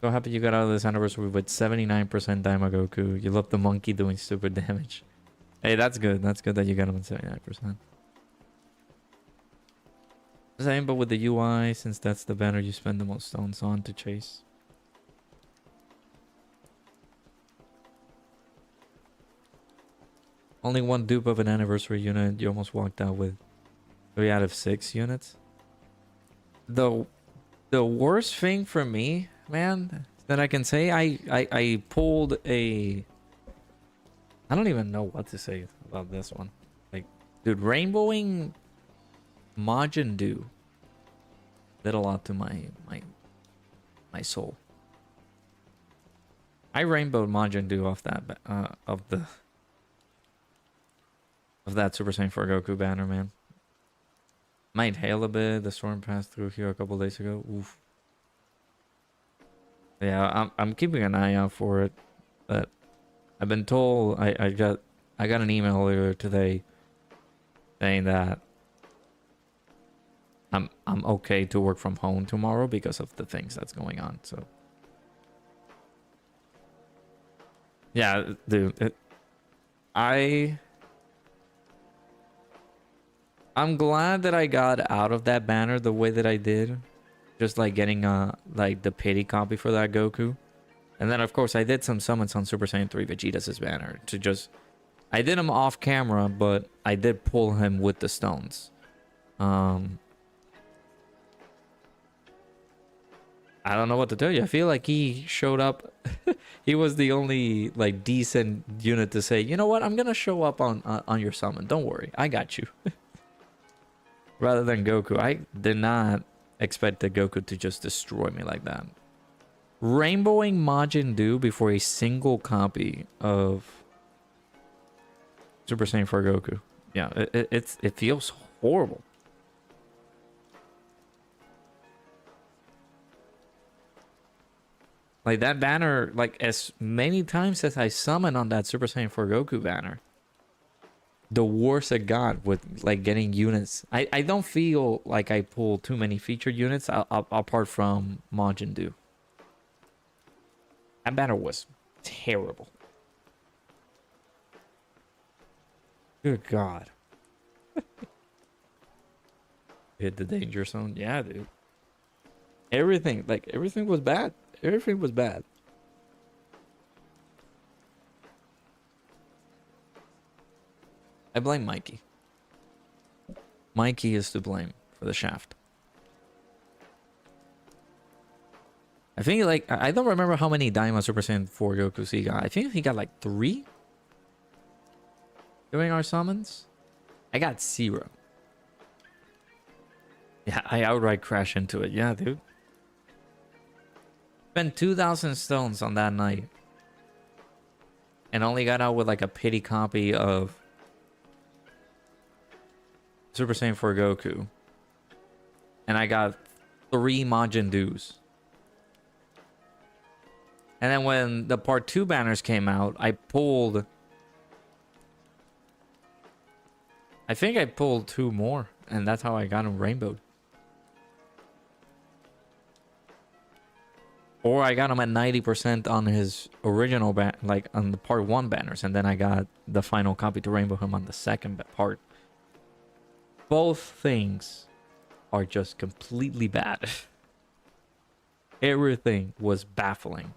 So happy you got out of this anniversary with 79% Daimagoku. You love the monkey doing stupid damage. Hey, that's good. That's good that you got him at 79%. Same, but with the UI, since that's the banner you spend the most stones on to chase. Only one dupe of an anniversary unit. You almost walked out with 3 out of 6 units. The worst thing for me, man, that I can say, I pulled a... I don't even know what to say about this one. Like, dude, rainbowing Majin Du did a lot to my soul. I rainbowed Majin Du off that of that Super Saiyan 4 Goku banner, man. Might hail a bit. The storm passed through here a couple days ago. Oof. Yeah, I'm keeping an eye out for it, but I've been told I got an email earlier today saying that I'm okay to work from home tomorrow because of the things that's going on. So yeah, dude, I'm glad that I got out of that banner the way that I did. Just like getting like the pity copy for that Goku. And then of course I did some summons on Super Saiyan 3 Vegeta's banner to just... I did him off camera, but I did pull him with the stones. I don't know what to tell you. I feel like he showed up. He was the only like decent unit to say, you know what, I'm gonna show up on your summon. Don't worry, I got you. Rather than Goku. I did not expect the Goku to just destroy me like that. Rainbowing Majin Du before a single copy of Super Saiyan 4 Goku. Yeah, it feels horrible. Like that banner, like as many times as I summoned on that Super Saiyan 4 Goku banner, the worse it got with like getting units. I don't feel like I pulled too many featured units apart from Majin Du. That banner was terrible. Good God. Hit the danger zone. Yeah, dude. Everything was bad. Everything was bad. I blame Mikey. Mikey is to blame for the shaft. I think like I don't remember how many Daima Super Saiyan 4 Gokus he got. I think he got like 3 during our summons. I got 0. Yeah, I outright crashed into it. Yeah, dude. Spent 2,000 stones on that night. And only got out with like a pity copy of Super Saiyan 4 Goku. And I got 3 Majin Dus. And then when the part 2 banners came out, I think I pulled 2 more. And that's how I got him rainbowed. Or I got him at 90% on his original like on the part 1 banners, and then I got the final copy to rainbow him on the second part. Both things are just completely bad. Everything was baffling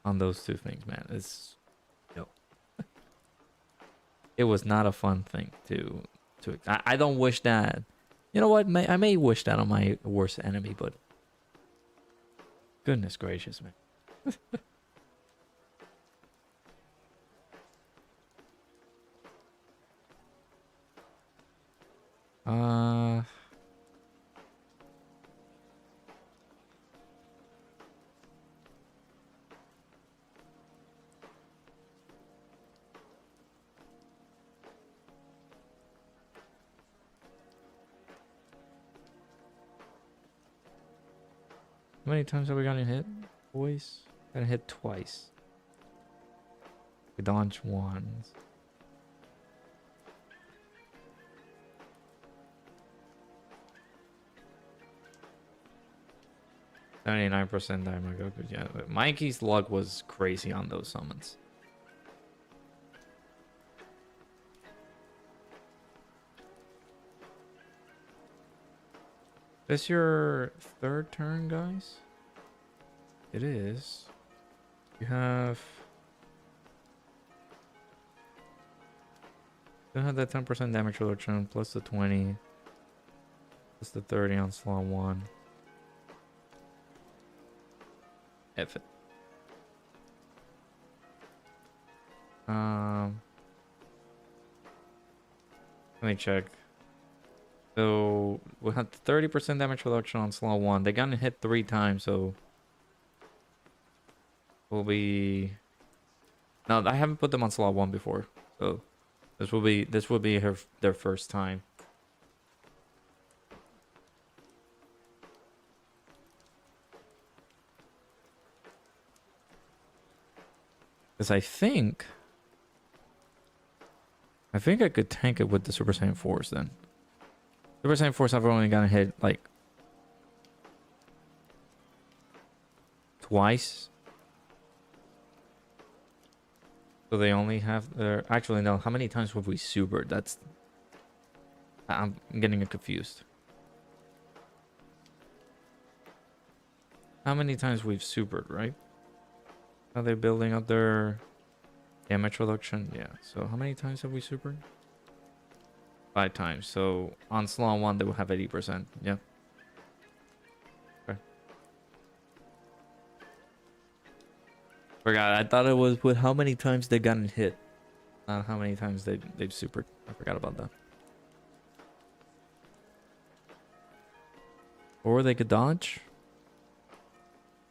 on those 2 things, man. It's it was not a fun thing to I don't wish that. You know what? I may wish that on my worst enemy, but goodness gracious, man. How many times have we gotten hit, boys? Gotten hit twice. We dodged once. %79% Daimagoku. Yeah, but Mikey's luck was crazy on those summons. This your third turn, guys? It is. You have that 10% damage reduction plus the 20 plus the 30 on slot 1. F it. Let me check. So we had 30% damage reduction on slot 1. They got hit 3 times, so will be. No, I haven't put them on slot 1 before, so this will be their first time. Because I think I could tank it with the Super Saiyan Force then. Super Saiyan Force I've only gotten hit like twice. So they only have their... Actually, no. How many times have we supered? That's... I'm getting it confused. How many times we've supered, right? Are they building up their damage reduction? Yeah. So how many times have we supered? 5 times. So on slot 1, they will have 80%. Yeah. Okay. Forgot. I thought it was with how many times they gotten hit. Not how many times they've supered. I forgot about that. Or they could dodge.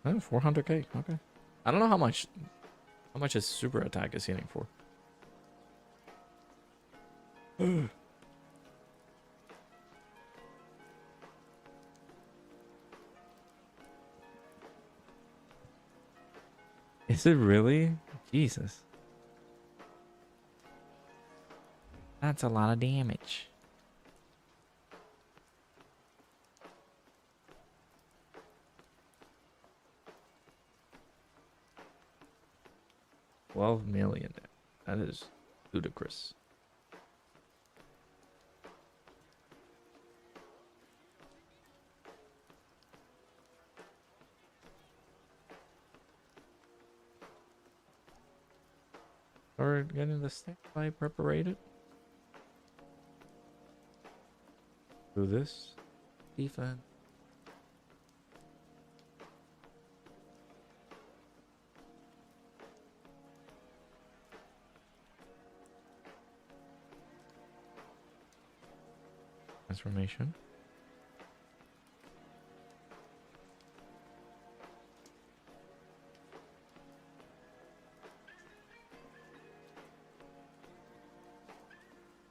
Oh, 400k. Okay. I don't know how much a super attack is hitting for. Is it really? Jesus. That's a lot of damage. $12 million. That is ludicrous. Start getting the standby preparated. Do this. Defense. Transformation.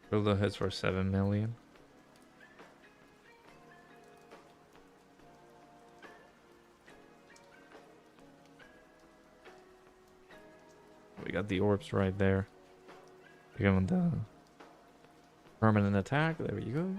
Builder hits for 7 million. We got the orbs right there. Give him the permanent attack. There you go.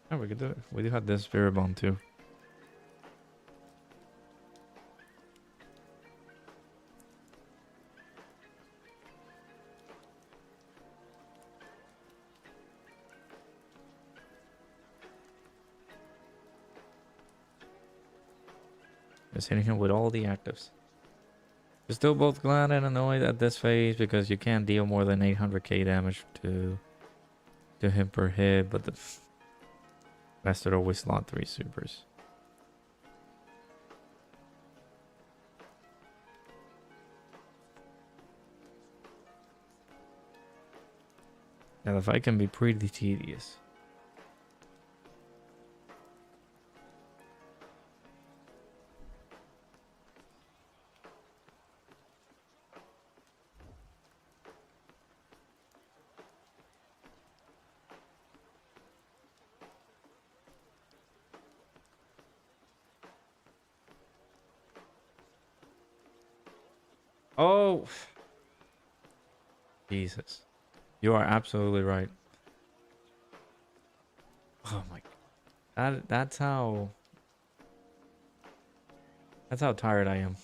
Oh, we could do it. We do have this spirit bomb too. Just hitting him with all the actives. You're still both glad and annoyed at this phase because you can't deal more than 800k damage to him per hit, but the bastard always slot 3 supers. Yeah, the fight can be pretty tedious. Oh, Jesus. You are absolutely right. Oh my god. That's how tired I am.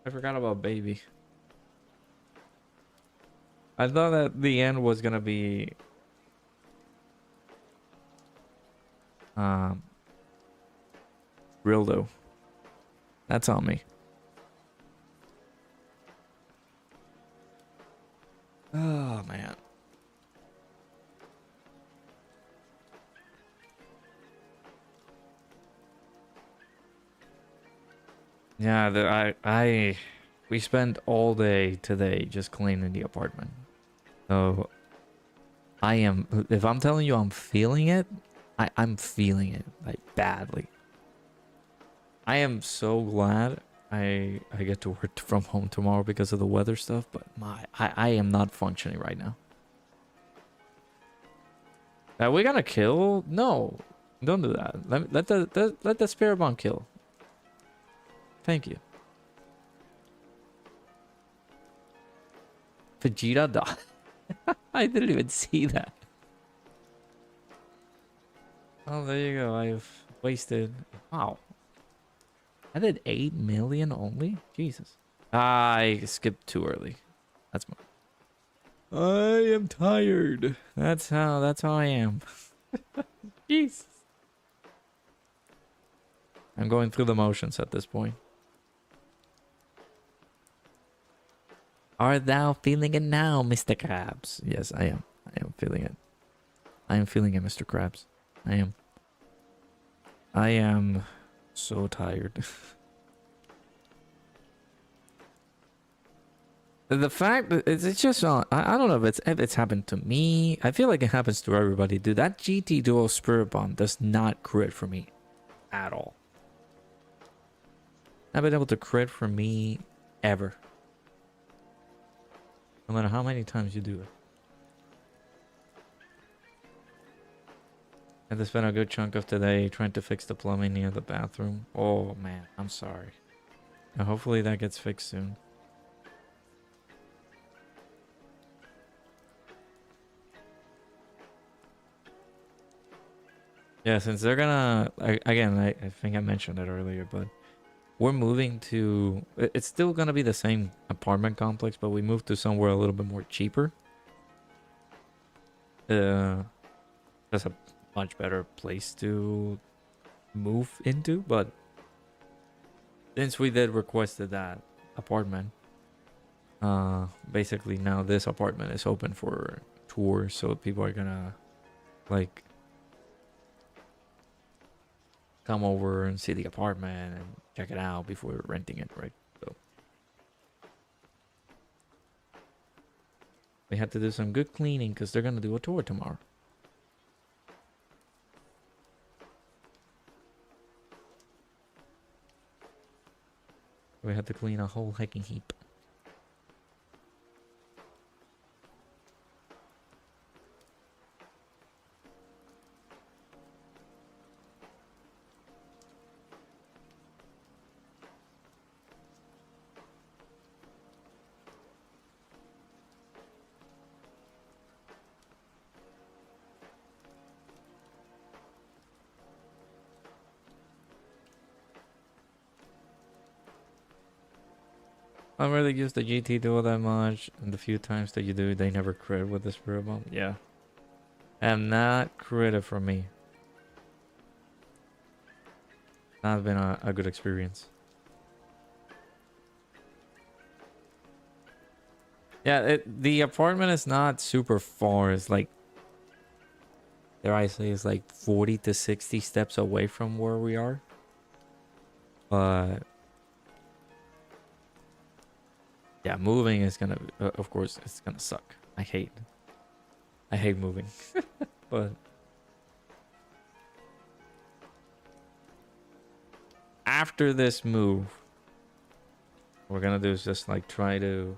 I forgot about baby. I thought that the end was gonna be real though. That's on me. Oh man. Yeah, we spent all day today just cleaning the apartment. So if I'm telling you I'm feeling it, I'm feeling it like badly. I am so glad I get to work from home tomorrow because of the weather stuff, but I am not functioning right now. Are we gonna kill? No, don't do that. Let the spirit bomb kill. Thank you. Vegeta died. I didn't even see that. Oh, there you go. I've wasted. Wow. I did 8 million only? Jesus. I skipped too early. That's my... I am tired. That's how I am. Jesus. I'm going through the motions at this point. Art thou feeling it now, Mr. Krabs? Yes, I am. I am feeling it. I am feeling it, Mr. Krabs. I am. I am so tired. The fact that it's just I don't know if it's happened to me. I feel like it happens to everybody, dude. That GT Duo Spirit Bomb does not crit for me at all. Not been able to crit for me ever. No matter how many times you do it. I had to spend a good chunk of today trying to fix the plumbing near the bathroom. Oh man, I'm sorry. Now, hopefully that gets fixed soon. Yeah, since they're gonna... Again, I think I mentioned it earlier, but... We're moving to... It's still gonna be the same apartment complex, but we moved to somewhere a little bit more cheaper. That's a much better place to move into, but... Since we did requested that apartment... Basically now this apartment is open for tours, so people are gonna... Like... Come over and see the apartment and check it out before renting it, right? So we had to do some good cleaning because they're gonna do a tour tomorrow. We had to clean a whole hiking heap. I don't really use the GT duo that much, and the few times that you do, they never crit with the Spirit Bomb. Yeah. And not critted for me. Not been a good experience. Yeah, the apartment is not super far. It's like, dare I say, it's like 40 to 60 steps away from where we are. But yeah, moving is gonna, of course, it's gonna suck. I hate moving. But after this move, what we're gonna do is just like try to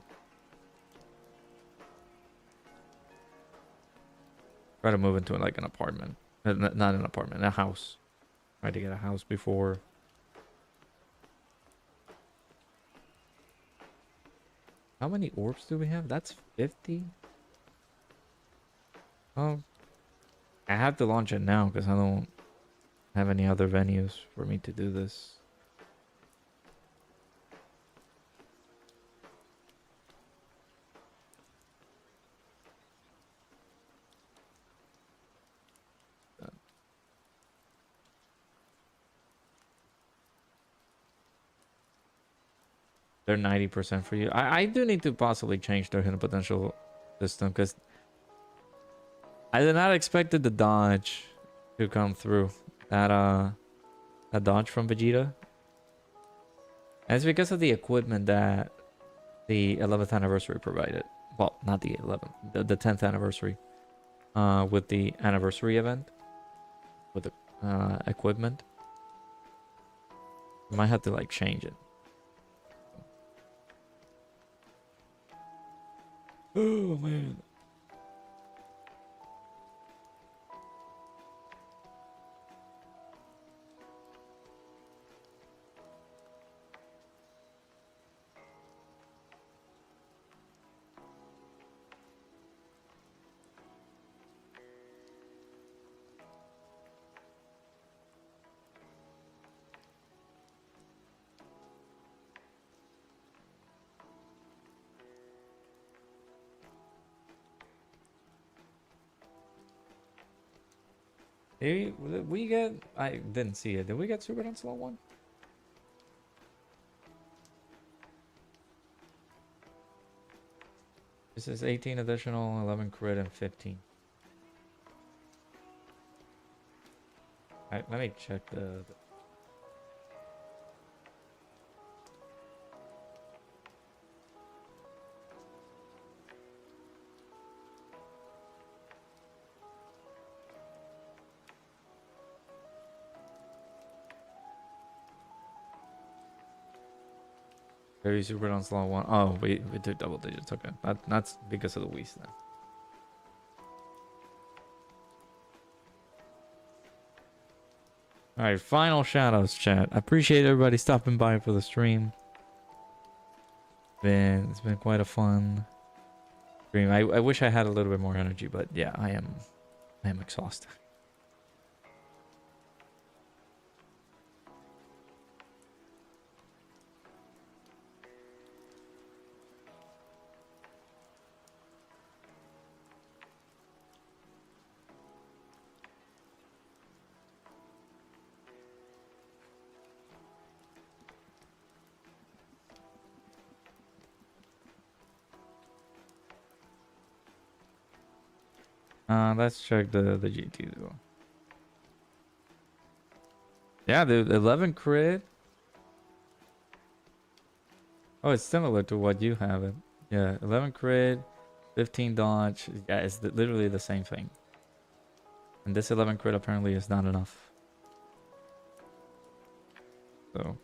move into like an apartment. Not an apartment, a house. Try to get a house before. How many orbs do we have? That's 50. Oh, I have to launch it now because I don't have any other venues for me to do this. They're 90% for you. I do need to possibly change their hidden potential system because I did not expected the dodge to come through. That dodge from Vegeta. And it's because of the equipment that the 11th anniversary provided. Well, not the 11th, the 10th anniversary. With the anniversary event. With the equipment. You might have to like change it. Oh man. Did we get? I didn't see it. Did we get Super Dance Slow 1? This is 18 additional, 11 crit, and 15. Alright, let me check the Very super on slot 1. Oh, we did double digits. Okay, that's because of the Whis then. All right, final shoutouts, chat. I appreciate everybody stopping by for the stream. It's been quite a fun stream. I wish I had a little bit more energy, but yeah, I am exhausted. Let's check the GT though. Yeah, the 11 crit. Oh, it's similar to what you have it. Yeah, 11 crit, 15 dodge. Yeah, it's literally the same thing. And this 11 crit apparently is not enough. So.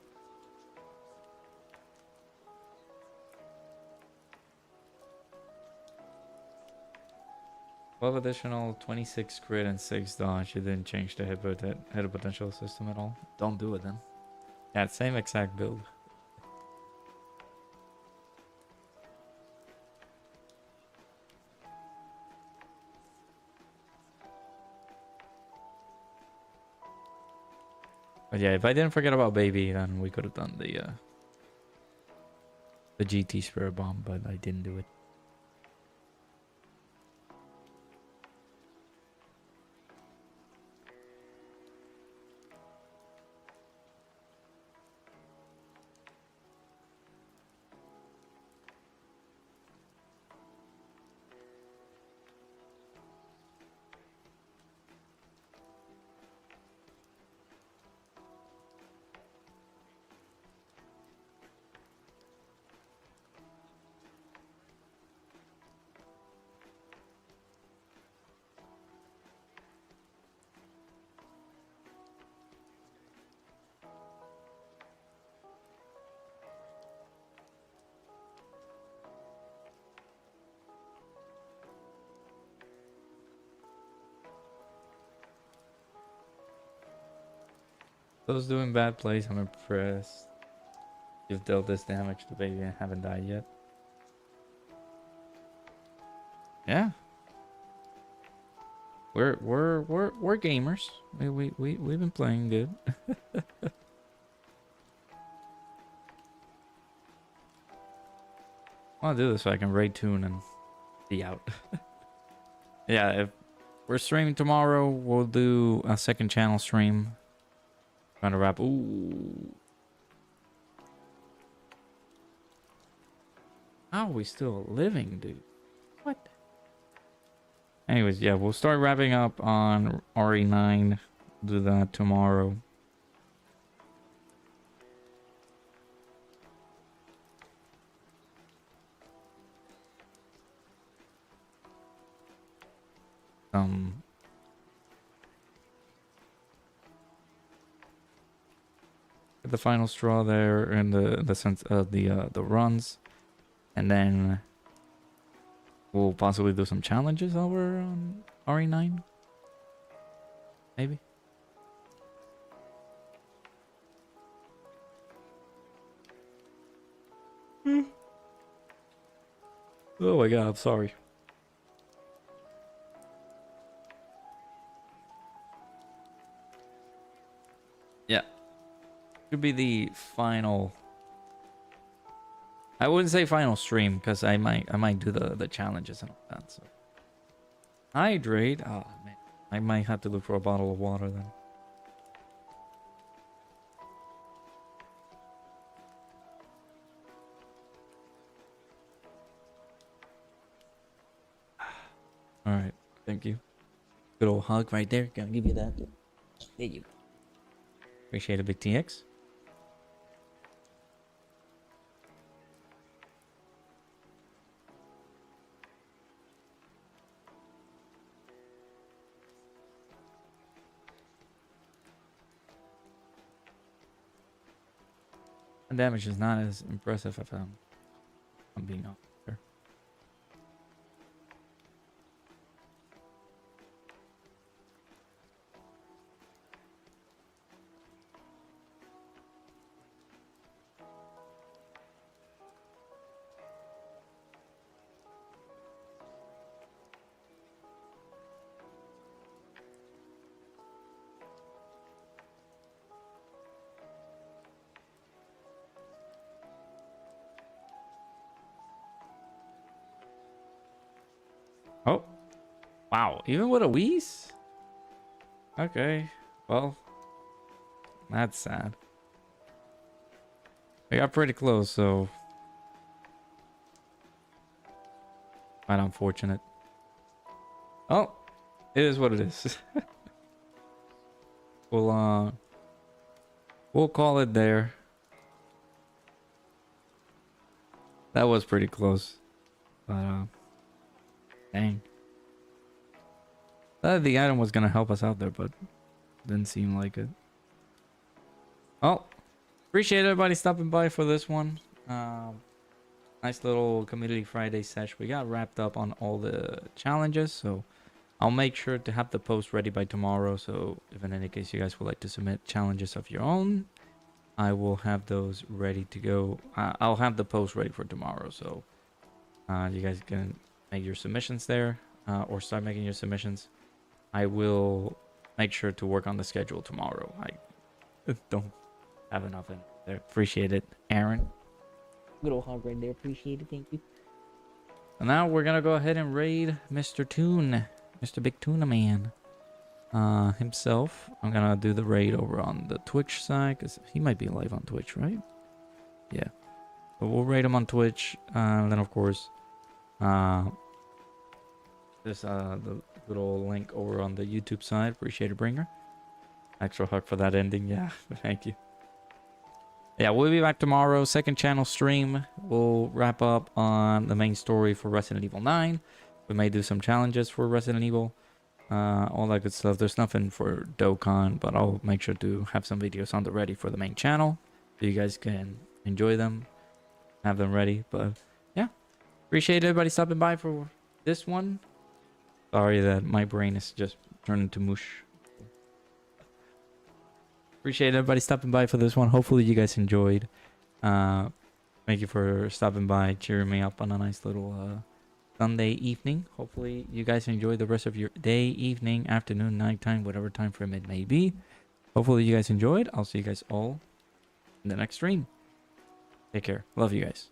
Well, additional 26 crit and 6 dodge. You didn't change the hit potential system at all. Don't do it then. Yeah, same exact build. But yeah, if I didn't forget about Baby, then we could have done the the GT Spirit Bomb, but I didn't do it. Those doing bad plays, I'm impressed. You've dealt this damage to the baby and haven't died yet. Yeah. We're gamers. We've been playing good. I'll do this so I can raid tune and be out. Yeah, if we're streaming tomorrow, we'll do a second channel stream. Trying to wrap. Ooh. How are we still living, dude? What? Anyways, yeah, we'll start wrapping up on RE9. Do that tomorrow. The final straw there, and the sense of the runs, and then we'll possibly do some challenges over on RE9. Maybe. Oh my god, I'm sorry. Yeah. Could be the final. I wouldn't say final stream because I might do the challenges and all that. So hydrate. Oh man, I might have to look for a bottle of water then. All right, thank you. Good old hug right there. Gonna give you that. There you go. Appreciate it, Big TX. The damage is not as impressive if I'm being honest here. Oh, wow. Even with a wheeze? Okay. Well, that's sad. I got pretty close, so quite unfortunate. Oh, it is what it is. We'll call it there. That was pretty close. But dang. Thought the item was gonna help us out there, but didn't seem like it. Oh, appreciate everybody stopping by for this one. Nice little Community Friday sesh. We got wrapped up on all the challenges, so I'll make sure to have the post ready by tomorrow. So if in any case you guys would like to submit challenges of your own, I will have those ready to go. I'll have the post ready for tomorrow, so you guys can make your submissions there, or start making your submissions. I will make sure to work on the schedule tomorrow. I don't have enough in there. Appreciate it, Aaron. Good old hug right there. Appreciate it. Thank you. And now we're gonna go ahead and raid Mr. Toon, Mr. Big Tuna Man, himself. I'm gonna do the raid over on the Twitch side because he might be live on Twitch, right? Yeah. But we'll raid him on Twitch, and then of course, there's the good old link over on the YouTube side. Appreciate it, Bringer. Extra hug for that ending. Yeah, thank you. Yeah, we'll be back tomorrow. Second channel stream. We'll wrap up on the main story for Resident Evil 9. We may do some challenges for Resident Evil. All that good stuff. There's nothing for Dokkan, but I'll make sure to have some videos on the ready for the main channel, so you guys can enjoy them, have them ready. But yeah, appreciate everybody stopping by for this one. Sorry that my brain is just turned into mush. Appreciate everybody stopping by for this one. Hopefully you guys enjoyed. Thank you for stopping by, cheering me up on a nice little Sunday evening. Hopefully you guys enjoy the rest of your day, evening, afternoon, nighttime, whatever time frame it may be. Hopefully you guys enjoyed. I'll see you guys all in the next stream. Take care. Love you guys.